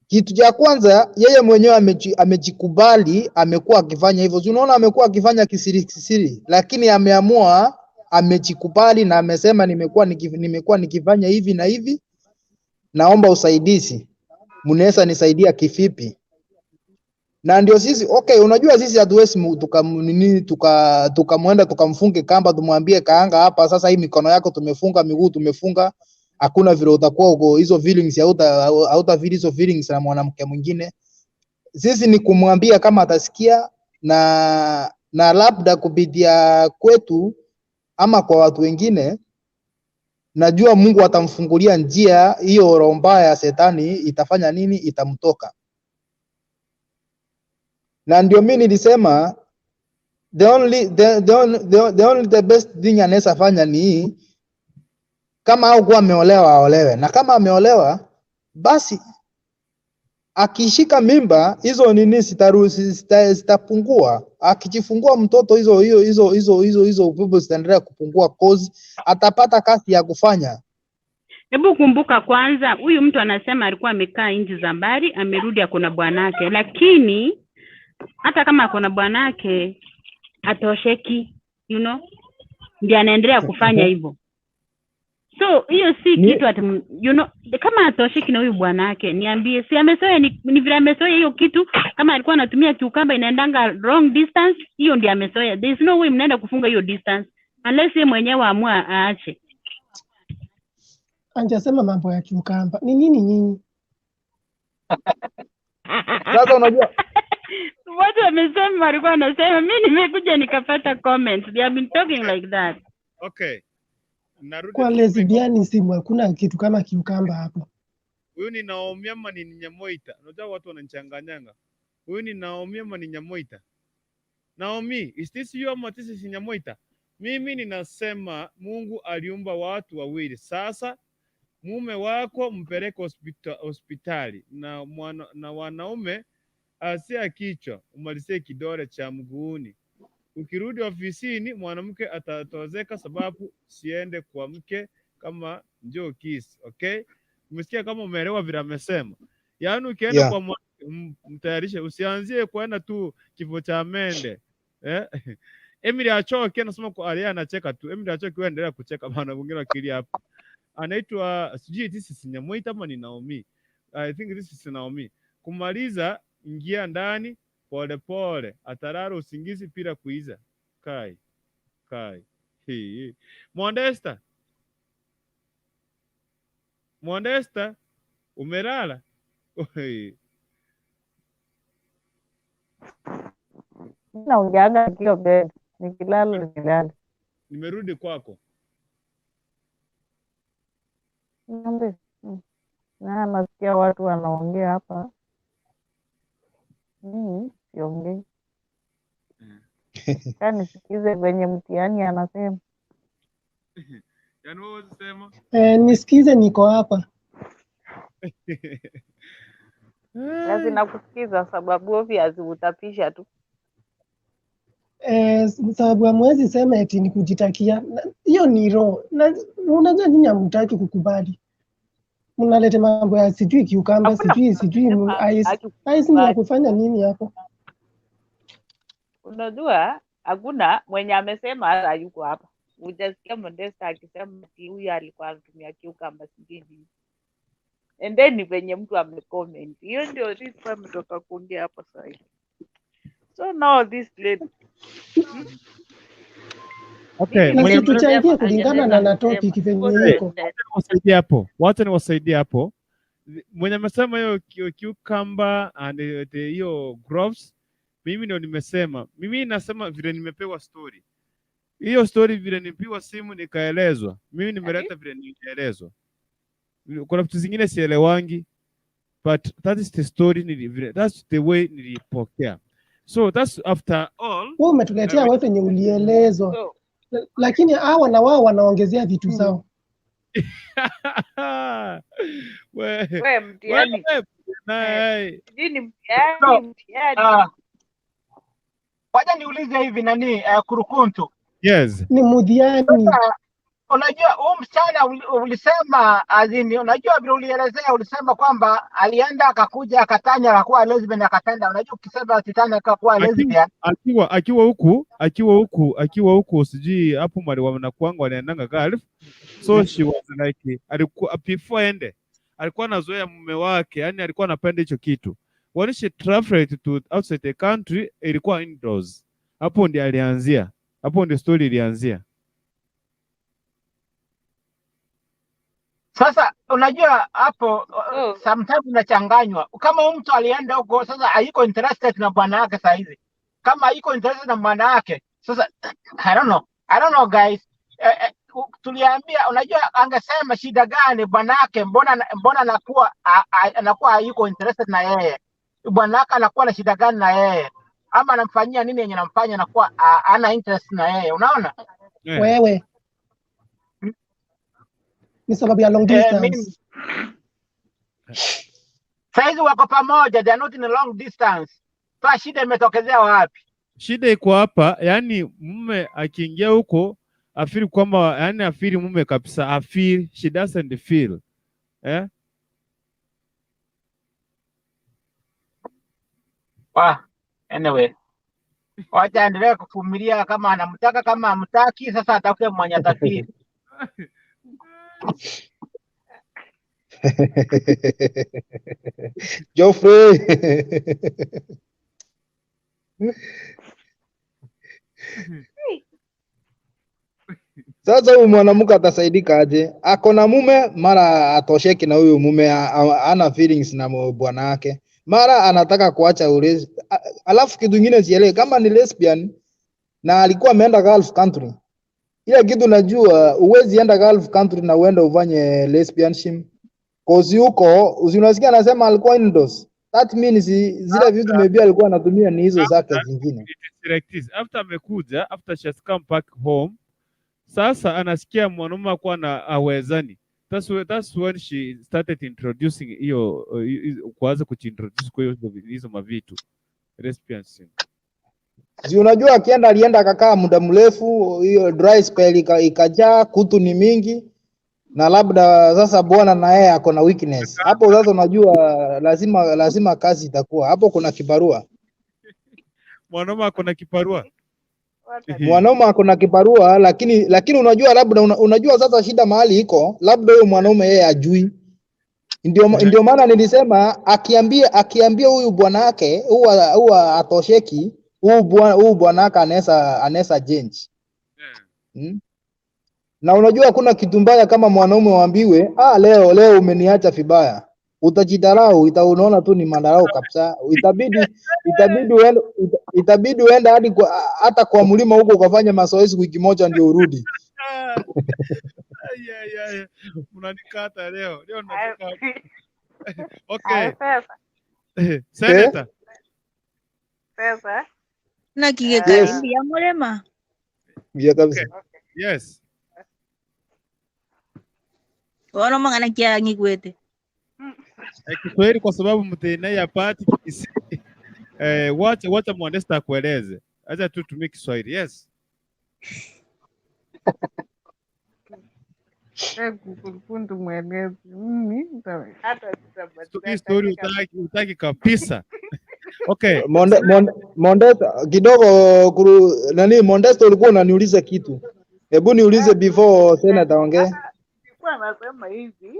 Kitu cha kwanza yeye mwenyewe amejikubali, amekuwa akifanya hivyo. Unaona amekuwa akifanya kisiri, lakini ameamua, amejikubali na amesema nimekuwa nikifanya hivi na hivi. Naomba usaidizi. Mnaweza nisaidia kivipi? Na ndio sisi, okay, unajua sisi hatuwezi tukamwenda tukamfunge kamba tumwambie kaanga hapa sasa hii mikono yako tumefunga, miguu tumefunga. Hakuna vile utakuwa uko hizo feelings hauta feel hizo feelings na mwanamke mwingine. Sisi ni kumwambia kama atasikia na labda kupitia kwetu ama kwa watu wengine, najua Mungu atamfungulia njia. Hiyo roho mbaya ya shetani itafanya nini? Itamtoka. Na ndio mimi nilisema the best thing anaweza fanya ni kama au kuwa ameolewa aolewe, na kama ameolewa basi akishika mimba hizo nini zitapungua. Akijifungua mtoto hizo upepo zitaendelea kupungua cause atapata kazi ya kufanya. Hebu kumbuka kwanza, huyu mtu anasema alikuwa amekaa nje za mbali, amerudi akona bwanake, lakini hata kama akona bwanake atosheki, ndiye anaendelea kufanya hivyo. So hiyo si kitu ati kama atosheki na huyu bwanake, niambie si amesoea ni vile amesoea hiyo kitu. Kama alikuwa anatumia kiukamba inaendanga wrong distance, hiyo ndiye amesoea. There is no way mnaenda kufunga hiyo distance unless yeye mwenyewe amua aache. Anjasema mambo ya kiukamba. Ni nini nyinyi? Sasa unajua watu wamesema walikuwa wanasema, mimi nimekuja nikapata comment. They have been talking like that. Okay. Narudi kwa lesbianism hakuna kitu kama kiukamba hapo. Huyu ni Naomi ama ni Nyamoita? Unajua watu wanachanganyanga. Huyu ni Naomi ama ni Nyamoita? Naomi, is this you ama this is Nyamoita? Mimi ninasema Mungu aliumba watu wawili. Sasa mume wako mpeleke hospitali na wanaume asia kichwa, umalizie kidole cha mguuni. Ukirudi ofisini mwanamke atatozeka sababu siende kwa mke kama njoo kiss, okay? Umesikia kama umeelewa vile amesema? Yaani ukienda kwa mtayarishe, usianzie kwenda tu kifo cha mende. Emily achoke anasema kwa alia anacheka tu. Emily achoke wewe endelea kucheka bana, mwingine akili hapo. Anaitwa sijui this is Nyamoita ama ni Naomi. I think this is Naomi. Kumaliza ingia ndani pole pole, atarara usingizi bila kuiza. Kai. Mwandesta, umelala? Naongeaga kio bed, nikilala. Nimerudi kwako. Niambie. Na nasikia watu wanaongea hapa. Siongei. Kani sikize kwenye mtihani anasema. Yaani wewe unasema Nisikize, niko hapa. Basi nakusikiza sababu obvious utapisha tu. Sababu hamwezi sema eti ni kujitakia. Hiyo ni roho. Unajua nini hamtaki kukubali. Mnaleta mambo ya sijui kiukamba, sijui ice ni ya kufanya nini hapo? Unajua hakuna mwenye amesema hata yuko hapa. Ujasikia Modesta akisema ati huyu alikuwa anatumia kiukamba sijui. And then ni venye mtu amecomment. Hiyo ndio Rispa ametoka kuongea hapa sasa. So now this lady. Okay, na si tuchangie kulingana na topic venye iko. Wacha niwasaidie hapo. Mwenye amesema hiyo cucumber and hiyo groves, mimi ndio nimesema. Mimi nasema vile nimepewa story. Hiyo story vile nipiwa simu nikaelezwa. Mimi nimeleta vile nilielezwa. Kuna vitu zingine sielewangi, but that is the story, that's the way nilipokea. So that's after all. Wewe umetuletea wewe venye ulielezwa. Lakini hawa na wao wanaongezea vitu zao. Wewe mtiani. Nini mtiani? Wacha niulize hivi nani Kurukuntu. Yes. Ni mudhiani. Unajua huyu msichana ulisema azini, unajua vile ulielezea, ulisema kwamba alienda akakuja akatanya akakuwa lesbian akatenda. Unajua ukisema titanya akakuwa lesbian akiwa huku sijui hapo mali wanakuanga wanaendanga Gulf. So she was like alikuwa before ende alikuwa anazoea mume wake, yani alikuwa anapenda hicho kitu. When she traveled to outside the country ilikuwa indoors. Hapo ndio alianzia. Hapo ndio story ilianzia. Sasa unajua hapo sometimes unachanganywa. Kama mtu alienda huko sasa haiko interested na bwana yake saa hizi. Kama haiko interested na bwana yake, sasa I don't know guys. Tuliambia unajua angesema shida gani bwana yake, mbona anakuwa haiko interested na yeye. Bwana yake anakuwa na shida gani na yeye? Ama anamfanyia nini yenye anamfanya anakuwa ana interest na yeye, unaona? Wewe ni sababu ya long distance. Saizi wako pamoja, they are not in a long distance. Sasa shida imetokezea wapi? Shida iko hapa, yani mume akiingia huko afiri kwamba yani afiri mume kabisa, afiri she doesn't feel. Anyway. Wacha endelee kuvumilia, kama anamtaka kama hamtaki, sasa atafute mwenye atafiri. Geoffrey. Sasa huyu mwanamke atasaidika aje? Ako na mume, mara atosheki na huyu mume, ana feelings na bwana yake, mara anataka kuacha ulezi. Alafu kitu kingine sielewi, kama ni lesbian na alikuwa ameenda Gulf country, ile kitu najua uwezi enda Gulf country na uende ufanye lesbianship. Cause huko unasikia anasema alikuwa indoors. That means zile vitu maybe alikuwa anatumia ni hizo zake zingine. After amekuja, after she has come back home, sasa anasikia mwanaume akuwa na awezani. That's when she started introducing hiyo kuanza kuintroduce kwa hizo mavitu lesbianism. Si unajua alienda akakaa muda mrefu, hiyo dry spell ikajaa, kutu ni mingi, na labda sasa bwana na yeye ako na weakness. Hapo sasa unajua lazima kazi itakuwa. Hapo kuna kibarua. Mwanaume ako na kibarua. Mwanaume ako na kibarua, lakini unajua labda unajua sasa shida mahali iko, labda huyo mwanaume yeye ajui. Ndio maana nilisema akiambia huyu bwana yake huwa atosheki, huyu bwana yake anaweza change. Na unajua kuna kitu mbaya kama mwanaume waambiwe leo umeniacha vibaya. Utajidharau, unaona tu ni madharau kabisa. Itabidi uende hata kwa mlima huko ukafanya mazoezi wiki moja ndio urudi. Unanikata leo nataka. Okay. Senator. Sasa na kigeka ya mulema. Kabisa. Yes. Wana mangana kia ngigwete. Kiswahili kwa sababu mtena ya pati kisi. Wacha Modesta kueleze. Acha tu tumie Kiswahili. Yes. Kukundu mwelezi. Hata Hii story utaki kabisa. Okay. Modesta kidogo Modesta ulikuwa unaniuliza kitu. Hebu niulize before Senator ongee. Nilikuwa nasema hivi.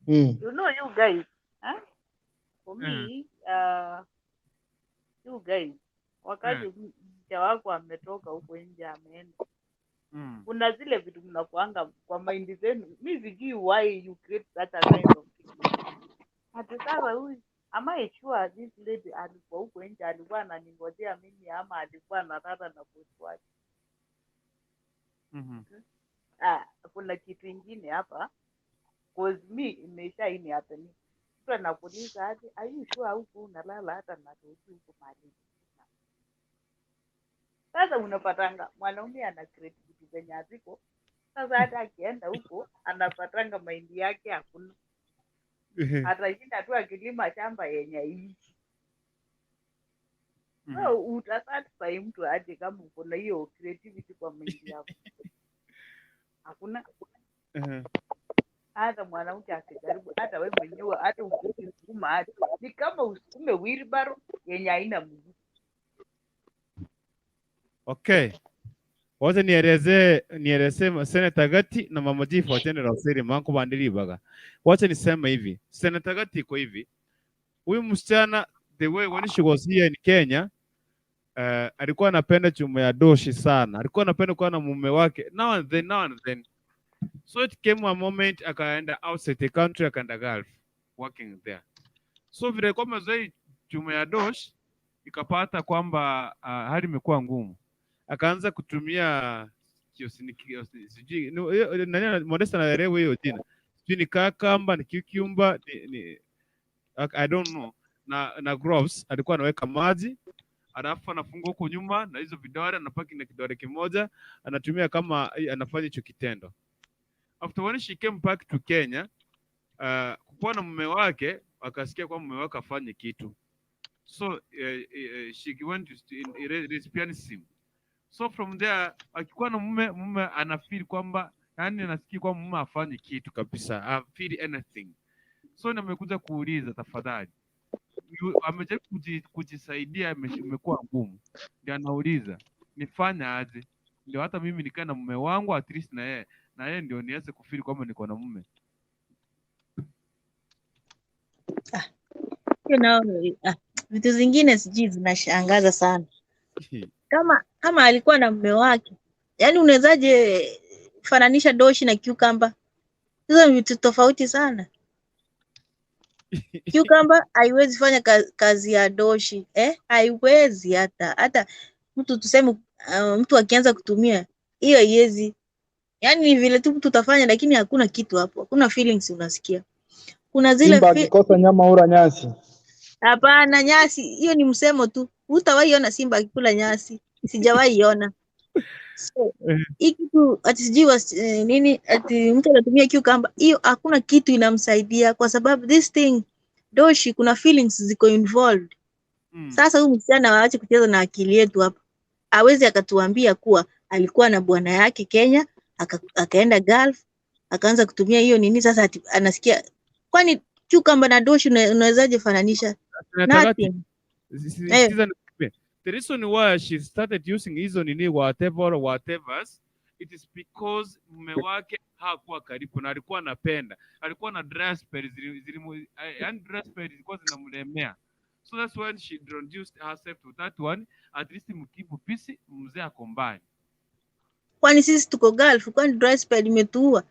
You know you guys, huh? For me, you guys, wakati mke wako ametoka huko nje ameenda, kuna zile vitu mnakuanga kwa mind zenu. Mimi sijui why you create such a kind of thing. Hata sasa huyu, am I sure this lady alikuwa huko nje alikuwa ananingojea mimi ama alikuwa analala na boss wake? Kuna kitu ingine hapa. Cause me imesha ini happening. Mtu anakuuliza aje, are you sure huko unalala hata na dosi huko mahali? Sasa unapatanga mwanaume ana create vitu zenye haziko. Sasa hata akienda huko anapatanga mahindi yake hakuna. Atashinda tu akilima shamba yenye haishi. So utasatisfy mtu aje kama uko na hiyo creativity kwa mahindi yako? Hakuna. Hata mwanamke akijaribu, hata wewe mwenyewe, hata ukisukuma hata ni kama usukume wheelbarrow yenye haina mguu. Okay. Wacha nielezee Senator Gati na Mama Jifu watende la usiri mangu bandilibaga. Wacha nisema hivi. Senator Gati iko hivi. Huyu msichana the way when she was here in Kenya, alikuwa anapenda chuma ya doshi sana. Alikuwa anapenda kuwa na mume wake now and then. So it came a moment akaenda outside the country akaenda Gulf working there. So vile kwa mazoi chuma ya dosh ikapata kwamba hali imekuwa ngumu. Akaanza kutumia sijui nani Modesta anaelewa hiyo jina. Sijui ni kakamba ni cucumber I don't know na gloves alikuwa anaweka maji alafu anafungua huko nyuma na hizo vidole anapaki na kidole kimoja anatumia kama anafanya hicho kitendo. After when she came back to Kenya, kukuwa na mume wake akasikia kwa mume wake afanye kitu. So she went to lesbianism. So from there akikuwa na mume anafeel kwamba yani anasikia kwa mume afanye kitu kabisa. I feel anything. So nimekuja kuuliza tafadhali. Amejaribu kujisaidia imekuwa ngumu. Ndio anauliza nifanya aje? Ndio hata mimi nikaa na mume wangu at least na yeye ndio niweze kufeel kwamba niko na mume. Vitu zingine sijui zinashangaza sana. Kama alikuwa na mume wake, yani unawezaje fananisha doshi na cucumber? Hizo ni vitu tofauti sana. Cucumber haiwezi fanya kazi ya doshi, haiwezi hata mtu tuseme mtu akianza kutumia hiyo haiwezi. Yani ni vile tu mtu utafanya lakini hakuna kitu hapo. Hakuna feelings unasikia. Kuna zile Simba akikosa nyama ura nyasi. Hapana, nyasi hiyo ni msemo tu. Hutawahi ona simba akikula nyasi. Sijawahi ona. So, hii kitu ati sijui nini ati mtu anatumia cucumber, hiyo hakuna kitu inamsaidia kwa sababu this thing doshi kuna feelings ziko involved. Sasa huyu msichana waache kucheza na akili yetu hapa. Hawezi akatuambia kuwa alikuwa na bwana yake Kenya, akaenda Gulf, akaanza kutumia hiyo nini sasa anasikia. Kwani cucumber na doshi unawezaje fananisha? Nothing. The reason why she started using hizo nini whatevers, it is because mume wake hakuwa karibu na alikuwa anapenda. Alikuwa na raspberries and raspberries zilikuwa zinamlemea. So that's when she introduced herself to that one. At least mkibu pisi mzee akombani. Kwani sisi tuko Gulf, kwani raspberry imetuua?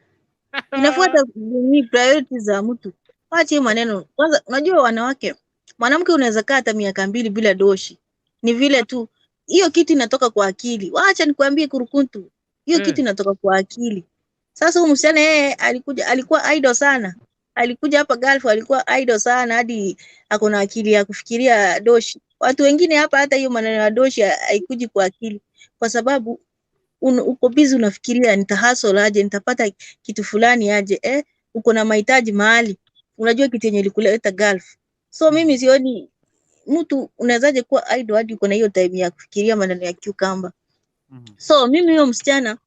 Inafuata ni priorities za mtu. Wacha maneno. Kwanza unajua wanawake, mwanamke unaweza kaa hata miaka 2 bila doshi. Ni vile tu hiyo kitu inatoka kwa akili. Wacha nikwambie kurukuntu. Hiyo kitu inatoka kwa akili. Sasa huyu msichana yeye alikuwa idle sana. Alikuja hapa Gulf alikuwa idle sana hadi akona akili ya kufikiria doshi. Watu wengine hapa hata hiyo maneno ya doshi haikuji kwa akili kwa sababu uko busy unafikiria nitahustle aje, nitapata kitu fulani aje, uko na mahitaji mahali, unajua kitu yenye ilikuleta Gulf. So mimi sioni mtu unawezaje kuwa idle hadi uko na hiyo time ya kufikiria maneno ya cucumber. So mimi huyo msichana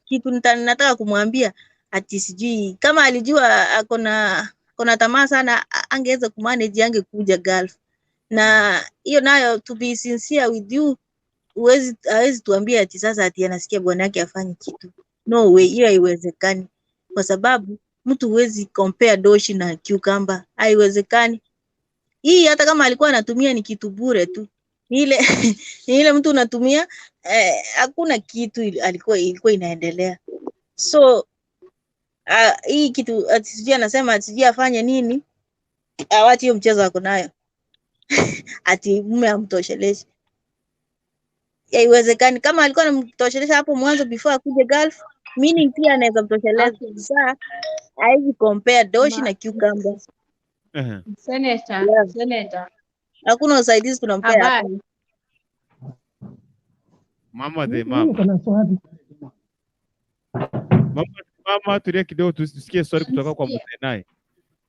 kitu nataka kumwambia ati sijui kama alijua akona tamaa sana angeweza kumanage angekuja Gulf. Na hiyo nayo, to be sincere with you, hawezi tuambia ati sasa ati anasikia bwana yake afanye kitu. No way, hiyo haiwezekani. Kwa sababu mtu huwezi compare doshi na cucumber. Haiwezekani. Hii hata kama alikuwa anatumia ni kitu bure tu. Ile mtu unatumia hakuna kitu ilikuwa inaendelea. So hii kitu ati anasema ati afanye nini? Awache hiyo mchezo wako nayo. Ati mume amtoshelezi. Haiwezekani. Kama alikuwa anamtosheleza hapo mwanzo before akuje Gulf, meaning pia anaweza mtosheleza. Sasa haiwezi compare doshi na cucumber. Senator. Hakuna usaidizi tunampea hapa. Mama de Mimi mama. kuna swali. Mama tulia kidogo tusikie swali kutoka kwa Mtenai.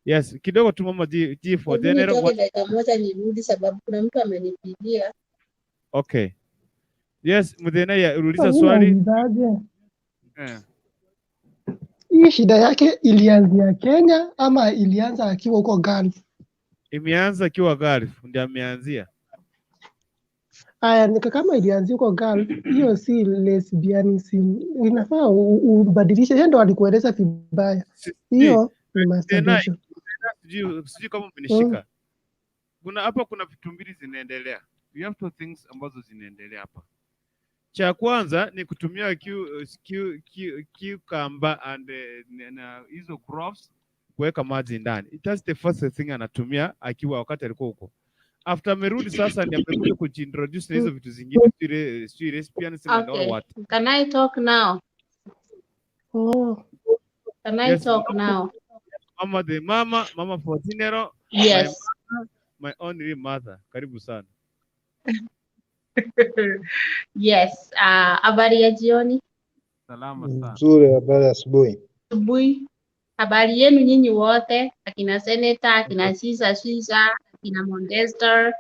Yes, kidogo tu mama G for general. Nitoke dakika moja nirudi sababu kuna mtu amenipigia. Okay. Yes, Mtenai uliuliza Mimi swali. naulizaje? Hii shida yake ilianzia Kenya ama ilianza akiwa huko Gulf? Imeanza akiwa Gulf, ndio ameanzia. Aya, kama ilianzia huko Gulf, hiyo si lesbianism. Inafaa ubadilishe. Yeye ndo alikueleza vibaya. Hiyo ni masturbation. Sijui kama umenishika. Kuna vitu mbili zinaendelea. We have two things ambazo zinaendelea hapa. Cha kwanza ni kutumia cucumber and na hizo crops kuweka maji ndani. That's the first thing anatumia akiwa wakati alikuwa huko. After amerudi sasa ni amerudi kujiintroduce na hizo vitu zingine, si lesbian and all what. Can I talk now? Can I talk now? Mama for general. Yes. My only mother. Karibu sana. Yes. Habari ya jioni. Salama sana. Nzuri, habari ya asubuhi. Asubuhi. Habari yenu nyinyi wote, akina Senator, akina Sisa, akina Modester.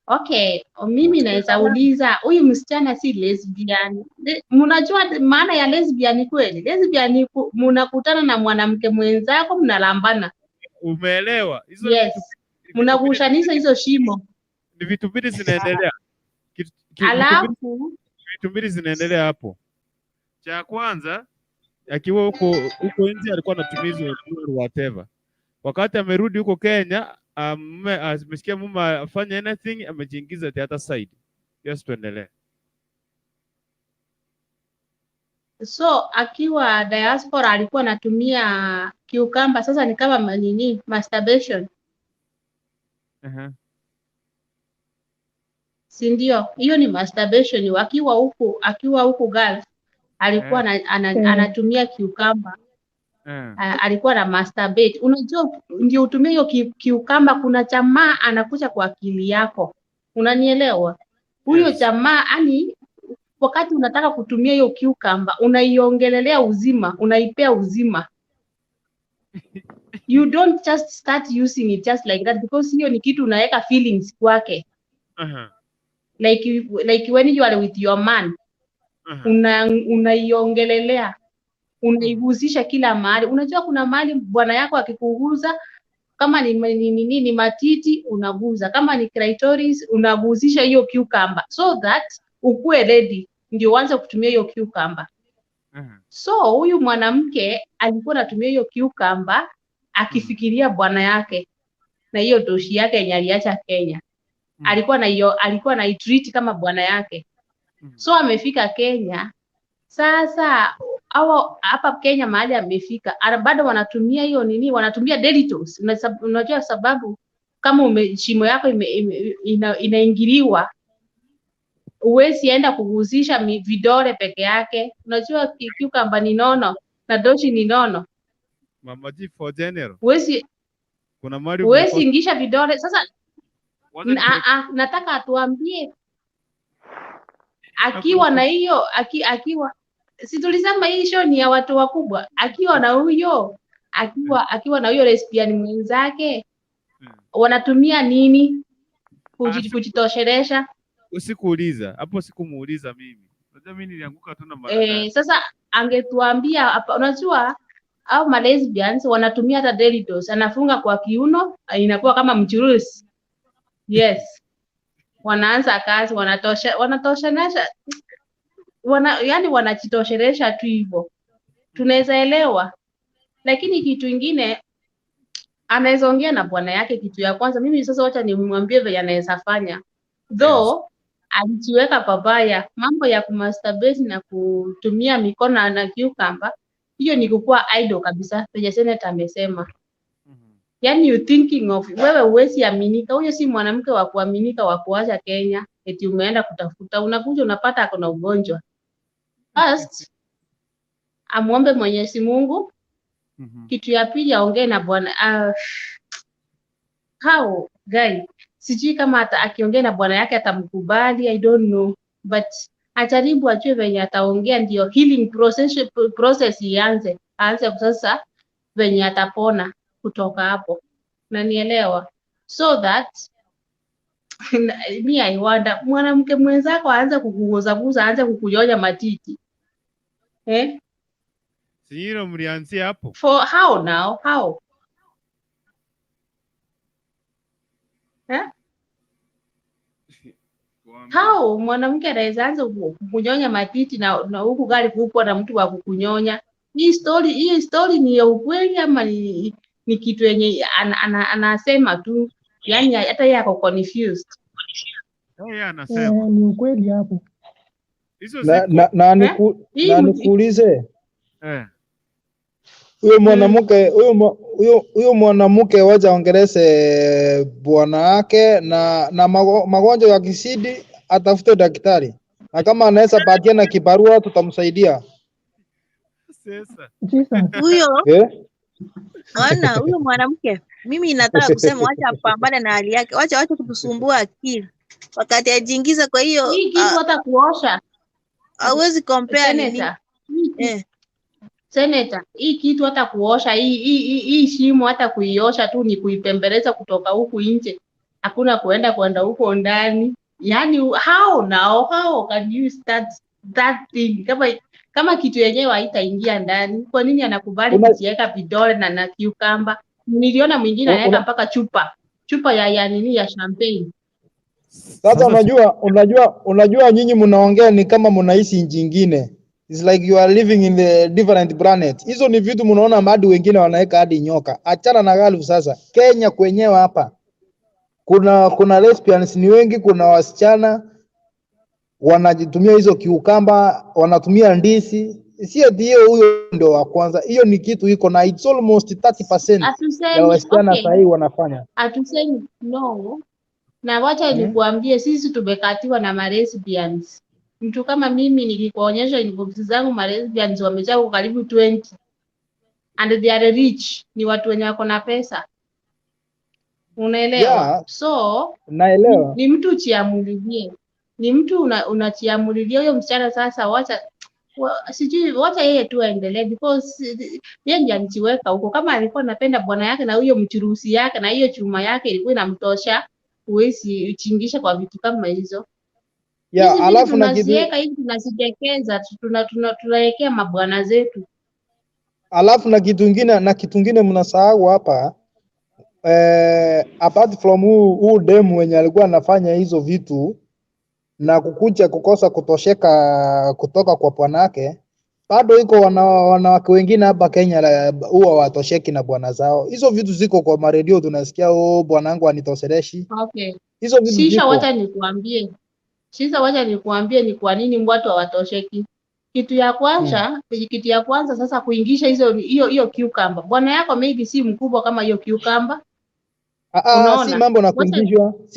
Okay, mimi naweza uliza huyu msichana si lesbian. Mnajua maana ya lesbian kweli? Lesbian mnakutana na mwanamke mwenzako mnalambana. Umeelewa? Hizo yes. Mnagushanisha hizo shimo. Ni vitu mbili zinaendelea. Vitu mbili zinaendelea hapo. Cha kwanza akiwa huko nje alikuwa anatumia hizo whatever. Wakati amerudi huko Kenya, amesikia mume afanye anything, amejiingiza theater side. Yes, tuendelee. So akiwa diaspora alikuwa anatumia cucumber, sasa ni kama nini, masturbation. Si ndio? Hiyo ni masturbation. Akiwa huko Gulf alikuwa anatumia cucumber. Alikuwa na masturbate. Unajua ndio utumie hiyo cucumber, kuna jamaa anakuja kwa akili yako. Unanielewa? Huyo jamaa yani wakati unataka kutumia hiyo cucumber unaiongelelea uzima, unaipea uzima. You don't just start using it just like that because hiyo ni kitu unaweka feelings kwake. Like when you are with your man, unaiongelelea, unaihusisha kila mahali. Unajua kuna mahali bwana yako akikuguza, kama ni matiti unaguza, kama ni clitoris unaguzisha hiyo cucumber so that ukue ready ndio uanze kutumia hiyo cucumber. So huyu mwanamke alikuwa anatumia hiyo cucumber akifikiria bwana yake na hiyo doshi yake yenye aliacha Kenya. Alikuwa na treat kama bwana yake. So amefika Kenya. Sasa hapa Kenya mahali amefika, bado wanatumia hiyo nini, wanatumia delitos. Unajua sababu kama shimo yako inaingiliwa, uwezi enda kuguzisha vidole peke yake. Unajua cucumber ni nono na doshi ni nono. Mama G for general. Uwezi ingisha vidole. Sasa nataka atuambie akiwa na hiyo akiwa si tulisema hii show ni ya watu wakubwa, akiwa na huyo lesbian mwenzake wanatumia nini kujitoshelesha? Usikuuliza hapo, sikumuuliza mimi. Unajua mimi nilianguka tu na mara. Sasa angetuambia hapa, unajua au ma lesbians wanatumia hata dildos, anafunga kwa kiuno, inakuwa kama mchuruzi. Yes. Wanaanza kazi, wanatoshanisha, yani wanajitoshelesha tu hivyo. Tunaweza elewa. Lakini kitu ingine anaweza ongea na bwana yake kitu ya kwanza. Mimi sasa wacha nimwambie vile anaweza fanya. Though alijiweka pabaya, mambo ya kumasturbate na kutumia mikono na cucumber, hiyo ni kukua idol kabisa, vile Senator amesema. Yani you thinking of, wewe uwezi aminika, huyo si mwanamke wa kuaminika wa kuacha Kenya, eti umeenda kutafuta, unakuja unapata ako na ugonjwa. First, amuombe Mwenyezi Mungu. Kitu ya pili aongee na bwana how guy, sijui kama akiongea na bwana yake atamkubali, I don't know, but ajaribu ajue venye ataongea, ndio healing process ianze, aanze sasa venye atapona kutoka hapo, na nielewa, so that me I wonder, mwanamke mwenzako aanze kukuguza, aanze kukunyonya matiti Sijui mlianzia hapo. For how now? How? How mwanamke anaweza anza kunyonya matiti na huku gari kupo na mtu wa kukunyonya? Hii story ni ya ukweli ama ni kitu yenye anasema tu? Yani hata yeye ako confused. Yeye anasema. Ni ukweli hapo. Na nikuulize. Huyo mwanamke wacha ongeleze bwana yake na magonjwa ya kisidi, atafute daktari, na kama anaweza patia na kibarua tutamsaidia. Huyo huyo mwanamke, mimi nataka kusema wacha apambane na hali yake, wacha kutusumbua akili wakati ajiingiza. Kwa hiyo hii kitu hata kuosha hawezi compare Senator, hii kitu hata kuosha, hii shimo hata kuiosha tu ni kuipembeleza kutoka huku nje. Hakuna kwenda huko ndani. Yani how can you start that thing? Kama kitu yenyewe haitaingia ndani, kwa nini anakubali kujiweka vidole na cucumber? Niliona mwingine anaweka mpaka chupa ya nini ya champagne. Sasa unajua nyinyi mnaongea ni kama mnaishi nchi nyingine. It's like you are living in the different planet. Hizo ni vitu mnaona hadi wengine wanaweka hadi nyoka. Achana na galfu sasa. Kenya kwenyewe hapa kuna lesbians ni wengi, kuna wasichana wanajitumia hizo kiukamba, wanatumia ndisi. Si ndio huyo ndio wa kwanza. Hiyo ni kitu iko na it's almost 30% ya wasichana sasa hivi wanafanya. Atusemi no. Na wacha nikuambie sisi tumekatiwa na ma lesbians. Mtu kama mimi nikikuonyesha inbox zangu ma lesbians wamejaa karibu 20. And they are rich, ni watu wenye wako na pesa. Unaelewa? Yeah, so naelewa. Ni mtu chiamulilie. Ni mtu unachiamulilia huyo msichana sasa, wacha yeye tu aendelee, because yeye ndiye anichiweka huko. Kama alikuwa anapenda bwana yake na huyo mchurusi yake na hiyo chuma yake ilikuwa inamtosha, huwezi uchingisha kwa vitu kama hizo. Yeah, alafu na kitu hivi tunasitekeza, tunawekea mabwana zetu. Alafu na kitu kingine mnasahau hapa, apart from who demu wenye alikuwa anafanya hizo vitu na kukuja kukosa kutosheka kutoka kwa bwanake, bado iko wanawake wengine hapa Kenya huwa watosheki na bwana zao. Hizo vitu ziko kwa maredio, tunasikia bwanangu anitoseleshi. Okay. Hizo vitu Shisha, wacha nikuambie ni kwa nini watu hawatosheki. Kitu ya kwanza sasa kuingisha hiyo cucumber. Bwana yako maybe si mkubwa kama hiyo cucumber. Si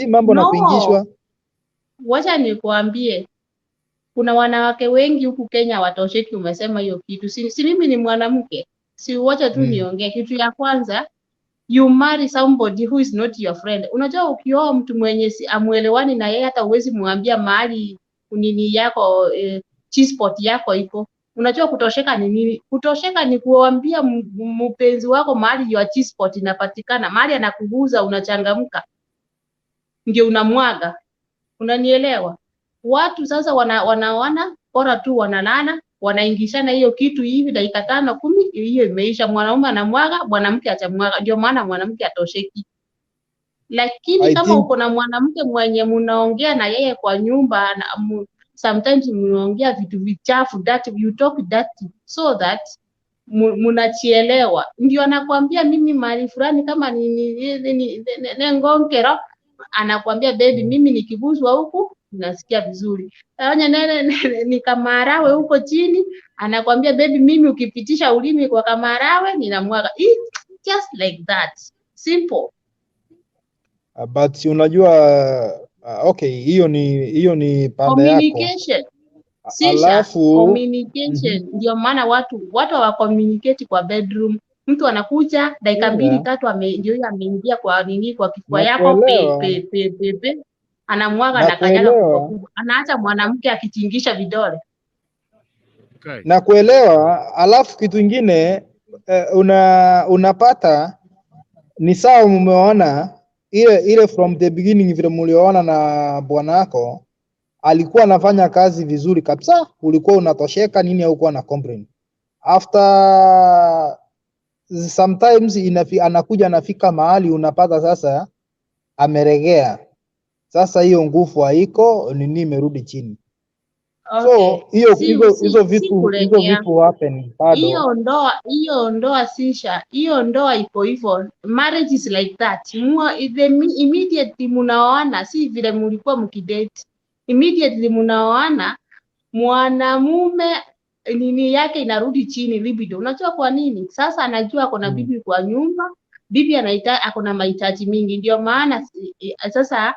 mambo na kuingishwa. Wacha nikuambie, kuna wanawake wengi huku Kenya watosheki, umesema hiyo kitu. Si mimi ni mwanamke. Si wacha tu niongee. Kitu ya kwanza, you marry somebody who is not your friend. Unajua ukioa mtu mwenye amuelewani na yeye, hata uwezi muambia mahali nini yako cheese pot yako iko. Unajua kutosheka ni nini? Kutosheka ni kuambia mpenzi wako mahali your G-spot inapatikana, mahali anakuguza unachangamka, ndio unamwaga. Unanielewa? Watu sasa wanaona bora tu wanalala, wanaingishana hiyo kitu hivi dakika 5 10, hiyo imeisha. Mwanaume anamwaga, mwanamke atamwaga. Ndio maana mwanamke atosheki. Lakini kama uko na mwanamke mwenye mnaongea na yeye kwa nyumba na sometimes mnaongea vitu vichafu, that you talk that so that mnachielewa. Ndio anakuambia mimi mali fulani kama ni ngongero, anakuambia baby, mimi nikiguzwa huku nasikia vizuri. Ni kamarawe huko chini, anakuambia baby, mimi ukipitisha ulimi kwa kamarawe ninamwaga. Just like that. Simple. But unajua okay, hiyo ni pande yako. Communication. Communication. Ndio maana watu wa communicate kwa bedroom. Mtu anakuja dakika 2 3 ndio ameingia kwa nini kwa kifua yako pe anamwaga na kanyaga kubwa. Anaacha mwanamke akitingisha vidole. Na kuelewa, alafu kitu kingine unapata ni sawa mumeona ile from the beginning vile mlioona na bwana wako alikuwa anafanya kazi vizuri kabisa, ulikuwa unatosheka nini au kuwa na complain. After sometimes anakuja anafika mahali unapata sasa ameregea. Sasa hiyo nguvu haiko, nini imerudi chini. So hizo vitu happen bado. Hiyo ndoa sisha. Hiyo ndoa iko hivyo. Marriage is like that. Immediately mnaoana, si vile mlikuwa mkidate. Immediately mnaoana, mwanamume nini yake inarudi chini, libido. Unajua kwa nini? Sasa anajua ako na bibi kwa nyumba, bibi ako na mahitaji mingi. Ndio maana sasa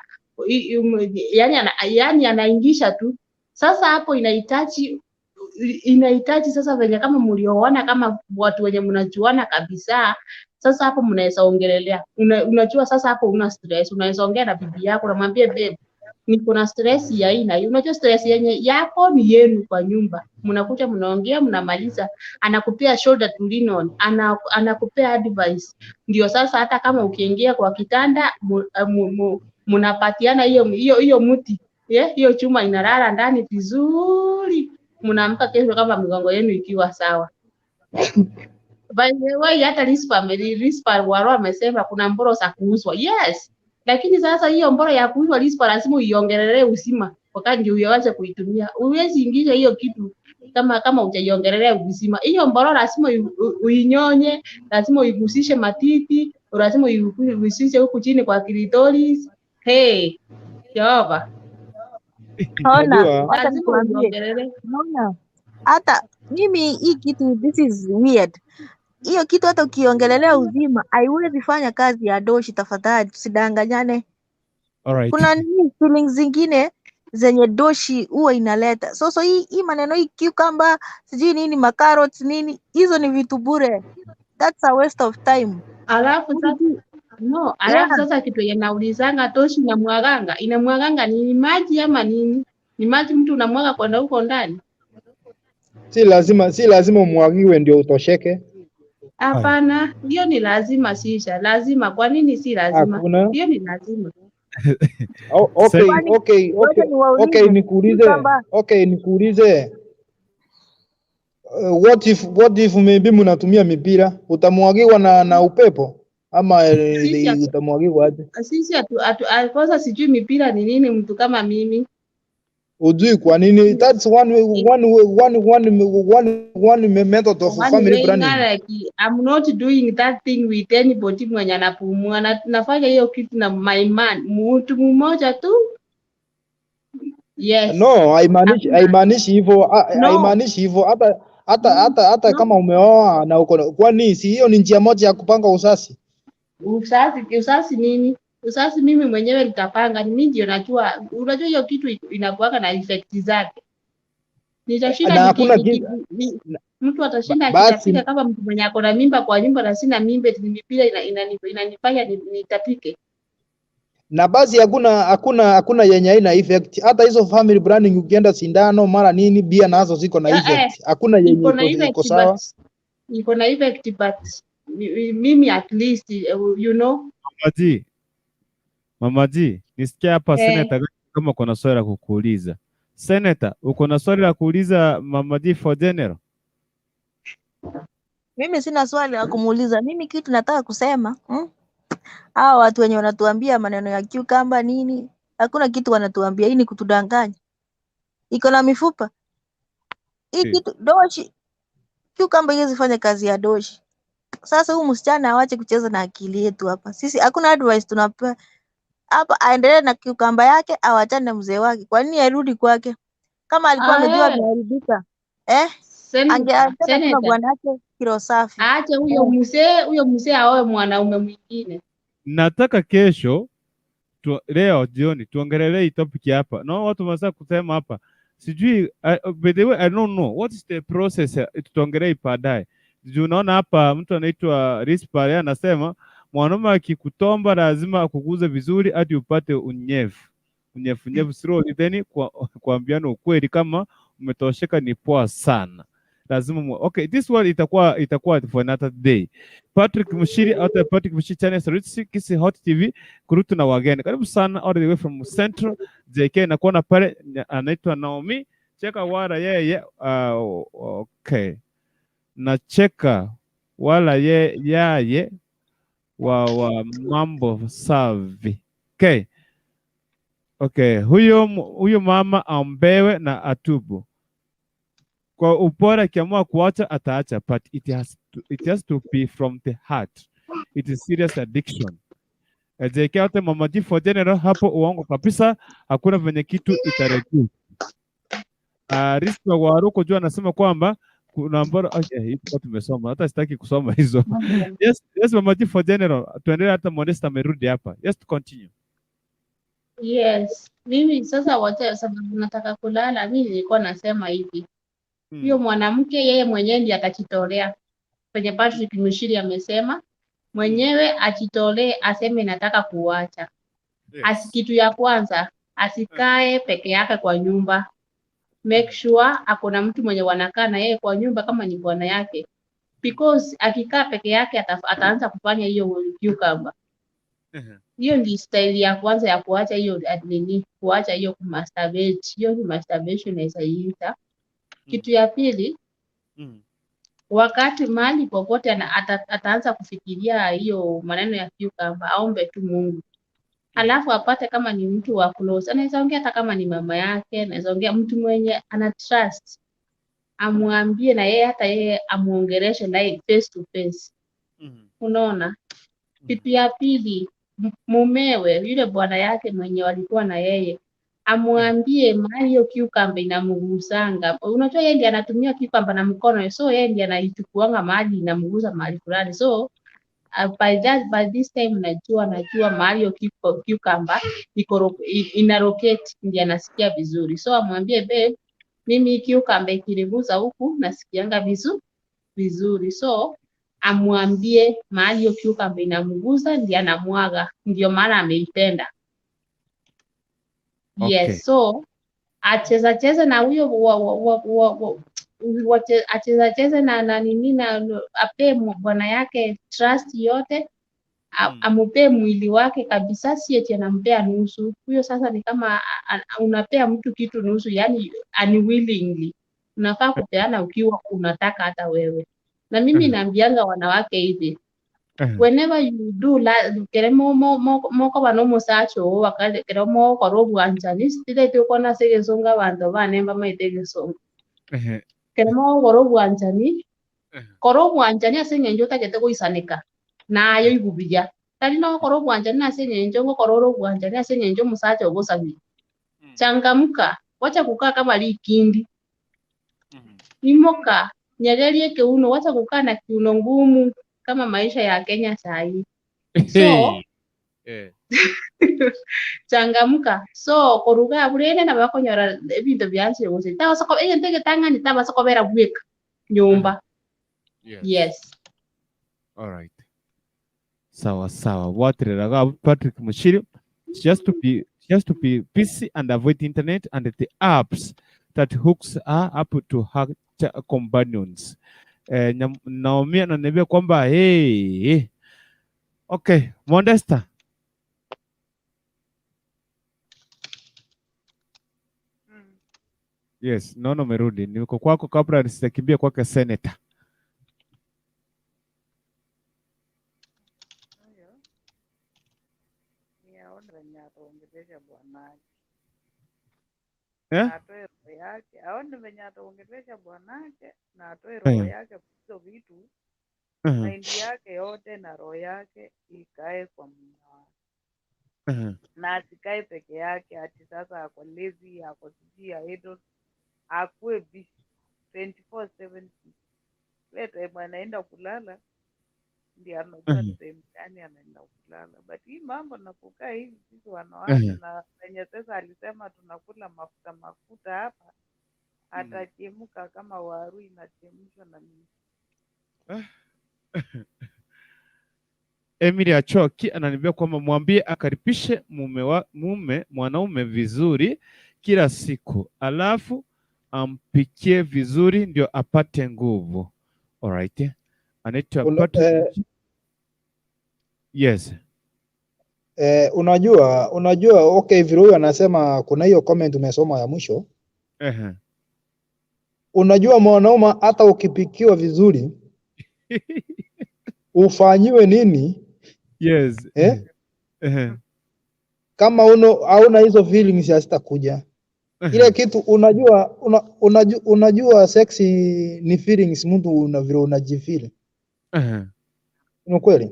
yani anaingisha tu. Sasa hapo inahitaji sasa venye kama mlioona kama watu wenye mnajuana kabisa. Sasa hapo mnaweza ongelelea. Unajua sasa hapo una stress, unaweza ongea na bibi yako unamwambia babe, niko na stress ya aina hii. Unajua stress yenye yako ni yenu kwa nyumba. Mnakuja mnaongea mnamaliza, anakupea shoulder to lean on, anakupea advice. Ndio sasa hata kama ukiingia kwa kitanda mnapatiana hiyo mti. Hiyo chuma inalala ndani vizuri. Mnaamka kesho kama migongo yenu ikiwa sawa. By the way, hata Rispa waro amesema kuna mboro za kuuzwa. Yes. Lakini sasa hiyo mboro ya kuuzwa Rispa lazima uiongelee uzima. Wakati ndio uanze kuitumia. Uwezi ingiza hiyo kitu kama utaiongelea uzima. Hiyo mboro lazima uinyonye, lazima uigusishe matiti, lazima uigusishe huku chini kwa clitoris. Hey, Jehova. Ona, hata mimi hii kitu, this is weird. Hiyo kitu hata ukiongelelea uzima haiwezi fanya kazi ya doshi. Tafadhali tusidanganyane. Alright. Kuna nini feelings zingine zenye doshi huwa inaleta. So hii maneno hii cucumber, sijui nini macarrots nini, hizo ni vitu bure. That's a waste of time. Alafu sasa kitu yanaulizanga doshi inamwaganga ni maji ama nini? Ni maji mtu unamwaga kwenda huko ndani? Si lazima umwagiwe ndio utosheke. Hapana, hiyo ni lazima sisha. Lazima. Kwa nini si lazima? Hiyo ni lazima. Nikuulize. What if maybe mnatumia mipira, utamwagiwa na upepo ama utamwagiwa aje? Sisi kwanza sijui mipira ni nini mtu kama mimi. Ujui kwa nini? That's one method of family planning. I'm not doing that thing with anybody mwenye anapumua. Nafanya hiyo kitu na my man, mtu mmoja tu. Yes. No, haimaanishi hivyo. Haimaanishi hivyo hata kama umeoa na uko, kwani si hiyo ni njia moja ya kupanga usasi? Usasi nini? Usasi mimi mwenyewe nitapanga, mimi ndio najua. Unajua hiyo kitu inakuwa na effect zake. Nitashinda mtu atashinda akitapika kama mtu mwenye ako na mimba kwa nyumba na sina mimba, ni mipira inanifanya nitapike. na basi hakuna yenye haina effect. Hata hizo family planning ukienda sindano mara nini bia nazo ziko na effect. Hakuna yenye iko na iko effect sawa. but iko na effect but mimi at least you know. Mama G, nisikia hapa Senator kama kuna swali la kukuuliza. Senator, uko na swali la kuuliza Mama G for general? Mimi sina swali la kumuuliza. Mimi kitu nataka kusema, hawa watu wenye wanatuambia maneno ya cucumber nini, hakuna kitu wanatuambia, hii ni kutudanganya. Iko na mifupa. Hii kitu doshi. Cucumber hizi fanya kazi ya doshi. Sasa huyu msichana awache kucheza na akili yetu hapa. Sisi hakuna advice tunapewa. Hapa aendelee na cucumber yake, awachane na mzee wake. Kwa nini arudi kwake? Kama alikuwa amejua ameharibika. Angeachana na bwana yake kilo safi. Aache huyo mzee aoe mwanaume mwingine. Nataka kesho leo jioni tuongelee hii topic hapa. Na watu wanataka kusema hapa. Sijui by the way I don't know what is the process tutaongelee baadaye. Unaona hapa mtu anaitwa Rispa anasema mwanaume akikutomba lazima akuguze vizuri hadi upate unyevu slowly, then kuambiana ukweli kama umetosheka ni poa sana. Lazima okay, this one itakuwa for another day. Patrick Mushiri out of Patrick Mushiri channel Kisi Hot TV kurutu na wageni. Karibu sana all the way from Central JK na kuona pale anaitwa Naomi. Cheka wala yeye okay. Na cheka wala yeye wa mambo savi. Okay. Okay, huyo mama ambewe na atubu. Kwa upora kiamua kuacha ataacha, but it has to be from the heart. It is serious addiction. JK wote Mama G for general hapo uongo kabisa, hakuna venye kitu itarejea. Risto wa Ruko jua anasema kwamba kuna mbora hipo tumesoma, hata sitaki kusoma hizo. Yes Mama G for general, tuendelee hata Modesta amerudi hapa. Yes, to continue. Yes, mimi sasa wote sababu nataka kulala, mimi nilikuwa nasema hivi. Huyo mwanamke yeye mwenyewe ndiye atajitolea. Kwenye Patrick Mushiri amesema mwenyewe ajitolee, aseme nataka kuacha. Kitu ya kwanza asikae peke yake kwa nyumba. Make sure akona mtu mwenye wanakaa na yeye kwa nyumba kama ni bwana yake. Because akikaa peke yake ataanza kufanya hiyo cucumber. Hiyo ndio style ya kwanza ya kuacha hiyo kuacha hiyo masturbate. Hiyo masturbation inaweza. Kitu ya pili, wakati mahali popote ataanza kufikiria hiyo maneno ya cucumber, aombe tu Mungu. Alafu apate kama ni mtu wa close. Anaweza ongea hata kama ni mama yake, anaweza ongea mtu mwenye ana trust. Amwambie na yeye hata yeye amuongeleshe like face to face. Unaona? Kitu ya pili, mumewe yule bwana yake mwenye walikuwa na yeye amwambie mahali hiyo cucumber inamgusanga. Unajua yeye ndiye anatumia cucumber na mkono, so yeye ndiye anaichukuanga mahali inamgusa mahali fulani. So by this time najua mahali hiyo cucumber ina rocket, ndiye anasikia vizuri. So amwambie babe, mimi cucumber ikirigusa huku nasikianga vizuri. So amwambie mahali hiyo cucumber inamgusa ndiye anamwaga, ndio maana ameipenda. Yes, so acheza na huyo acheza na nini na ape bwana yake trust yote, amupee mwili wake kabisa, si eti anampea nusu. Huyo sasa ni kama unapea mtu kitu nusu, yani unwillingly. Unafaa kupeana ukiwa unataka hata wewe. Na mimi naambianga wanawake hivi, whenever you do keremo moko banomo sacho wakale keremo korobu anjani stile tukona segesonga bantu banemba maitegesonga keremo korobu anjani asengenjo takete kuisanika nayo igubija tali no korobu anjani asengenjo ngo korobu anjani asengenjo musacho ogosabi. Changamka, wacha kukaa kama likindi. Imoka nyagelie keuno, wacha kukaa na kiuno ngumu kama maisha ya Kenya saa hii. So changamka. So koruga burene na bakonyora ebintu byanse yose. Tawa sako ndege tanga ni taba sako bera bweka nyumba. Yes. All right. Sawa. Watreraga Patrick Mushiri just to be busy and avoid internet and the apps that hooks her up to her companions. Naomi ananiambia kwamba hey. Okay, Modesta. Yes, naona umerudi. Niko kwako kabla nisikimbie kwake senator. Niaona venye ataongelesha bwanake. Eh? Na atoe roho yake. Aone venye ataongelesha bwanake na atoe roho yake hizo vitu. Maindi yake yote na roho yake ikae kwa mume wake. Na asikae peke yake ati sasa ako lazy, ako sijui idle. Akuwe busy 24/7. Ile time anaenda kulala ndio anajua time gani anaenda kulala. But hii mambo na kukaa hivi sisi wanawake na wenye sasa alisema tunakula mafuta hapa, atachemka kama waru inachemshwa na nini. Emily Achoki ananiambia kwamba mwambie akaribishe mwanaume vizuri kila siku, alafu ampikie vizuri ndio apate nguvu. Alright. Anaitwa yes. Unajua okay, vile huyo anasema kuna hiyo comment umesoma ya mwisho. Unajua mwanaume hata ukipikiwa vizuri ufanyiwe nini? Yes. Kama hauna hizo feelings hazitakuja. Ile kitu unajua sex ni feelings, mtu vile unajifeel. Ni kweli.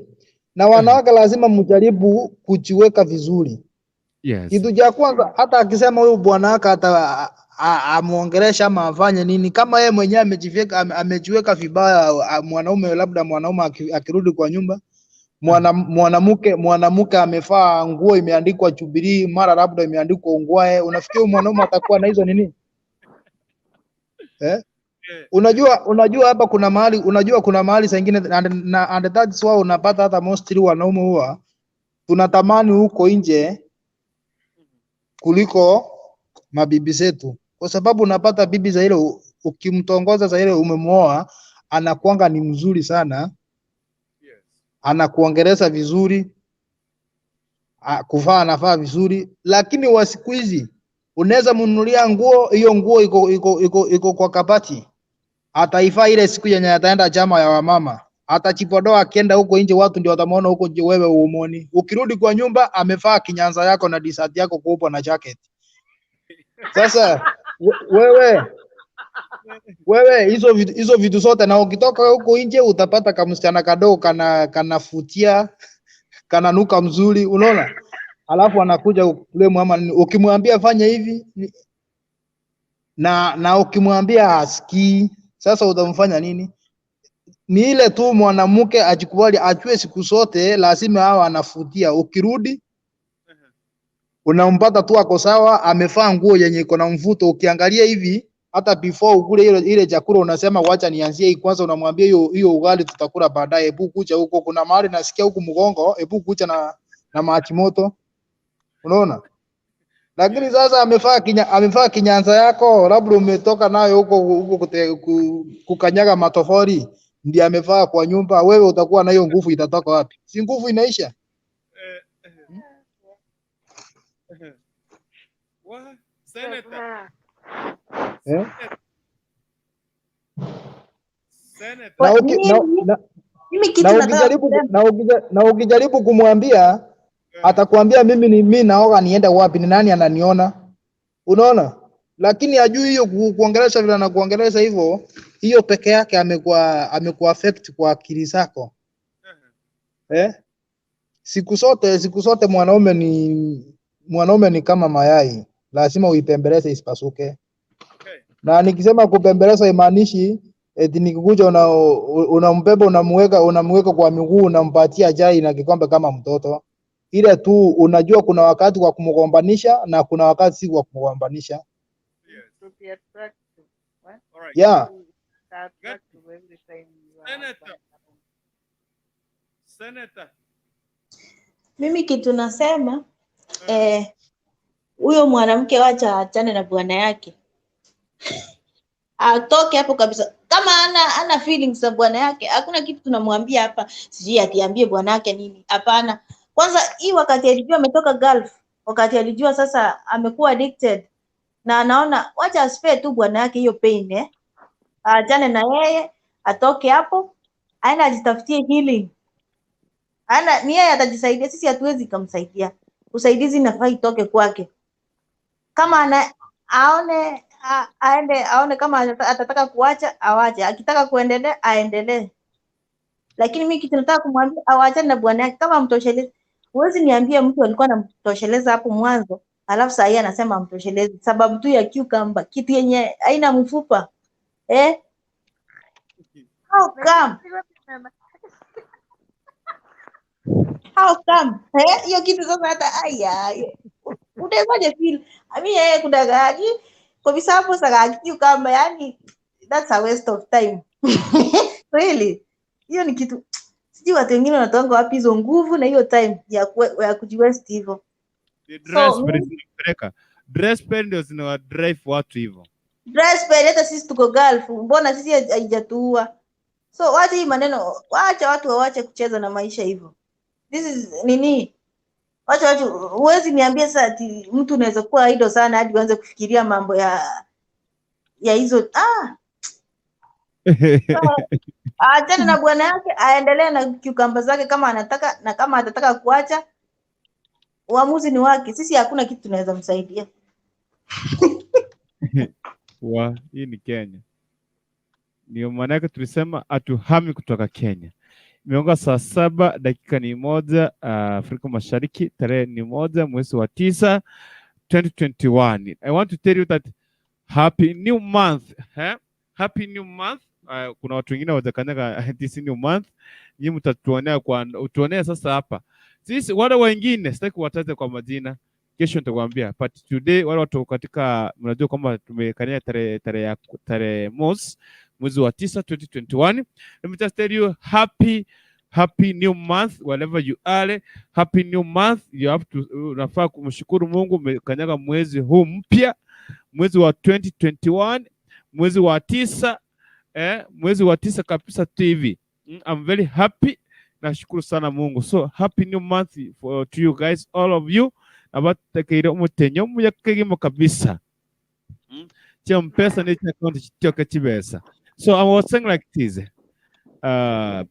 Na wanawake lazima mjaribu kujiweka vizuri. Yes. Kitu cha kwanza hata akisema huyu bwana wake hata amuongelesha ama afanye nini, kama yeye mwenyewe amejiweka vibaya, labda mwanaume akirudi kwa nyumba mwanamke amevaa nguo imeandikwa Jubilee, mara labda imeandikwa Ungwae, unafikiri mwanaume atakuwa na hizo nini? Unajua hapa kuna mahali zingine and that's why unapata hata mostly wanaume huwa tunatamani huko nje kuliko mabibi zetu, kwa sababu unapata bibi za ile ukimtongoza za ile umemuoa anakuanga ni mzuri sana. Anakuongeleza vizuri, kuvaa anavaa vizuri, lakini wa siku hizi unaweza mnunulia nguo, hiyo nguo iko kwa kabati, ataivaa ile siku yenye ataenda chama ya wamama, atachipodoa akienda huko nje, watu ndio watamuona huko nje, wewe uumoni. Ukirudi kwa nyumba amevaa kinyanza yako na t-shirt yako kubwa na jacket. Sasa wewe hizo vitu zote, na ukitoka huko nje utapata kamsichana kadogo kanafutia kananuka mzuri, unaona? Alafu anakuja kule mama, ukimwambia fanya hivi na ukimwambia asikii, sasa utamfanya nini? Ni ile tu mwanamke ajikubali, ajue siku zote lazima hao anafutia. Ukirudi unampata tu ako sawa, amevaa nguo yenye iko na mvuto. Ukiangalia hivi hata before ukule ile chakula unasema wacha nianzie hii kwanza, unamwambia hiyo ugali tutakula baadaye, hebu kuja huko, kuna mahali nasikia huko mgongo, hebu kuja na maji moto, unaona? Lakini sasa amevaa kinyanza yako, labda umetoka nayo huko kukanyaga matofali, ndiye amevaa kwa nyumba. Wewe utakuwa na hiyo nguvu, itatoka wapi? Si nguvu inaisha. Senator. Na ukijaribu kumwambia atakwambia mimi naoga niende wapi, ni nani ananiona, unaona? Lakini hajui hiyo kuongelesha vile na kuongelesha hivyo, hiyo peke yake amekuwa affect kwa akili zako. Siku zote mwanaume ni kama mayai, lazima uipembeleze isipasuke. Na nikisema kupembeleza imaanishi eti nikikuja unambeba unamweka kwa miguu unampatia chai na kikombe kama mtoto. Ile tu unajua kuna wakati wa kumgombanisha na kuna wakati si wa kumgombanisha. Yeah. Senator. Mimi kitu nasema Huyo mwanamke wacha aachane na bwana yake. Atoke hapo kabisa. Kama ana feelings za bwana yake, hakuna kitu tunamwambia hapa. Sijui atiambie bwana yake nini. Hapana. Kwanza hii wakati alijua ametoka Gulf, wakati alijua sasa amekuwa addicted na anaona wacha aspe tu bwana yake hiyo pain aachane na yeye, atoke hapo, aenda ajitafutie healing. Ni yeye atajisaidia, sisi hatuwezi kumsaidia. Usaidizi nafaa itoke kwake. Kama aone kama atataka kuacha, awache. Akitaka kuendelea, aendelee. Lakini mimi kitu nataka kumwambia awaachane na bwana yake kama mtoshelezi. Huwezi niambia mtu alikuwa anamtosheleza hapo mwanzo, alafu sasa yeye anasema amtoshelezi sababu tu ya cucumber, kitu yenye haina mfupa. How come? How come? Hiyo kitu sasa hata unawezaje feel? Mimi kudagaji kwa sababu sasa cucumber, yani that's a waste of time. Really? Hiyo ni kitu sijui watu wengine wanatoanga wapi hizo nguvu na hiyo time ya kujiwaste hivyo. Dress pen ndio zina drive watu hivyo. Dress pen hata sisi tuko Gulf, mbona sisi haijatuua? So wacha hii maneno, wacha watu waache kucheza na maisha hivyo. This is nini? Wacha watu, huwezi niambia sasa ati mtu unaweza kuwa idle sana hadi uanze kufikiria mambo ya hizo Achana na bwana yake, aendelee na cucumber zake kama anataka, na kama atataka kuacha, uamuzi ni wake. Sisi hakuna kitu tunaweza msaidia. Hii ni Kenya. Ndio maana yake tulisema atuhami kutoka Kenya. Imeonga saa 7 dakika ni 1 Afrika Mashariki, tarehe ni 1 mwezi wa 9 2021. I want to tell you that happy new month. Happy new month. Kuna watu wengine watakanyanga this new month. Nyinyi mtatuonea utuonea sasa hapa. Sisi wale wengine sitaki kuwataja kwa majina. Kesho nitakwambia. But today wale watu katika mnajua kwamba tumekania tarehe mosi mwezi wa 9 2021. Let me just tell you happy new month wherever you are. Happy new month. You have to unafaa kumshukuru Mungu umekanyaga mwezi huu mpya, mwezi wa 2021, mwezi wa 9 mwezi wa 9 kabisa TV. I'm very happy. Nashukuru sana Mungu. So happy new month to you guys, all of you. Abatakira umutenyo muyakegimo kabisa. Mpesa ni account chitoka chibesa. So I was saying like this.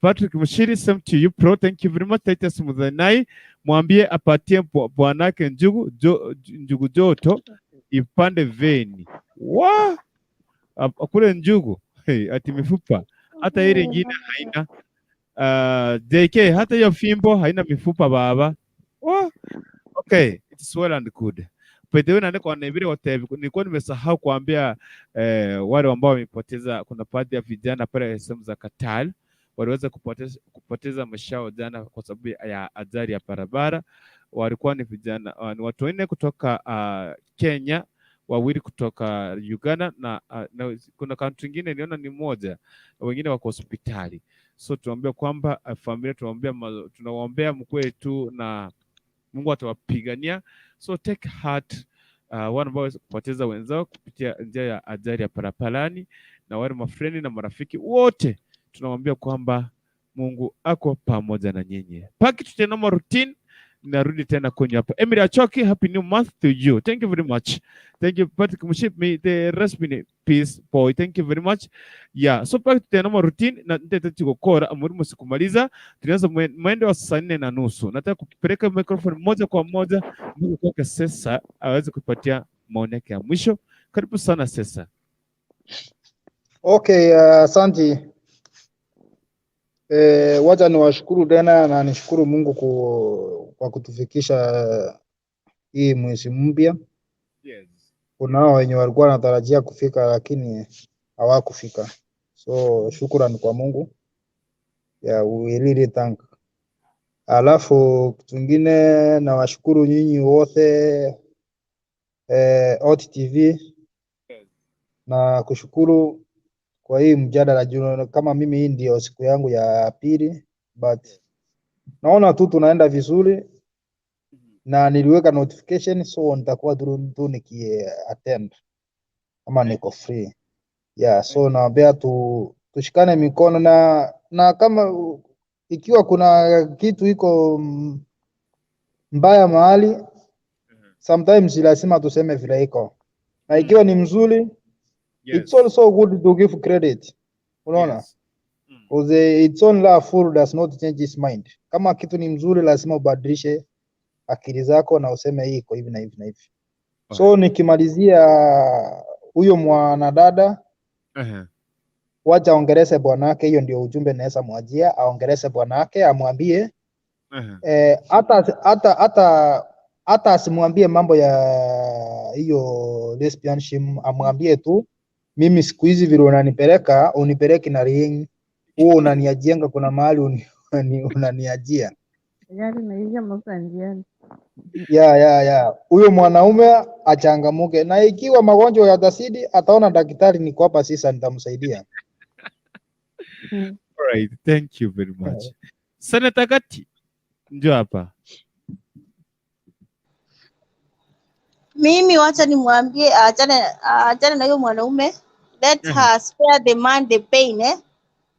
Patrick Mushiri, same to you, bro. Thank you very much. Titus Mudhanai, mwambie apatie bwanake njugu joto ipande veni. Akule njugu. Ati mifupa. Hata ile nyingine haina. JK, hata hiyo fimbo haina mifupa baba. Okay, it's well and good. Petewe na niko na vile wote nilikuwa nimesahau kuambia wale ambao wamepoteza, kuna baadhi ya vijana pale sehemu za Katal waliweza kupoteza maisha yao jana kwa sababu ya ajali ya barabara. Walikuwa ni vijana, ni watu 4 kutoka Kenya, 2 kutoka Uganda na kuna country nyingine niona ni moja, wengine wako hospitali. So tunaambia kwamba familia tunawaombea mkwe tu na Mungu atawapigania. So take heart, wale ambao kupoteza wenzao kupitia njia ya ajali ya barabarani, na wale mafreni na marafiki wote tunamwambia kwamba Mungu ako pamoja na nyinyi. Paki tutenoma routine, narudi tena kwenye hapa. Emily Achoki, happy new month to you. Thank you very much. Thank you Patrick Muship, me the Lesbian peace boy. Thank you very much. Yeah, so paki tutenoma routine na nitete gukora amuri sikumaliza. Tunaanza mwendo wa saa 4:30. Nataka kupeleka microphone moja kwa moja kwa Sesa aweze kupatia maoni yake ya mwisho. Karibu sana Sesa. Okay, asante. Wacha niwashukuru tena na nishukuru Mungu kwa kutufikisha hii mwezi mpya. Yes. Kuna wenye walikuwa wanatarajia kufika lakini hawakufika. So shukrani kwa Mungu. Yeah, we really thank. Alafu kitu kingine nawashukuru nyinyi wote Hot TV. Na kushukuru kwa hii mjadala kama mimi hii ndio siku yangu ya pili, but naona tu tunaenda vizuri na niliweka notification, so nitakuwa tu attend ama niko free. Yeah, so naambia tushikane mikono na kama ikiwa kuna kitu iko mbaya mahali, sometimes lazima tuseme vile iko, na ikiwa ni mzuri, it's also good to give credit. Unaona? Because it's only a fool does not change his mind. Kama kitu ni mzuri lazima ubadilishe akili zako na useme hii iko hivi na hivi na hivi. So nikimalizia huyo mwanadada, wacha aongeleze bwanake, hiyo ndio ujumbe naweza mwajia, aongeleze bwanake, amwambie hata asimwambie mambo ya hiyo lesbianship, amwambie tu mimi siku hizi vile unipeleki na ring, huo unaniajenga, kuna mahali unaniajia. Gari naisha mafuta njiani. Huyo mwanaume achangamuke, na ikiwa magonjwa yatasidi ataona daktari, niko hapa sasa nitamsaidia. All right, thank you very much. Senator Gati, njoo hapa. Mimi wacha nimwambie achane na huyo mwanaume. Let her spare the man the pain,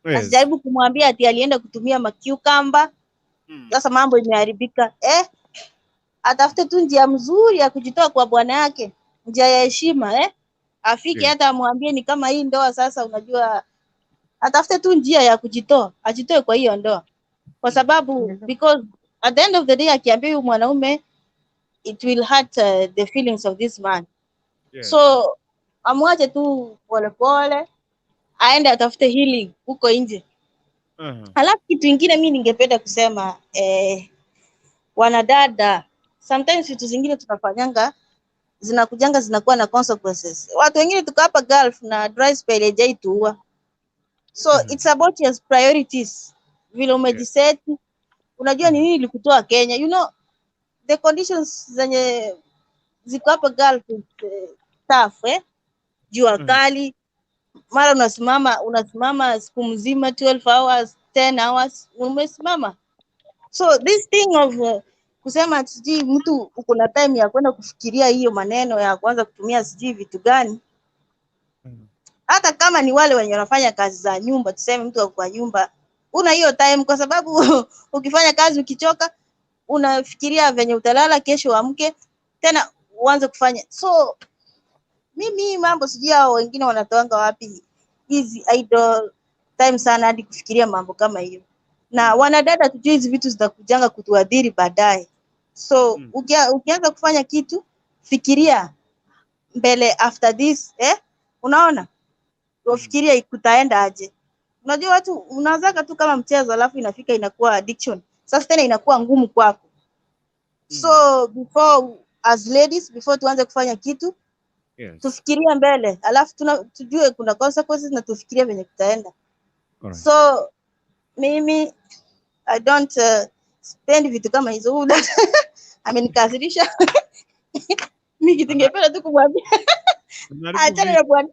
Asijaribu kumwambia ati alienda kutumia macucumber. Sasa mambo imeharibika. Atafute tu njia mzuri ya kujitoa kwa bwana yake, njia ya heshima, afike hata amwambie ni kama hii ndoa sasa, unajua, atafute tu njia ya kujitoa, ajitoe kwa hiyo ndoa, kwa sababu because at the end of the day akiambia huyu mwanaume it will hurt the feelings of this man. So amwache tu pole pole aende atafute healing huko nje. Halafu kitu kingine mimi ningependa kusema, wanadada, sometimes vitu zingine tunafanyanga zinakujanga zinakuwa na consequences. Watu wengine tuko hapa Gulf na dry spell haijaituua. So it's about your priorities. Vile umejiset, unajua ni nini ilikutoa Kenya. You know the conditions zenye ziko hapa Gulf tough, jua kali, mara unasimama siku mzima 12 hours, 10 hours umesimama. So this thing of kusema sijui mtu uko na time ya kwenda kufikiria hiyo maneno ya kuanza kutumia sijui vitu gani, hata kama ni wale wenye wanafanya kazi za nyumba, tuseme mtu kwa nyumba, una hiyo time, kwa sababu ukifanya kazi ukichoka unafikiria venye utalala kesho amke tena uanze kufanya. So mimi mambo sijui hao wengine wanatoanga wapi hizi idle time sana hadi kufikiria mambo kama hiyo. Na wanadada tujue hizi vitu zitakujanga kutuadhiri baadaye. So ukianza kufanya kitu, fikiria mbele after this, unaona? Ufikiria ikutaenda aje. Unajua watu unaanza tu kama mchezo alafu inafika inakuwa addiction. Sasa tena inakuwa ngumu kwako. So before as ladies, before tuanze kufanya kitu, tufikirie mbele, alafu tujue kuna consequences na tufikirie venye kutaenda. So mimi I don't spend vitu kama hizo. Amenikasirisha. Mimi kitu ningependa tu kumwambia achana na bwana.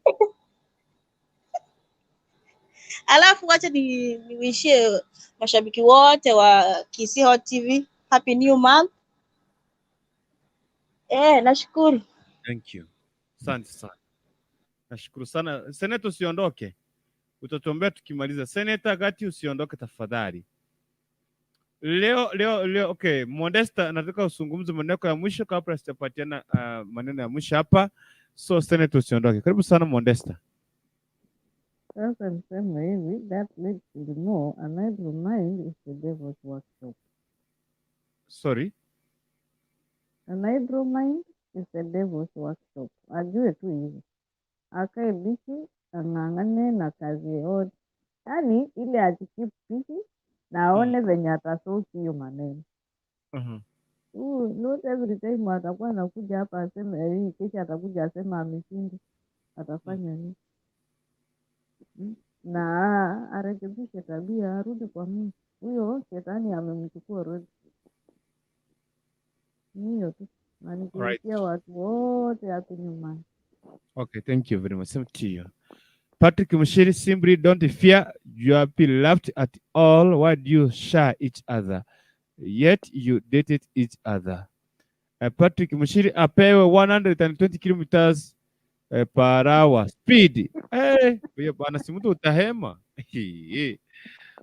Alafu wacha niwishie mashabiki wote wa Kisii Hot TV happy new month. Nashukuru. Thank you. Asante sana. Nashukuru sana. Senator usiondoke. Utatuombea tukimaliza. Senator Gati usiondoke tafadhali. Leo okay, Modesta nataka usungumze maneno ya mwisho kabla sitapatiana maneno ya mwisho hapa. So Senator usiondoke. Karibu sana Modesta. Sasa nisema hivi, that makes you know an idle mind is the devil's workshop. Sorry? An idle mind is the devil's workshop. Ajue tu hivi. Akae busy, ang'ang'ane na kazi yote. Yaani ile ajikeep busy na aone venye atasoki hiyo maneno. Not every time atakuwa anakuja hapa aseme kesha atakuja asema ameshindwa. Atafanya nini? Na arekebishe tabia, arudi kwa Mungu. Huyo shetani amemchukua roho. Hiyo tu. Na nikiwatia watu wote hapo nyumbani. Okay, thank you very much. Same to you. Patrick Mushiri, simply don't fear. You have been laughed at all. Why do you share each other? Yet you dated each other. Patrick Mushiri apewe 120 kilometers per hour speed. Huyo bwana si mtu utahema.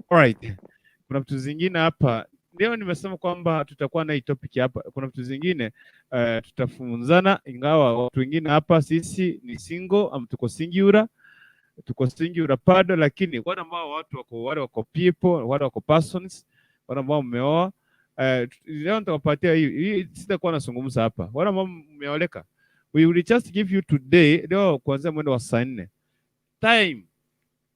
Alright. Kuna vitu zingine hapa ndio nimesema kwamba tutakuwa na hii topic hapa. Kuna vitu zingine tutafunzana, ingawa watu wengine hapa sisi ni single am tuko singular pado, lakini wale ambao wale wako people, wale wako persons, wale ambao mmeoa leo nitawapatia hii sitakuwa nazungumza hapa. Wale ambao mmeoleka, we will just give you today, leo kuanzia mwendo wa saa 4 time,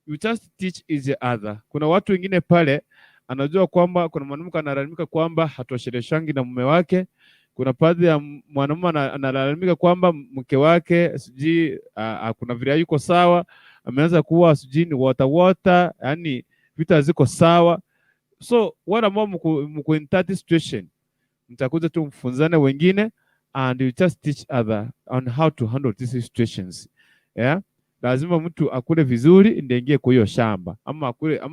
you just teach each other. Kuna watu wengine pale anajua kwamba kuna mwanamke analalamika kwamba hatosheleshangi na mume wake. Kuna baadhi ya mwanamume analalamika kwamba mke wake sijui kuna vile yuko sawa, ameanza kuwa sijui ni water, yani vitu haziko sawa. So wale ambao mko in that situation, mtakuja tu mfunzane wengine and you just teach other on how to handle these situations. Yeah? Lazima mtu akule vizuri ndio ingie kwa hiyo shamba, ama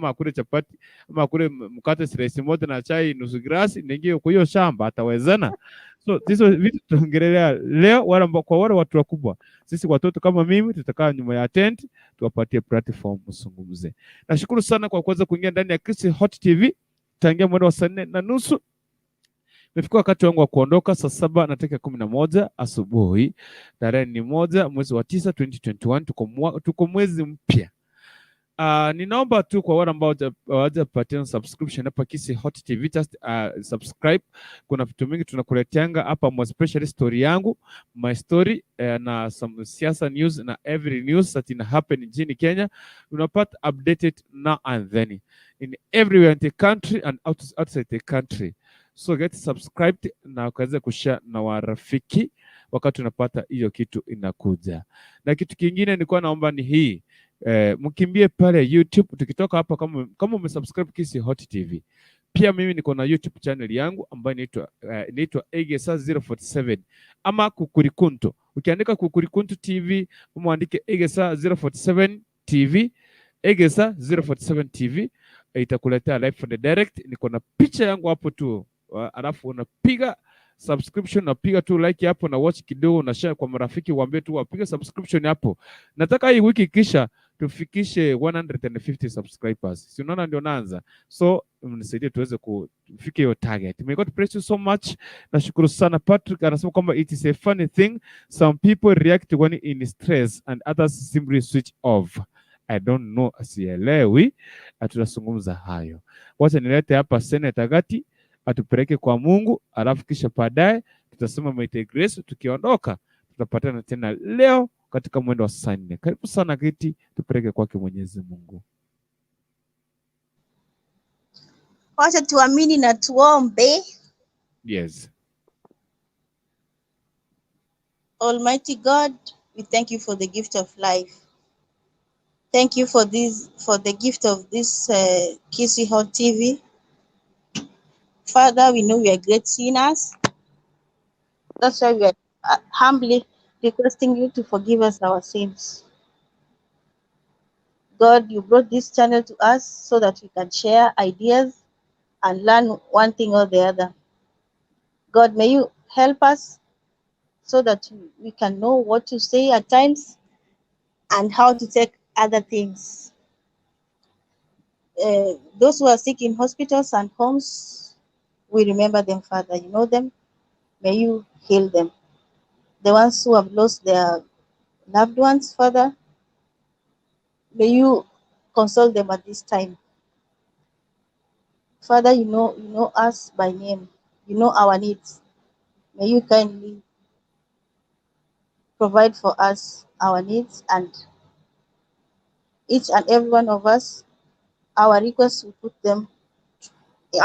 akule chapati, ama akule mkate slice moja na chai nusu glasi ndio ingie kwa hiyo shamba, atawezana? So hizo vitu tuongelea leo, kwa wale watu wakubwa. Sisi watoto kama mimi tutakaa nyuma ya tent tuwapatie platform msungumze. Nashukuru sana kwa kuweza kuingia ndani ya Chris Hot TV tangia mwendo wa saa 4:30. Imefika wakati wangu wa kuondoka saa 7:11 asubuhi. Tarehe ni 1 mwezi wa 9 2021, tuko mwezi mpya. Ninaomba tu kwa wale ambao hawajapatia subscription hapa Kisi Hot TV, just subscribe. Kuna vitu mingi tunakuleteanga hapa, more especially story yangu, my story na some siasa news na every news that ina happen nchini Kenya. Unapata updated now and then in everywhere in the country and outside the country. So get subscribed na ukaweza kushare na warafiki wakati unapata hiyo kitu inakuja. Na kitu kingine nilikuwa naomba ni hii, mkimbie pale YouTube. Tukitoka hapa, kama umesubscribe Kisi Hot TV, pia mimi niko na YouTube channel yangu ambayo inaitwa Egesa 047 ama Kukurikunto. Ukiandika Kukurikunto TV, muandike Egesa 047 TV, Egesa 047 TV, itakuletea live from the direct. Niko na picha yangu hapo tu, alafu unapiga subscription, napiga tu like hapo na watch kidogo na share kwa marafiki, waambie tu wapiga subscription hapo. Nataka hii wiki kisha tufikishe 150 subscribers. Si unaona ndio naanza. So mnisaidie tuweze kufika hiyo target. May God bless you so much. Nashukuru sana. Patrick anasema kwamba it is a funny thing, some people react when in stress and others simply switch off. I don't know, sielewi. Tunazungumza hayo. Wacha nilete hapa Senator Gati atupeleke kwa Mungu, alafu kisha baadaye tutasema Mighty Grace. Tukiondoka tutapatana tena leo katika mwendo wa saa 4. Karibu sana Gati, tupeleke kwake Mwenyezi Mungu. Wacha tuamini na tuombe. Yes. Almighty God, we thank you for the gift of life. Thank you for the gift of this Kisi Hot TV. Father, we know we are great sinners. That's why we are humbly requesting you to forgive us our sins. God, you brought this channel to us so that we can share ideas and learn one thing or the other. God, may you help us so that we can know what to say at times and how to take other things. Those who are sick in hospitals and homes, we remember them, Father. You know them. May you heal them. The ones who have lost their loved ones, Father, may you console them at this time. Father, you know us by name. You know our needs. May you kindly provide for us our needs, and each and every one of us, our requests, we put them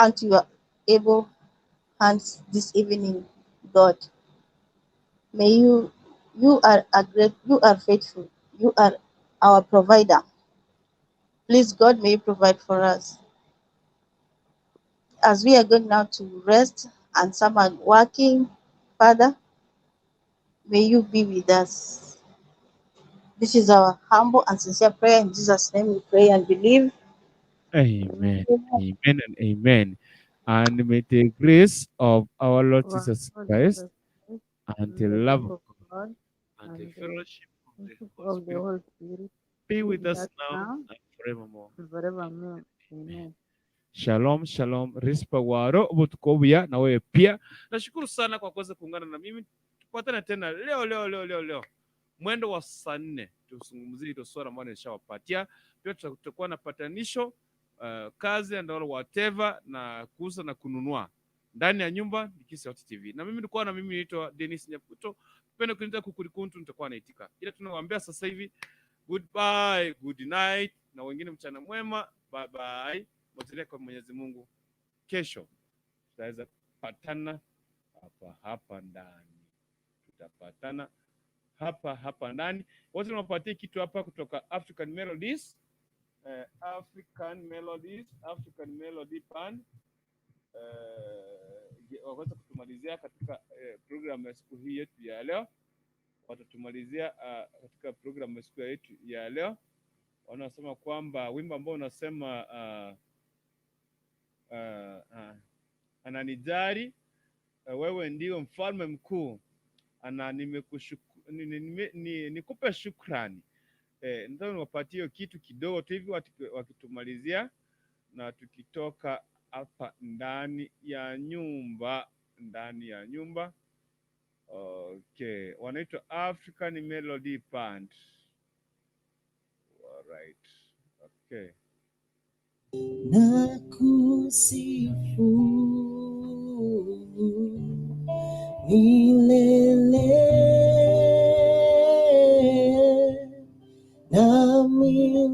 unto your able hands this evening, God. May you are faithful. You are our provider. Please, God, may you provide for us. As we are going now to rest and some are working, Father, may you be with us. This is our humble and sincere prayer. In Jesus' name we pray and believe. Amen. Amen and amen. And may the grace of our Lord Jesus Christ, and the the love love of of God God, and the and the fellowship of the fellowship Holy of the Spirit Holy Spirit be be with with us us now now and forevermore. and forevermore. Amen. Shalom, shalom, rispa waro ubutukobia na wewe pia. Nashukuru sana kwa kuweza kuungana na mimi. Tupatane tena leo mwendo wa saa 4 tuzungumzie hilo swala ambalo nishawapatia. Pia tutakuwa na patanisho kazi and all whatever na kuuza na kununua ndani ya nyumba Nikisi Hot TV. Na mimi nilikuwa na mimi naitwa Dennis Nyaputo. Penda kuniita kukurikuntu nitakuwa naitika. Ila tunawaambia sasa hivi goodbye, good night na wengine mchana mwema. Bye bye. Mwachilie kwa Mwenyezi Mungu. Kesho tutaweza patana hapa ndani. Tutapatana hapa ndani. Wote tunapatia kitu hapa kutoka African Melodies. African Melody Band. Waweza kutumalizia katika program ya siku hii yetu ya leo. Watatumalizia katika program ya siku yetu ya leo. Wanasema kwamba wimbo ambao unasema ananijali wewe ndio mfalme mkuu, nikupe shukrani. Ndio niwapatie kitu kidogo tu hivi wakitumalizia na tukitoka hapa ndani ya nyumba. Okay, wanaitwa African Melody Band. All right. Okay. Nakusifu milele na milele.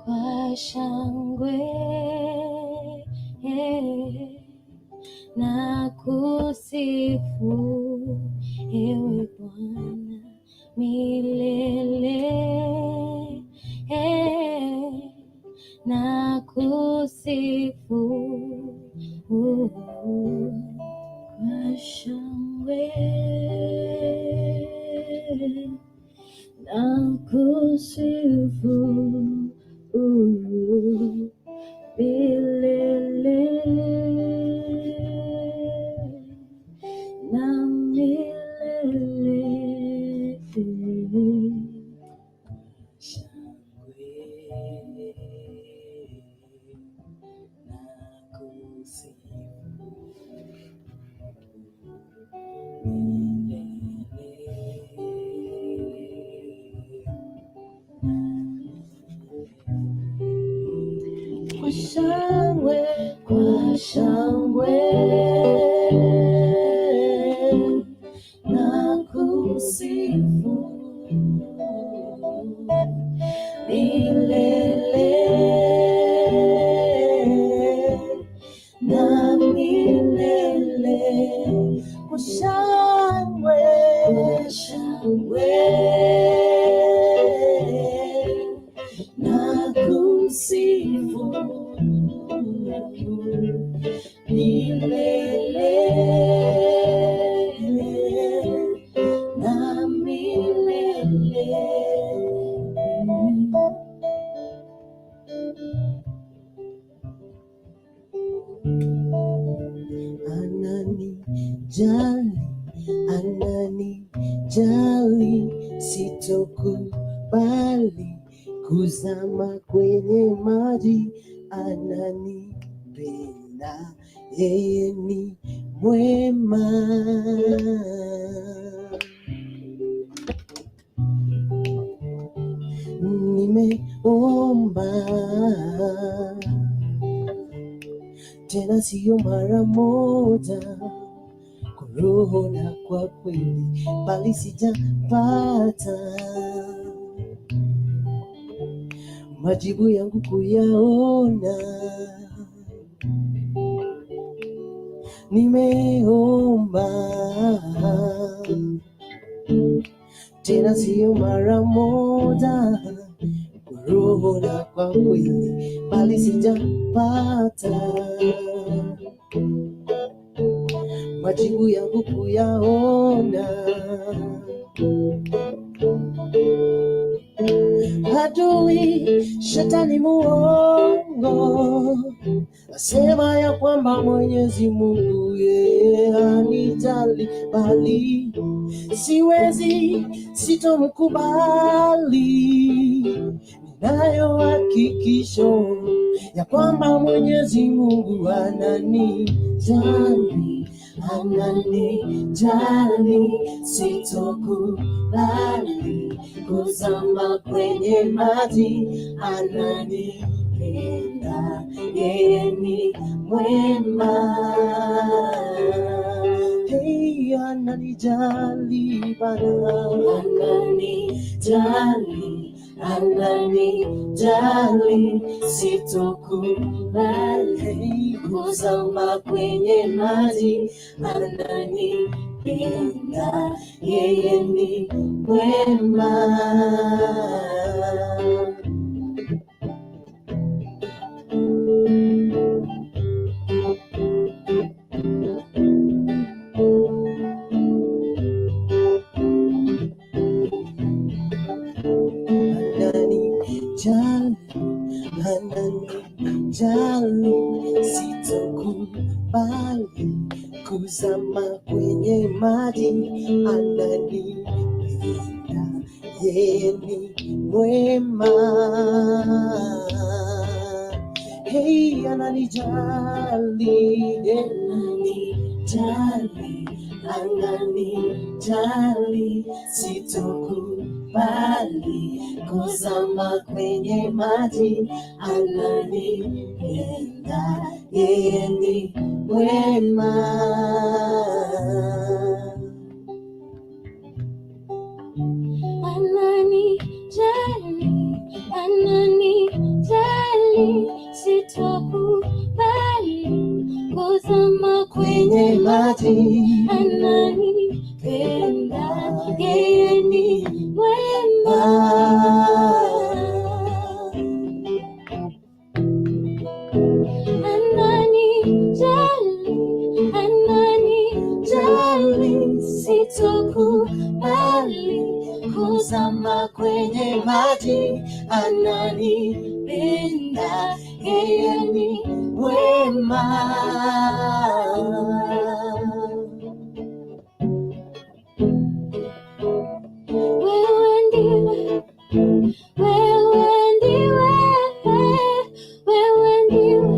Kwa shangwe na kusifu ewe Bwana milele, na kusifu kwa shangwe na kusifu milele na milele. Shangwe na kusifu kwa shangwe na kusifu milele na milele. Kwa shangwe na kusifu milele na milele. Ananijali, sitokubali kuzama kwenye maji. Ananipenda, yeye ni mwema. Nimeomba tena sio mara moja, kwa roho na kwa kweli, bali sijapata majibu yangu kuyaona. Nimeomba tena sio mara moja, kwa roho na kwa kweli, bali sijapata majibu yangu kuyaona. Adui shetani muongo asema ya kwamba Mwenyezi Mungu yeye hanijali, bali siwezi, sitomkubali. Ninayo hakikisho ya kwamba Mwenyezi Mungu ananijali, ananijali, sitokubali kuzama kwenye maji. Ananipenda, yeye ni mwema. Hey, ananijali Bwana, ananijali, ananijali, sitokubali kuzama kwenye maji. Ananipenda, yeye ni mwema. Ananijali, sitokubali kuzama kwenye maji. Ananipenda, yeye ni mwema. Hey, ananijali, ananijali, ananijali, sitokubali kuzama kwenye maji. Ananipenda, yeye ni mwema. Ananijali, ananijali, sitokubali kuzama kwenye maji. Ananipenda, yeye ni mwema. Ananijali, ananijali, sitokubali kuzama kwenye maji. Ananipenda, yeye ni mwema. Wewe ndiwe, wewe ndiwe, wewe ndiwe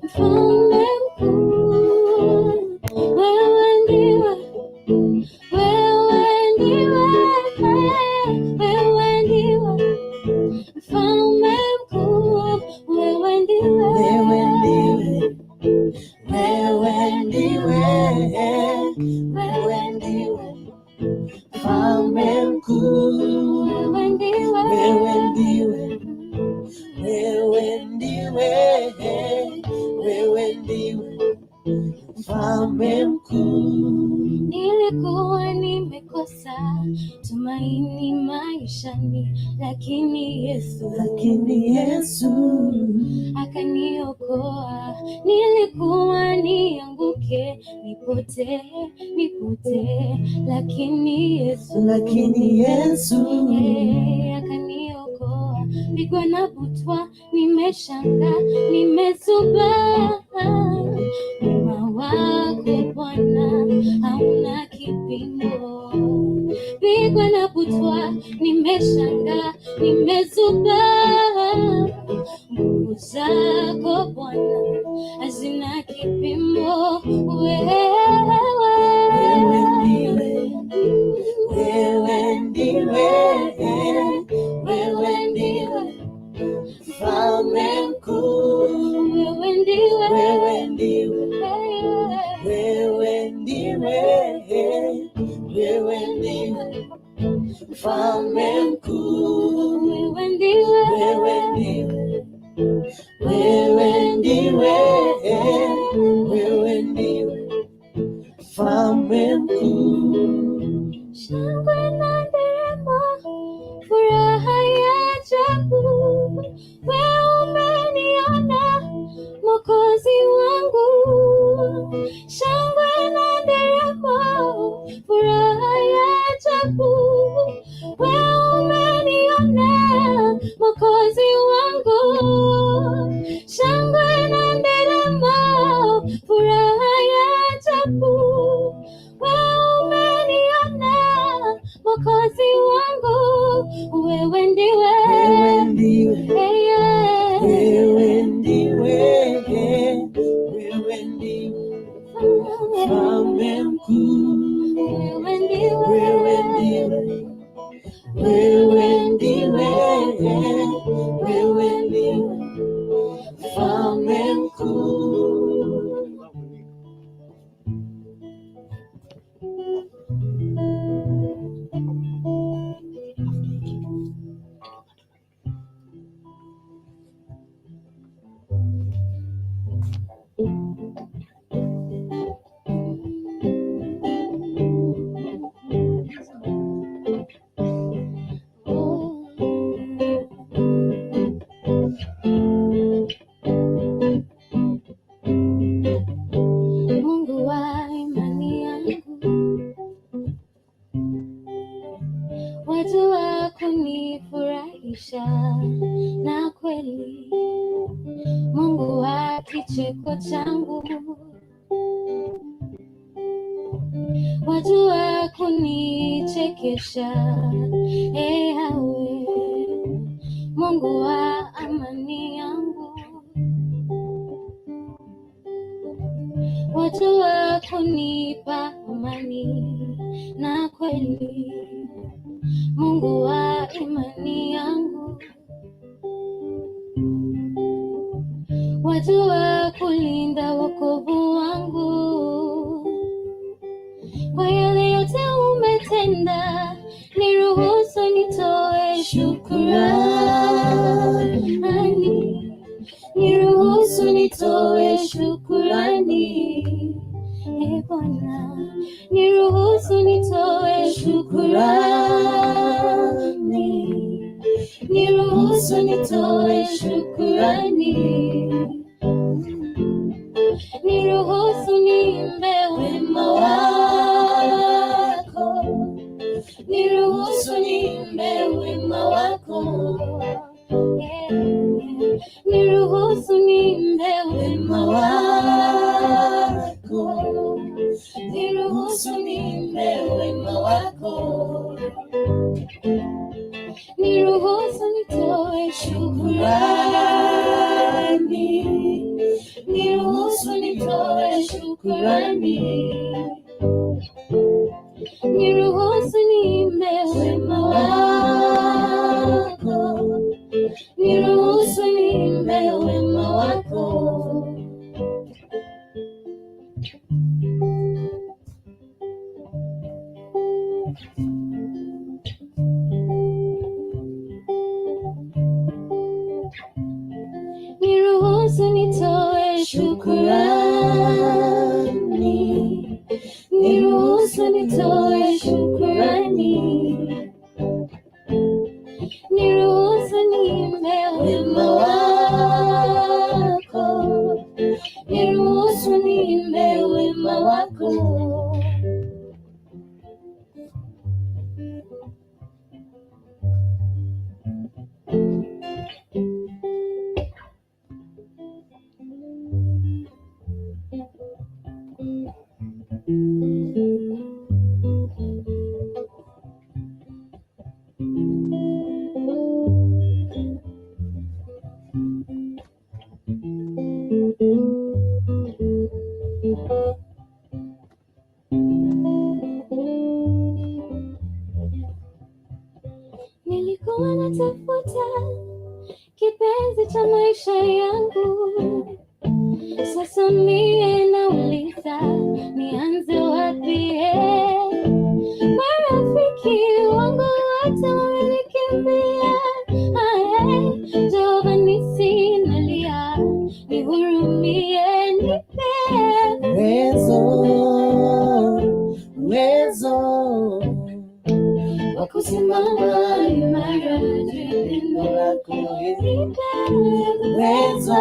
mfalme mkuu. Wewe ndiwe, wewe ndiwe, wewe ndiwe mfalme mkuu. Wewe ndiwe, wewe ndiwe, wewe ndiwe, wewe ndiwe mfalme mkuu. Wewe ndiwe, wewe ndiwe, wewe ndiwe, wewe ndiwe mfalme mkuu. Nilikuwa nimekosa tumaini maishani, lakini Yesu akaniokoa. Nilikuwa nianguke, nipotee, lakini Yesu akaniokoa. Pigwa na butwa, nimeshanga, nimezubaa. Wema wako Bwana hauna kipimo. Pigwa na butwa, nimeshanga, nimezubaa. Nguvu zako Bwana hazina kipimo. Wewe ndiwe, wewe ndiwe, wewe ndiwe mfalme mkuu. Wewe ndiwe, wewe ndiwe, wewe ndiwe, wewe ndiwe mfalme mkuu. Wewe ndiwe, wewe ndiwe, wewe ndiwe, wewe ndiwe mfalme mkuu. Shangwe na nderemo, furaha ya ajabu. Wewe umeniona Mwokozi wangu. Shangwe na wewe umeniona Mwokozi wangu, wewe ndiwe, wewe ndiwe, wewe ndiwe, wewe ndiwe Mfalme mkuu, wewe ndiwe, wewe ndiwe, wewe ndiwe, wewe ndiwe Mfalme mkuu. Mungu wa imani yangu, watu wa kunifurahisha na kweli, Mungu wa kicheko changu, watu wa kunichekesha, hawe Mungu wa amani yangu, watu wa kunipa amani na kweli, Mungu wa imani yangu, watu wa kulinda wokovu wangu. Kwa yale yote umetenda, niruhusu nitoe shukrani, niruhusu nitoe shukrani, Bwana, niruhusu nitoe shukrani, niruhusu nitoe shukrani, niruhusu niimbe wema wako, niruhusu niimbe wema wako, niruhusu niimbe wema wako, niruhusu niimbe wema wako, niruhusu nitoe shukrani, niruhusu nitoe shukrani, niruhusu niimbe wema wako, niruhusu niimbe wema wako. Niruhusu nitoe shukrani, niruhusu nitoe shukrani, niruhusu niimbe wema wako, niruhusu niimbe wema wako. Nilikuwa natafuta kipenzi cha maisha yangu, sasa mie nauliza nianze wapi? Marafiki wangu wote wamenikimbia, Jehova nisi nalia, nihurumie, nipe uwezo wa kusimama imara juu ya neno lako, nipe uwezo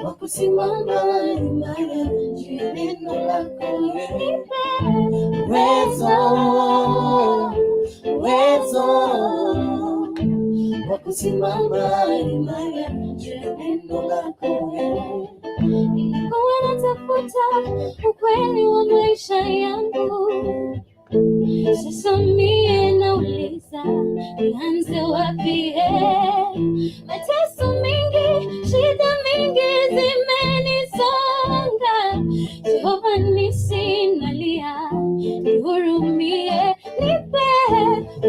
wa kusimama imara juu ya neno lako, nipe uwezo wa kusimama imara juu ya neno lako, nilikuwa natafuta ukweli wa maisha yangu. Sasa mie nauliza nianze wapi? Mateso mengi, shida mingi zimenisonga. Jehova nisinalia, nihurumie, nipe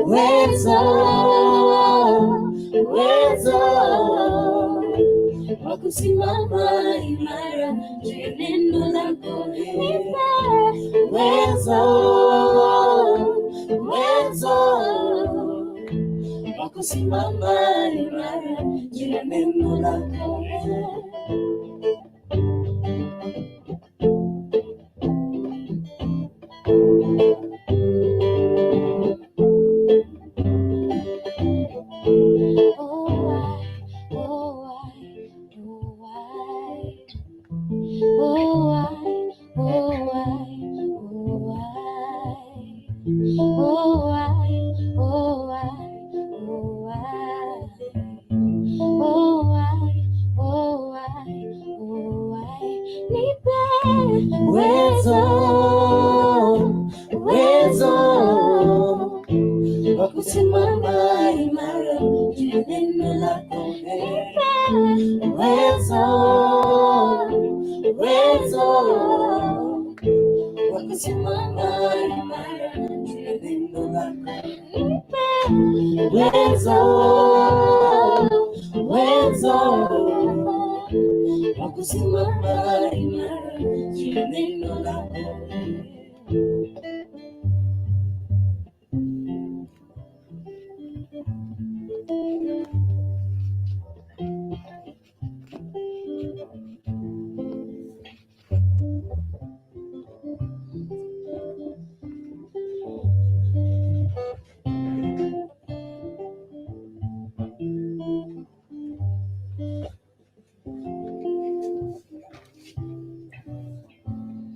uwezo wa kusimama imara juu ya neno lako. Nipe uwezo wa kusimama imara juu ya neno lako. Wa kusimama imara juu ya neno lako. Uwezo wa kusimama imara juu ya neno lako. Uwezo wa kusimama imara juu ya neno lako.